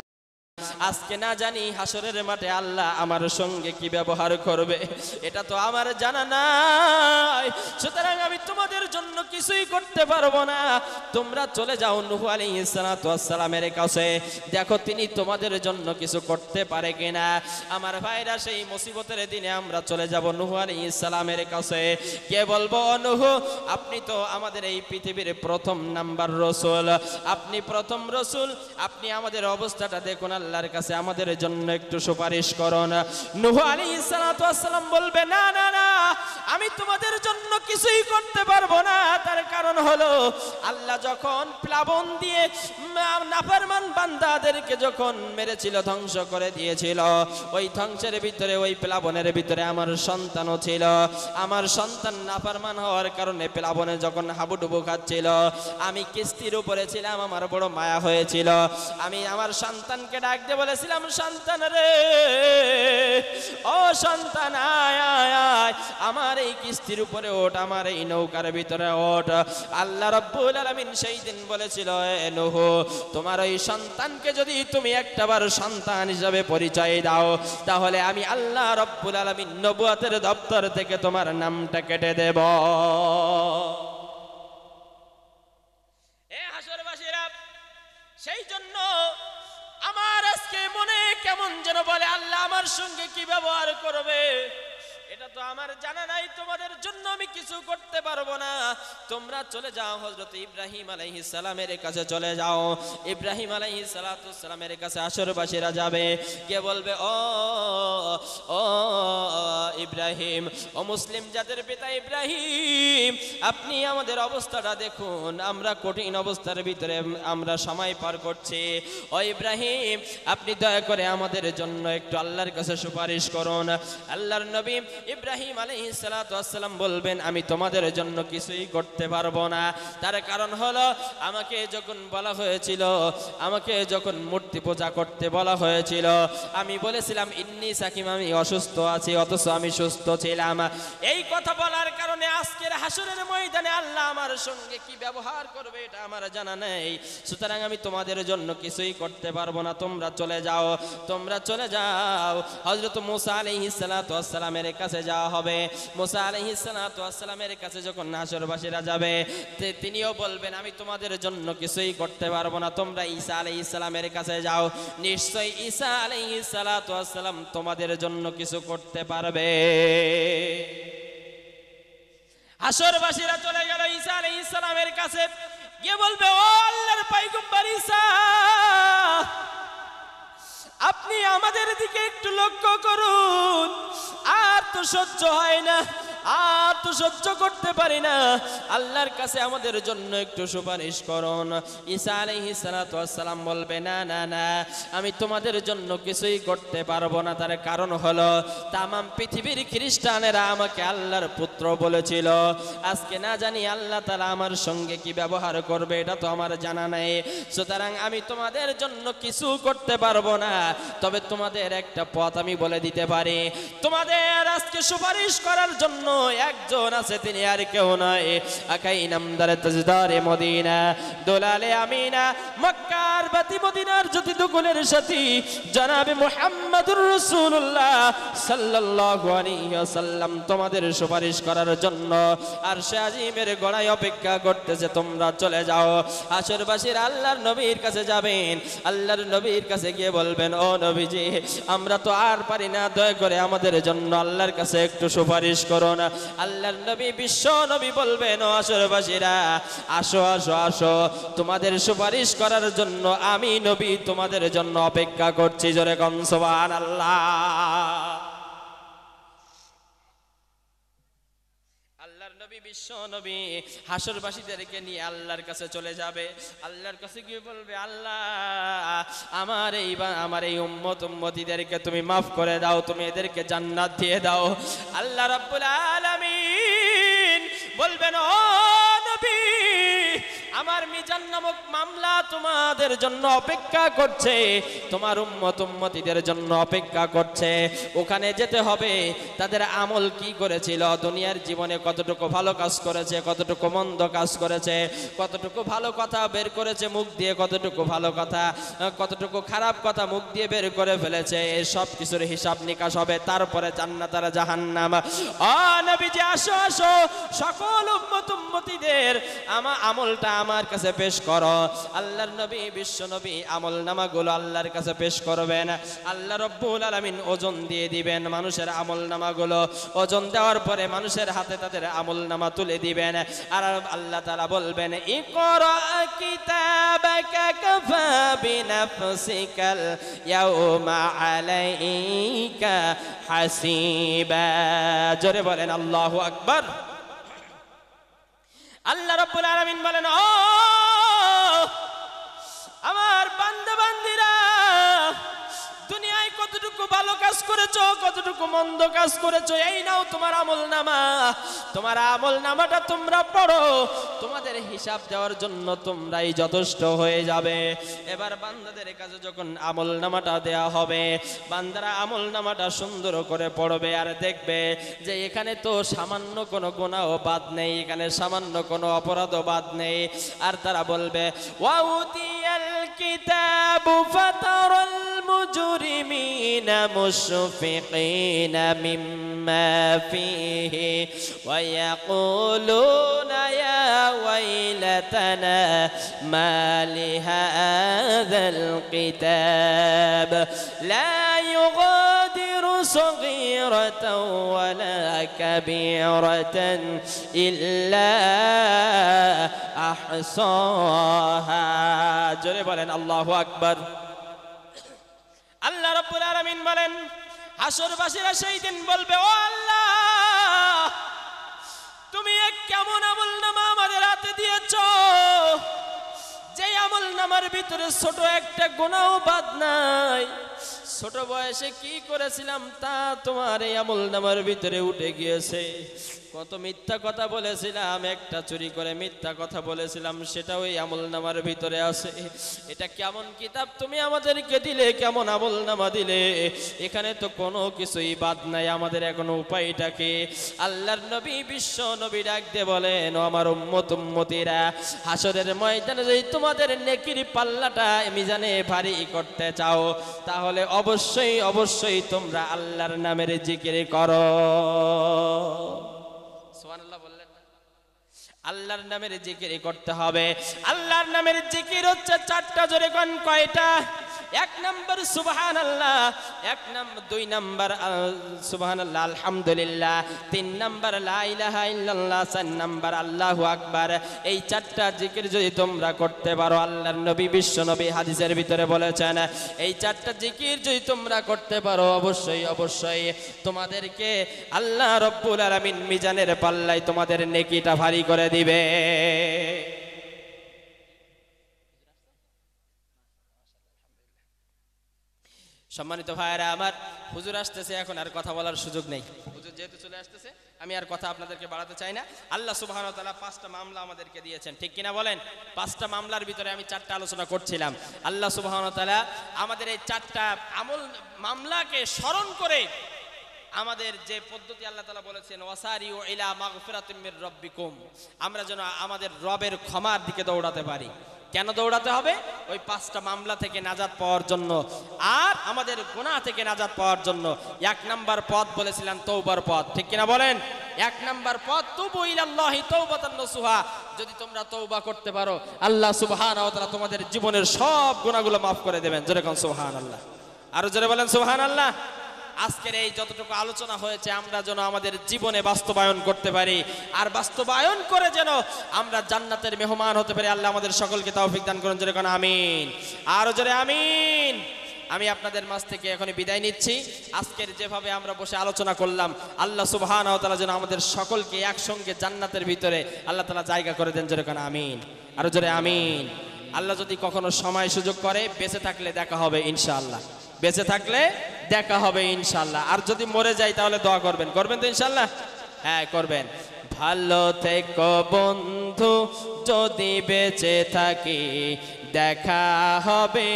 Speaker 2: আজকে না জানি হাসরের মাঠে আল্লাহ আমার সঙ্গে কি ব্যবহার করবে, এটা তো আমার জানা নাই। সুতরাং আমি তোমাদের জন্য কিছুই করতে পারবো না, তোমরা চলে যাও নূহ আলাইহিস সালাতু ওয়াস সালামের কাছে, দেখো তিনি তোমাদের জন্য কিছু করতে পারে কিনা। আমার ভাইরা, সেই মুসিবতের দিনে আমরা চলে যাব নূহ আলাইহিস সালামের কাছে, কে বলবো, নূহ, আপনি তো আমাদের এই পৃথিবীর প্রথম নাম্বার রাসূল, আপনি প্রথম রাসূল, আপনি আমাদের অবস্থাটা দেখুন, আল্লাহর কাছে আমাদের জন্য একটু সুপারিশ করুন। নূহ আলাইহিস সালাতু ওয়াস সালাম বলবে, না না না, আমি তোমাদের জন্য কিছুই করতে পারবো না। তার কারণ হলো আল্লাহ যখন প্লাবন দিয়ে নাফরমান বান্দাদেরকে যখন মেরেছিল, ধ্বংস করে দিয়েছিল, ওই ধ্বংসের ভিতরে, ওই প্লাবনের ভিতরে আমার সন্তানও ছিল। আমার সন্তান নাফরমান হওয়ার কারণে প্লাবনে যখন হাবুডুবু খাচ্ছিল, আমি কিস্তির উপরে ছিলাম, আমার বড় মায়া হয়েছিল। আমি আমার সন্তানকে ডাক দিয়ে বলেছিলাম, সন্তান রে, ও সন্তান, আয় আয় আয়, আমার এই কিস্তির উপরে ওঠ, আমার এই নৌকার ভিতরে ওঠ। আল্লাহ রাব্বুল আলামিন সেই দিন বলেছিল, এ নূহ, তোমার ওই সন্তানকে যদি তুমি একটাবার সন্তান হিসাবে পরিচয় দাও, তাহলে আমি আল্লাহ রাব্বুল আলামিন নবুয়তের দপ্তর থেকে তোমার নামটা কেটে দেব। এ হাসরবাসীরা, সেই জন্য আমার আজকে মনে কেমন যেন বলে, আল্লাহ আমার সঙ্গে কি ব্যবহার করবে এটা তো আমার জানা নাই, তোমাদের জন্য আমি কিছু করতে পারবো না। তোমরা চলে যাও, হযরত ইব্রাহিম আলাইহিস সালামের কাছে চলে যাও। ইব্রাহিম আলাইহিস সালাতু সালামের কাছে হাসরবাসীরা যাবে, কে বলবে, ও ও ইব্রাহিম, ও মুসলিম জাতির পিতা ইব্রাহিম, আপনি আমাদের অবস্থাটা দেখুন, আমরা কঠিন অবস্থার ভিতরে আমরা সময় পার করছি। ও ইব্রাহিম, আপনি দয়া করে আমাদের জন্য একটু আল্লাহর কাছে সুপারিশ করুন। আল্লাহর নবী ইব্রাহিম আলাইহিস সালাতু ওয়াস সালাম বলবেন, আমি তোমাদের জন্য কিছুই করতে পারবো না। তার কারণ হলো, আমাকে যখন বলা হয়েছিল, আমাকে যখন মূর্তি পূজা করতে বলা হয়েছিল, আমি বলেছিলাম ইন্নী সাকিম, আমি অসুস্থ আছি, অথচ আমি সুস্থ ছিলাম। এই কথা বলার কারণে আজকের হাসরের ময়দানে আল্লাহ আমার সঙ্গে কি ব্যবহার করবে এটা আমার জানা নেই। সুতরাং আমি তোমাদের জন্য কিছুই করতে পারবো না, তোমরা চলে যাও, তোমরা চলে যাও। হযরত মুসা আলাইহিস সালাতু ওয়াস সালামের কাছে যাওয়া হবে। মুসা আলাইহিস সালাতু ওয়াস সালামের কাছে যখন হাসরবাসীরা যাবে, তিনিও বলবেন, আমি তোমাদের জন্য কিছুই করতে পারবো না, তোমরা ঈসা আলাইহিস সালামের কাছে যাও, নিশ্চয়ই ঈসা আলাইহিস সালাতু ওয়াস সালাম তোমাদের জন্য কিছু করতে পারবে। হাসরবাসীরা চলে গেল ঈসা আলাইহিস সালামের কাছে, গিয়ে বলবে, ও আল্লাহর পয়গম্বর ঈসা, আপনি আমাদের দিকে একটু লক্ষ্য করুন, আর তো সহ্য হয় না, আর তো সহ্য করতে পারি না, আল্লাহর কাছে আমাদের জন্য একটু সুপারিশ করুন। ঈসা আলাইহিস সালাতু ওয়াস সালাম বলবে, না না না, আমি তোমাদের জন্য কিছুই করতে পারবো না। তার কারণ হলো, তামাম পৃথিবীর খ্রিস্টানেরা আমাকে আল্লাহর পুত্র বলেছিল, আজকে না জানি আল্লাহ তাআলা আমার সঙ্গে কি ব্যবহার করবে এটা তো আমার জানা নাই। সুতরাং আমি তোমাদের জন্য কিছু করতে পারবো না, তবে তোমাদের একটা পথ আমি বলে দিতে পারি। তোমাদের আজকে সুপারিশ করার জন্য একজন আছে, তিনি আর কেউ নয়, আকাই নামদারে তাজদারে মদিনা, দোলালে আমিনা, মক্কার বাতি মদিনার জ্যোতি দুকুলের সাথী জনাবে মুহাম্মদুর রাসূলুল্লাহ সাল্লাল্লাহু আলাইহি ওয়াসাল্লাম তোমাদের সুপারিশ করার জন্য আরশে আজিমের গোড়ায় অপেক্ষা করতেছে। তোমরা চলে যাও। হাসরবাসীর আল্লাহর নবীর কাছে যাবেন, আল্লাহর নবীর কাছে গিয়ে বলবেন, ও নবীজি, আমরা তো আর পারি না, দয়া করে আমাদের জন্য আল্লাহর কাছে একটু সুপারিশ করুন। আল্লাহর নবী, বিশ্ব নবী বলবেন, ও হাসরবাসীরা, আসো আসো আসো, তোমাদের সুপারিশ করার জন্য আমি নবী তোমাদের জন্য অপেক্ষা করছি। জোরে কোন সুবহানাল্লাহ। আল্লাহর নবী, বিশ্ব নবী হাসরবাসীদেরকে নিয়ে আল্লাহর কাছে চলে যাবে। আল্লাহর কাছে গিয়ে বলবে, আল্লাহ, আমার এই উম্মতিদেরকে তুমি মাফ করে দাও, তুমি এদেরকে জান্নাত দিয়ে দাও। আল্লাহ রাব্বুল আলামিন বলবেন, ও নবী, আমার মিজান নামক মামলা তোমাদের জন্য অপেক্ষা করছে, তোমার উম্মতিদের জন্য অপেক্ষা করছে। ওখানে যেতে হবে, তাদের আমল কি করেছিল, দুনিয়ার জীবনে কতটুকু ভালো কাজ করেছে, কতটুকু মন্দ কাজ করেছে, কতটুকু ভালো কথা বের করেছে মুখ দিয়ে, কতটুকু ভালো কথা, কতটুকু খারাপ কথা মুখ দিয়ে বের করে ফেলেছে, এই সব কিছুর হিসাব নিকাশ হবে। তারপরে জান্নাত আর জাহান্নাম। ও নবীজি, আসো আসো সকল উম্মত উম্মতিদের আমলটা আমার কাছে পেশ করো। আল্লাহর নবী বিশ্ব নবী আমল নামাগুলো আল্লাহর কাছে পেশ করবেন। আল্লাহ রাব্বুল আলামিন ওজন দিয়ে দিবেন মানুষের আমল নামাগুলো। ওজন দেওয়ার পরে মানুষের হাতে তাদের আমল নামা তুলে দিবেন। আর আল্লাহ তাআলা বলবেন, ইকরা কিতাবাকা কাফা বিনাফসিকাল ইয়াউমা আলাইকা হাসিবা। জোরে বলেন আল্লাহু আকবার। আল্লাহ রাব্বুল আলামিন বলেন, ও আমার বান্দা বান্দিরা, দুনিয়ায় কতটুকু ভালো কাজ করেছো, কতটুকু মন্দ কাজ করেছো, এই নাও তোমার আমলনামা। তোমার আমলনামাটা তোমরা পড়ো, তোমাদের হিসাব দেওয়ার জন্য তোমরাই যথেষ্ট হয়ে যাবে। এবার বান্দাদের কাছে যখন আমলনামাটা দেয়া হবে, বান্দারা আমলনামাটা সুন্দর করে পড়বে আর দেখবে যে এখানে তো সামান্য কোনো গুনাহও বাদ নেই, এখানে সামান্য কোনো অপরাধও বাদ নেই। আর তারা বলবে, ওয়াউতিয়াল কিতাবু ফাতারাল মুজরিমিনা মুশফিকিনা মিম্মা ফিহি ওয়া ইয়াকুলুনা ইয়া ওয়াইলাতানা মা লিহাযাল কিতাব লা ইউগাদিরু সগীরাতাও ওয়ালা কাবীরাতান ইল্লা আহসাহা। জোরে বলেন আল্লাহু আকবার। আল্লাহ রাব্বুল আলামিন বলেন, হাসরবাসীরা সেই দিন বলবে, ও আল্লাহ, তুমি এক কেমন আমলনামা আমাদের হাতে দিয়েছো, যে আমলনামার ভিতরে ছোট একটা গুনাহও বাদ নাই। ছোট বয়সে কি করেছিলাম তা তোমার এই আমলনামার ভিতরে উঠে গিয়েছে। কত মিথ্যা কথা বলেছিলাম, একটা চুরি করে মিথ্যা কথা বলেছিলাম, সেটাও এই আমলনামার ভিতরে আছে। এটা কেমন কিতাব তুমি আমাদেরকে দিলে, কেমন আমলনামা দিলে, এখানে তো কোনো কিছুই বাদ নাই। আমাদের এখনো উপায়টা কি? আল্লাহর নবী বিশ্ব নবী ডাক দিয়ে বলেন, ও আমার উম্মত উম্মতিরা, হাসরের ময়দানে যদি তোমাদের নেকির পাল্লাটা মিজানে ভারী করতে চাও, তাহলে অবশ্যই অবশ্যই তোমরা আল্লাহর নামের জিকির করো। সুবহানাল্লাহ বললেন না? আল্লাহর নামের জিকির করতে হবে। আল্লাহর নামের জিকির হচ্ছে চারটা। জোরে কোন কয়টা? এক নম্বর সুবহানাল্লাহ, দুই নম্বর সুবহানাল্লাহ আলহামদুলিল্লাহ, তিন নম্বর লা ইলাহা ইল্লাল্লাহ, চার নম্বর আল্লাহু আকবার। এই চারটা জিকির যদি তোমরা করতে পারো, আল্লাহর নবী বিশ্ব নবী হাদিসের ভিতরে বলেছেন, এই চারটা জিকির যদি তোমরা করতে পারো, অবশ্যই অবশ্যই তোমাদেরকে আল্লাহ রব্বুল আলামিন মিজানের পাল্লায় তোমাদের নেকিটা ভারী করে দিবে। সম্মানিত ভাইরা আমার, হুজুর আসতেছে, এখন আর কথা বলার সুযোগ নেই। হুজুর যেহেতু চলে আসতেছে, আমি আর কথা আপনাদেরকে বাড়াতে চাই না। আল্লাহ সুবহানাহু ওয়া তাআলা 5টা মামলা আমাদেরকে দিয়েছেন, ঠিক কিনা বলেন? 5টা মামলার ভিতরে আমি 4টা আলোচনা করছিলাম। আল্লাহ সুবহানাহু ওয়া তাআলা আমাদের এই 4টা মামলাকে স্মরণ করে আমাদের যে পদ্ধতি আল্লাহ তাআলা বলেছেন, ওয়াসারিউ ইলা মাগফিরাতিম মির রাব্বিকুম, আমরা যেন আমাদের রবের ক্ষমার দিকে দৌড়াতে পারি। কেন দৌড়াতে হবে? ওই 5টা মামলা থেকে নাজাত পাওয়ার জন্য আর আমাদের গুনাহ থেকে নাজাত পাওয়ার জন্য। 1 নাম্বার পথ বলেছিলাম তওবার পথ, ঠিক কিনা বলেন? 1 নাম্বার পথ তুবু ইলাল্লাহি তাওবাতান নাসুহা। যদি তোমরা তওবা করতে পারো, আল্লাহ সুবহানাহু ওয়া তাআলা তোমাদের জীবনের সব গুনাহগুলো মাফ করে দেবেন। জোরে কোন সুবহানাল্লাহ, আরো জোরে বলেন সুবহানাল্লাহ। আজকের এই যতটুকু আলোচনা হয়েছে, আমরা যেন আমাদের জীবনে বাস্তবায়ন করতে পারি, আর বাস্তবায়ন করে যেন আমরা জান্নাতের মেহমান হতে পারি। আল্লাহ আমাদের সকলকে তৌফিক দান করুন। জোরে কোন আমিন, আরো জোরে আমিন। আমি আপনাদের মাঝ থেকে এখন বিদায় নিচ্ছি। আজকের যেভাবে আমরা বসে আলোচনা করলাম, আল্লাহ সুবহানাহু ওয়া তাআলা যেন আমাদের সকলকে একসঙ্গে জান্নাতের ভিতরে আল্লাহ তাআলা জায়গা করে দেন। জোরে কোন আমিন, আরো জোরে আমিন। আল্লাহ যদি কখনো সময় সুযোগ করে, বেঁচে থাকলে দেখা হবে ইনশাআল্লাহ, বেঁচে থাকলে দেখা হবে ইনশাআল্লাহ। আর যদি মরে যাই তাহলে দোয়া করবেন, করবেন তো ইনশাআল্লাহ? হ্যাঁ করবেন। ভালো থেকো বন্ধু, যদি বেঁচে থাকি দেখা হবে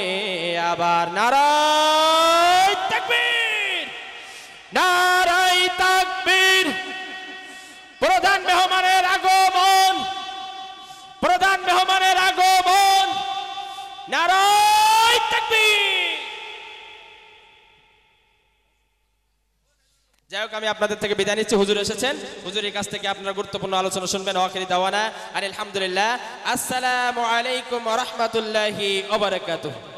Speaker 2: আবার। নারায়ে তাকবীর, নারায়ে তাকবীর। প্রধান মেহমানের আগমন, প্রধান মেহমানের আগমন। নারায়ে তাকবীর।
Speaker 3: যাই হোক, আমি আপনাদের থেকে বিদায় নিচ্ছি। হুজুর এসেছেন, হুজুরের কাছ থেকে আপনারা গুরুত্বপূর্ণ আলোচনা শুনবেন। আখিরি দাওয়ানা আলহামদুলিল্লাহ। আসসালামু আলাইকুম ওয়া রাহমাতুল্লাহি ওয়া বারাকাতুহু।